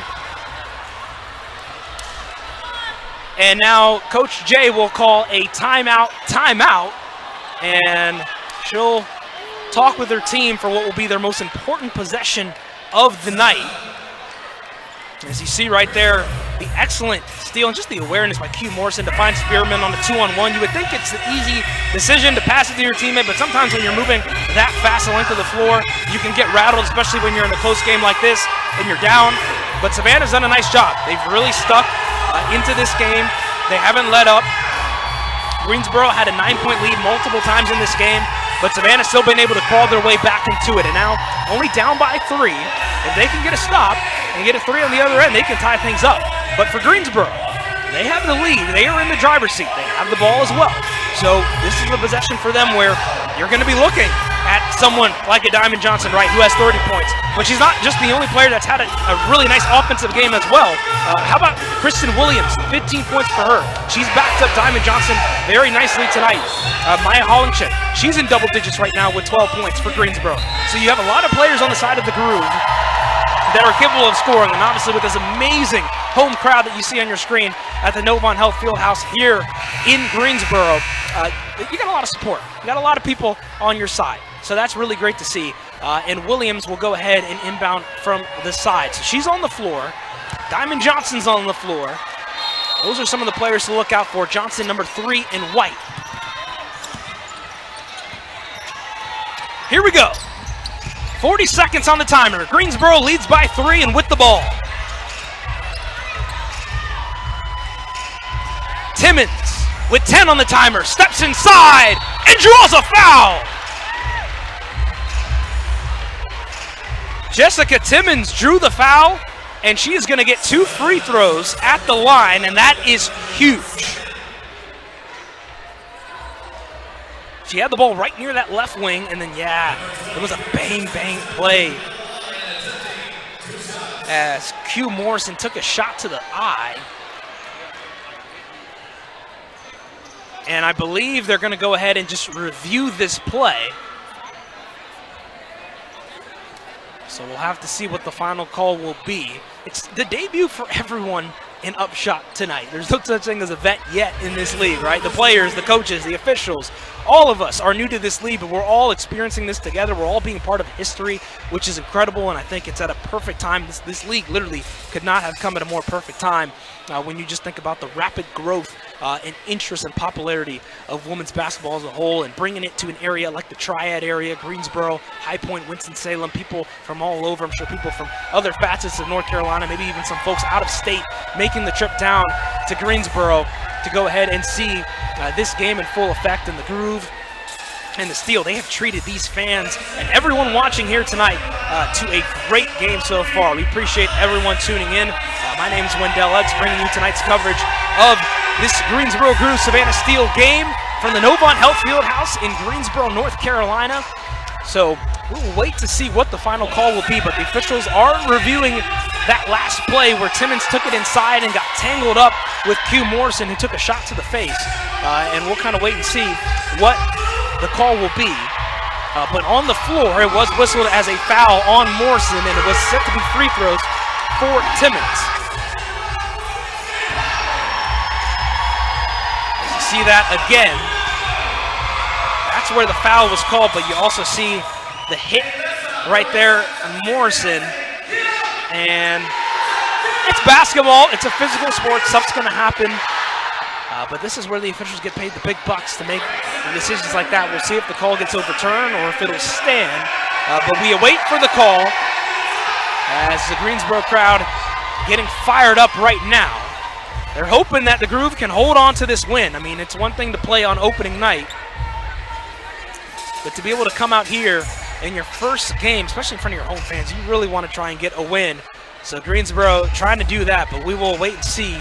And now Coach Jay will call a timeout, and she'll talk with her team for what will be their most important possession of the night. As you see right there, the excellent steal and just the awareness by Q Morrison to find Spearman on the 2-on-1. You would think it's the easy decision to pass it to your teammate, but sometimes when you're moving that fast the length of the floor, you can get rattled, especially when you're in a close game like this and you're down. But Savannah's done a nice job. They've really stuck into this game. They haven't let up. Greensboro had a 9-point lead multiple times in this game, but Savannah's still been able to crawl their way back into it. And now only down by 3. If they can get a stop and get a 3 on the other end, they can tie things up. But for Greensboro, they have the lead. They are in the driver's seat. They have the ball as well. So this is a possession for them where you're going to be looking at someone like a Diamond Johnson, right, who has 30 points. But she's not just the only player that's had a really nice offensive game as well. How about Kristen Williams? 15 points for her. She's backed up Diamond Johnson very nicely tonight. Maya Hollingchik, she's in double digits right now with 12 points for Greensboro. So you have a lot of players on the side of the groove that are capable of scoring, and obviously with this amazing home crowd that you see on your screen at the Novant Health Fieldhouse here in Greensboro, you got a lot of support. You got a lot of people on your side. So that's really great to see. And Williams will go ahead and inbound from the side. So she's on the floor. Diamond Johnson's on the floor. Those are some of the players to look out for. Johnson, number 3 in white. Here we go. 40 seconds on the timer. Greensboro leads by 3 and with the ball. Timmons with 10 on the timer, steps inside and draws a foul. Jessica Timmons drew the foul, and she is going to get 2 free throws at the line, and that is huge. She had the ball right near that left wing, and then, it was a bang-bang play as Q Morrison took a shot to the eye. And I believe they're going to go ahead and just review this play. So we'll have to see what the final call will be. It's the debut for everyone in UpShot tonight. There's no such thing as a vet yet in this league, right? The players, the coaches, the officials, all of us are new to this league, but we're all experiencing this together. We're all being part of history, which is incredible, and I think it's at a perfect time. This league literally could not have come at a more perfect time when you just think about the rapid growth and interest and popularity of women's basketball as a whole, and bringing it to an area like the Triad area, Greensboro, High Point, Winston-Salem, people from all over. I'm sure people from other facets of North Carolina, maybe even some folks out of state, making the trip down to Greensboro to go ahead and see this game in full effect. And the Groove and the Steel, they have treated these fans and everyone watching here tonight to a great game so far. We appreciate everyone tuning in. My name is Wendell Uggs, bringing you tonight's coverage of this Greensboro Groove Savannah Steel game from the Novant Health Fieldhouse in Greensboro, North Carolina. So we'll wait to see what the final call will be, but the officials are reviewing that last play where Timmons took it inside and got tangled up with Q Morrison, who took a shot to the face. And we'll kind of wait and see what the call will be. But on the floor, it was whistled as a foul on Morrison, and it was set to be free throws for Timmons. See that again. That's where the foul was called, but you also see the hit right there on Morrison. And it's basketball. It's a physical sport. Stuff's going to happen. But this is where the officials get paid the big bucks to make decisions like that. We'll see if the call gets overturned or if it'll stand. But we await for the call as the Greensboro crowd getting fired up right now. They're hoping that the Groove can hold on to this win. I mean, it's one thing to play on opening night, but to be able to come out here in your first game, especially in front of your home fans, you really want to try and get a win. So Greensboro trying to do that, but we will wait and see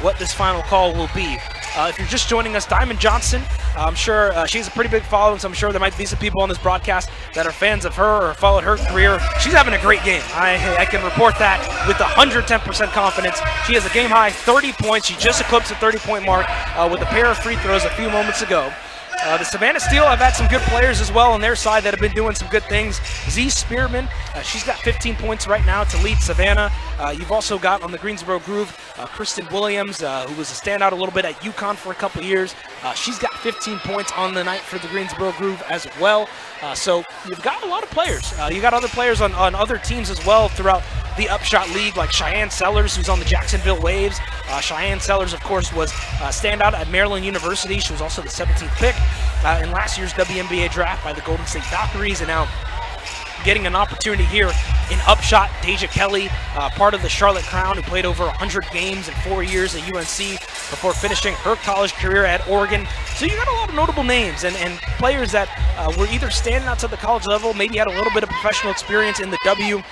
what this final call will be. If you're just joining us, Diamond Johnson, I'm sure she has a pretty big following, so I'm sure there might be some people on this broadcast that are fans of her or followed her career. She's having a great game. I can report that with 110% confidence. She has a game-high 30 points. She just eclipsed the 30-point mark with a pair of free throws a few moments ago. The Savannah Steel have had some good players as well on their side that have been doing some good things. Z Spearman, she's got 15 points right now to lead Savannah. You've also got on the Greensboro Groove, Kristen Williams, who was a standout a little bit at UConn for a couple of years. She's got 15 points on the night for the Greensboro Groove as well. So you've got a lot of players. You got other players on other teams as well throughout the UpShot League, like Cheyenne Sellers, who's on the Jacksonville Waves. Cheyenne Sellers, of course, was a standout at Maryland University. She was also the 17th pick in last year's WNBA draft by the Golden State Valkyries, and now getting an opportunity here in UpShot. Deja Kelly, part of the Charlotte Crown, who played over 100 games in 4 years at UNC before finishing her college career at Oregon. So you got a lot of notable names and players that were either standing out to the college level, maybe had a little bit of professional experience in the W,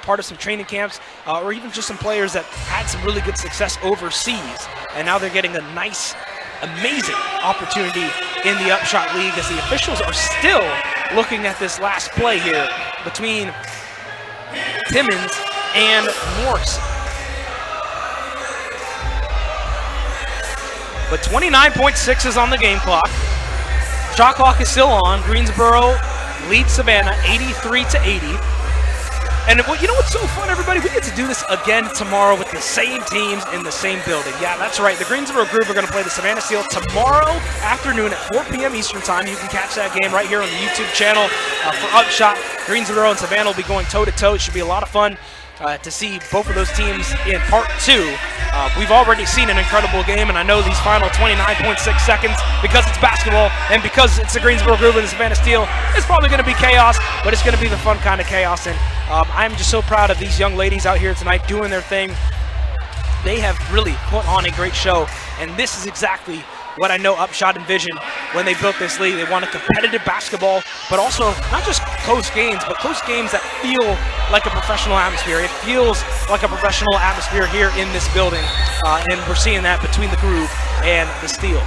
part of some training camps, or even just some players that had some really good success overseas. And now they're getting a nice, amazing opportunity in the UpShot League as the officials are still looking at this last play here between Timmons and Morrison. But 29.6 is on the game clock. Shot clock is still on. Greensboro leads Savannah 83-80. And you know what's so fun, everybody? We get to do this again tomorrow with the same teams in the same building. Yeah, that's right. The Greensboro Groove are going to play the Savannah Steel tomorrow afternoon at 4 p.m. Eastern Time. You can catch that game right here on the YouTube channel for UpShot. Greensboro and Savannah will be going toe-to-toe. It should be a lot of fun to see both of those teams in part two. We've already seen an incredible game, and I know these final 29.6 seconds, because it's basketball and because it's the Greensboro Groove and the Savannah Steel, it's probably going to be chaos, but it's going to be the fun kind of chaos. And I'm just so proud of these young ladies out here tonight doing their thing. They have really put on a great show, and this is exactly what I know UpShot envisioned when they built this league. They want a competitive basketball, but also not just close games, but close games that feel like a professional atmosphere. It feels like a professional atmosphere here in this building, and we're seeing that between the Groove and the Steel.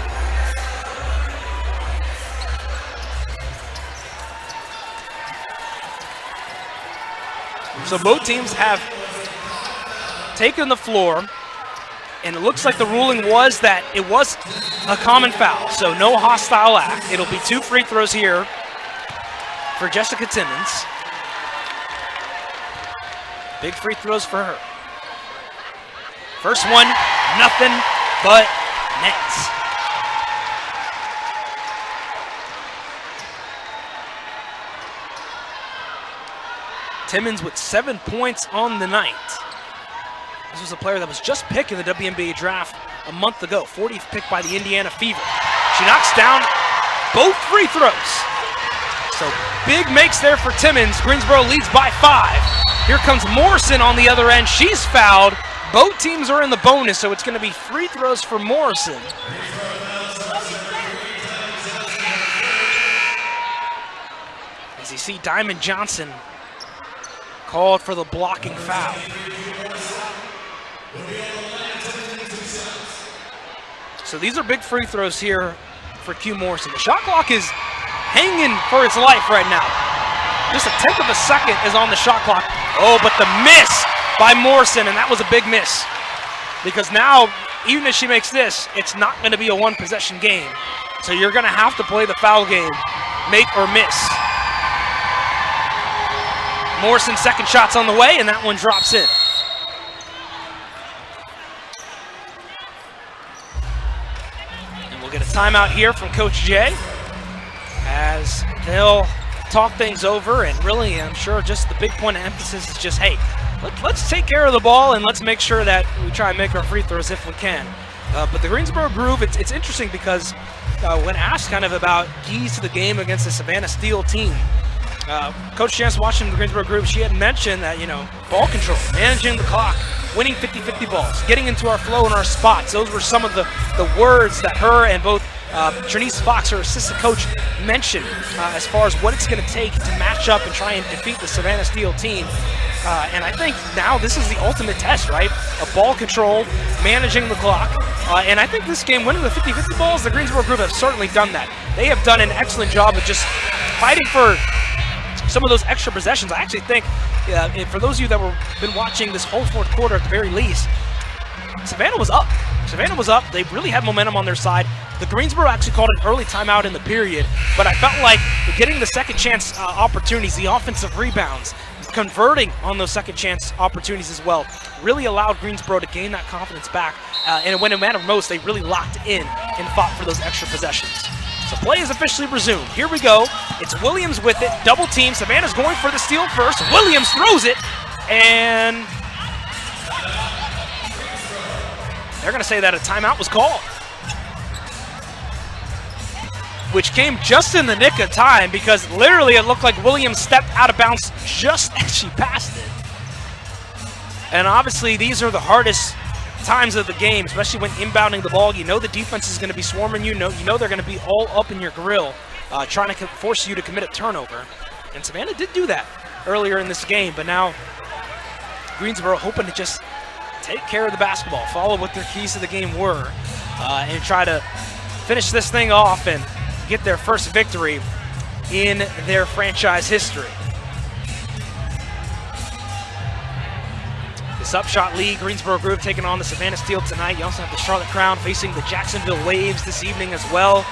So both teams have taken the floor, and it looks like the ruling was that it was a common foul, so no hostile act. It'll be 2 free throws here for Jessica Timmons. Big free throws for her. First one, nothing but nets. Timmons with 7 points on the night. This was a player that was just picked in the WNBA draft a month ago, 40th pick by the Indiana Fever. She knocks down both free throws. So big makes there for Timmons. Greensboro leads by 5. Here comes Morrison on the other end. She's fouled. Both teams are in the bonus, so it's going to be free throws for Morrison. As you see Diamond Johnson called for the blocking foul. So these are big free throws here for Q Morrison. The shot clock is hanging for its life right now. Just a 1/10 of a second is on the shot clock. Oh, but the miss by Morrison, and that was a big miss. Because now, even if she makes this, it's not going to be a one-possession game. So you're going to have to play the foul game, make or miss. Morrison's second shot's on the way, and that one drops in. And we'll get a timeout here from Coach Jay as they'll talk things over, and really, I'm sure just the big point of emphasis is just, hey, let's take care of the ball and let's make sure that we try and make our free throws if we can. But the Greensboro Groove, it's interesting because when asked kind of about keys to the game against the Savannah Steel team, Coach Chance watching the Greensboro Groove, she had mentioned that, ball control, managing the clock, winning 50-50 balls, getting into our flow and our spots. Those were some of the words that her and both Trinice Fox, her assistant coach, mentioned as far as what it's going to take to match up and try and defeat the Savannah Steel team. And I think now this is the ultimate test, right? Of ball control, managing the clock. And I think this game, winning the 50-50 balls, the Greensboro Group have certainly done that. They have done an excellent job of just fighting for some of those extra possessions. I actually think, for those of you that were been watching this whole fourth quarter at the very least, Savannah was up. Savannah was up. They really had momentum on their side. The Greensboro actually called an early timeout in the period, but I felt like getting the second chance opportunities, the offensive rebounds, converting on those second chance opportunities as well, really allowed Greensboro to gain that confidence back. And when it mattered most, they really locked in and fought for those extra possessions. So play is officially resumed. Here we go. It's Williams with it. Double team. Savannah's going for the steal first. Williams throws it, and they're going to say that a timeout was called, which came just in the nick of time because literally it looked like Williams stepped out of bounds just as she passed it. And obviously these are the hardest times of the game, especially when inbounding the ball. You know the defense is going to be swarming you. You know they're going to be all up in your grill, trying to force you to commit a turnover. And Savannah did do that earlier in this game, but now Greensboro hoping to just take care of the basketball, follow what their keys to the game were, and try to finish this thing off and get their first victory in their franchise history. This UpShot League, Greensboro Groove taking on the Savannah Steel tonight. You also have the Charlotte Crown facing the Jacksonville Waves this evening as well.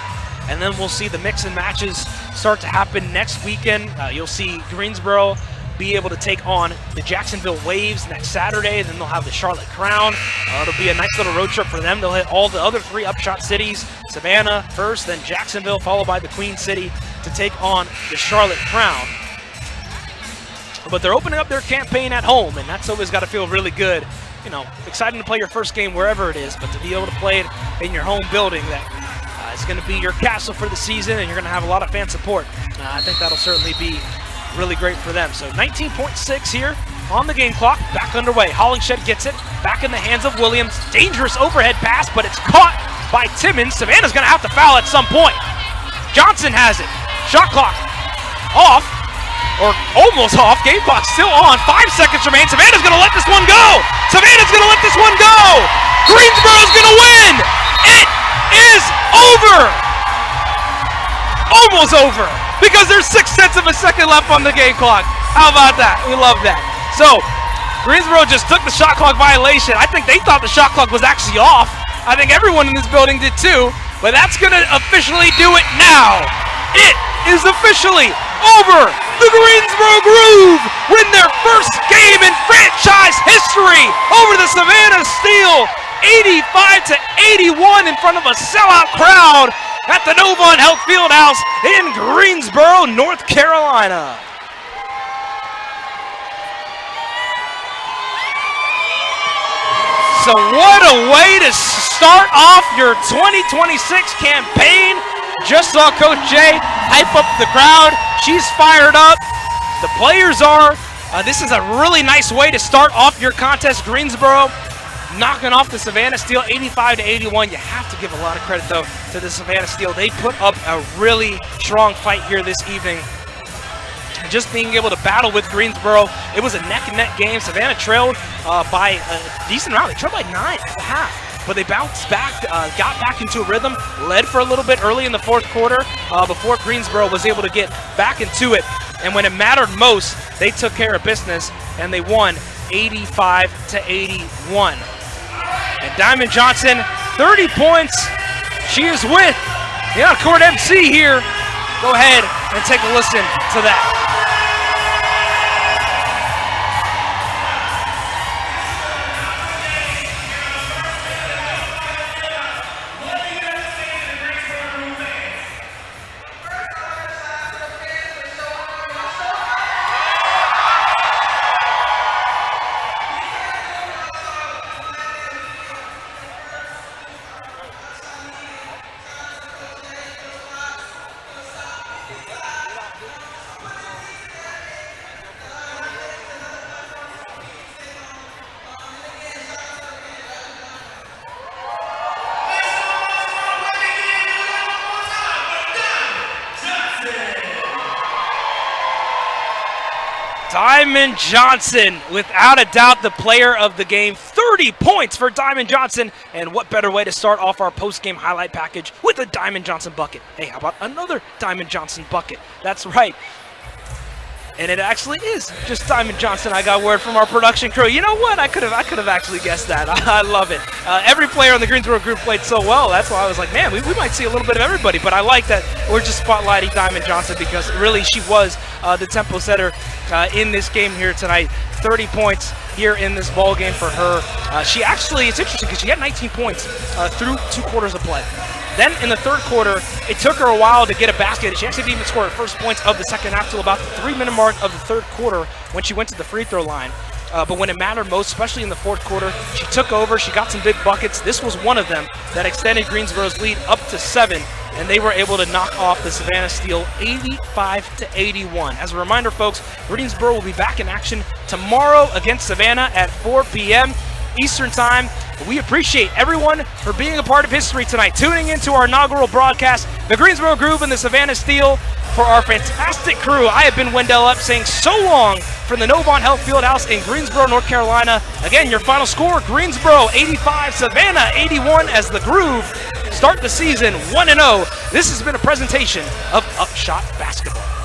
And then we'll see the mix and matches start to happen next weekend. You'll see Greensboro be able to take on the Jacksonville Waves next Saturday. Then they'll have the Charlotte Crown. It'll be a nice little road trip for them. They'll hit all the other 3 UpShot cities, Savannah first, then Jacksonville, followed by the Queen City to take on the Charlotte Crown. But they're opening up their campaign at home, and that's always got to feel really good. Exciting to play your first game wherever it is, but to be able to play it in your home building that is going to be your castle for the season, and you're going to have a lot of fan support. I think that'll certainly be really great for them. So 19.6 here on the game clock, back underway. Hollingshed gets it, back in the hands of Williams. Dangerous overhead pass, but it's caught by Timmons. Savannah's going to have to foul at some point. Johnson has it. Shot clock off, or almost off. Game clock still on. 5 seconds remain. Savannah's going to let this one go. Savannah's going to let this one go. Greensboro's going to win. It is over. Almost over, because there's 0.6 of a second left on the game clock. How about that? We love that. So Greensboro just took the shot clock violation. I think they thought the shot clock was actually off. I think everyone in this building did too, but that's going to officially do it now. It is officially over. The Greensboro Groove win their first game in franchise history over the Savannah Steel, 85-81 in front of a sellout crowd at the Novant Health Fieldhouse in Greensboro, North Carolina. So what a way to start off your 2026 campaign. Just saw Coach Jay hype up the crowd. She's fired up. The players are. This is a really nice way to start off your contest. Greensboro knocking off the Savannah Steel 85-81. You have to give a lot of credit, though, to the Savannah Steel. They put up a really strong fight here this evening. Just being able to battle with Greensboro, it was a neck-and-neck game. Savannah trailed by a decent amount. They trailed by 9 at the half, but they bounced back, got back into a rhythm, led for a little bit early in the fourth quarter before Greensboro was able to get back into it. And when it mattered most, they took care of business, and they won 85-81. And Diamond Johnson, 30 points. She is with the on-court MC here. Go ahead and take a listen to that. Diamond Johnson, without a doubt, the player of the game. 30 points for Diamond Johnson. And what better way to start off our post-game highlight package with a Diamond Johnson bucket? Hey, how about another Diamond Johnson bucket? That's right. And it actually is just Diamond Johnson. I got word from our production crew. You know what? I could have actually guessed that. I love it. Every player on the Greensboro group played so well. That's why I was like, man, we might see a little bit of everybody. But I like that we're just spotlighting Diamond Johnson because really she was the tempo setter in this game here tonight. 30 points here in this ball game for her. She actually, it's interesting because she had 19 points through 2 quarters of play. Then in the third quarter, it took her a while to get a basket. She actually didn't even score her first points of the second half till about the 3-minute mark of the third quarter when she went to the free throw line. But when it mattered most, especially in the fourth quarter, she took over. She got some big buckets. This was one of them that extended Greensboro's lead up to 7, and they were able to knock off the Savannah Steel 85-81. As a reminder, folks, Greensboro will be back in action tomorrow against Savannah at 4 p.m. Eastern Time. We appreciate everyone for being a part of history tonight, tuning into our inaugural broadcast, the Greensboro Groove and the Savannah Steel. For our fantastic crew, I have been Wendell Up saying so long from the Novant Health Fieldhouse in Greensboro, North Carolina. Again, your final score, Greensboro 85, Savannah 81 as the Groove start the season 1-0. This has been a presentation of UpShot Basketball.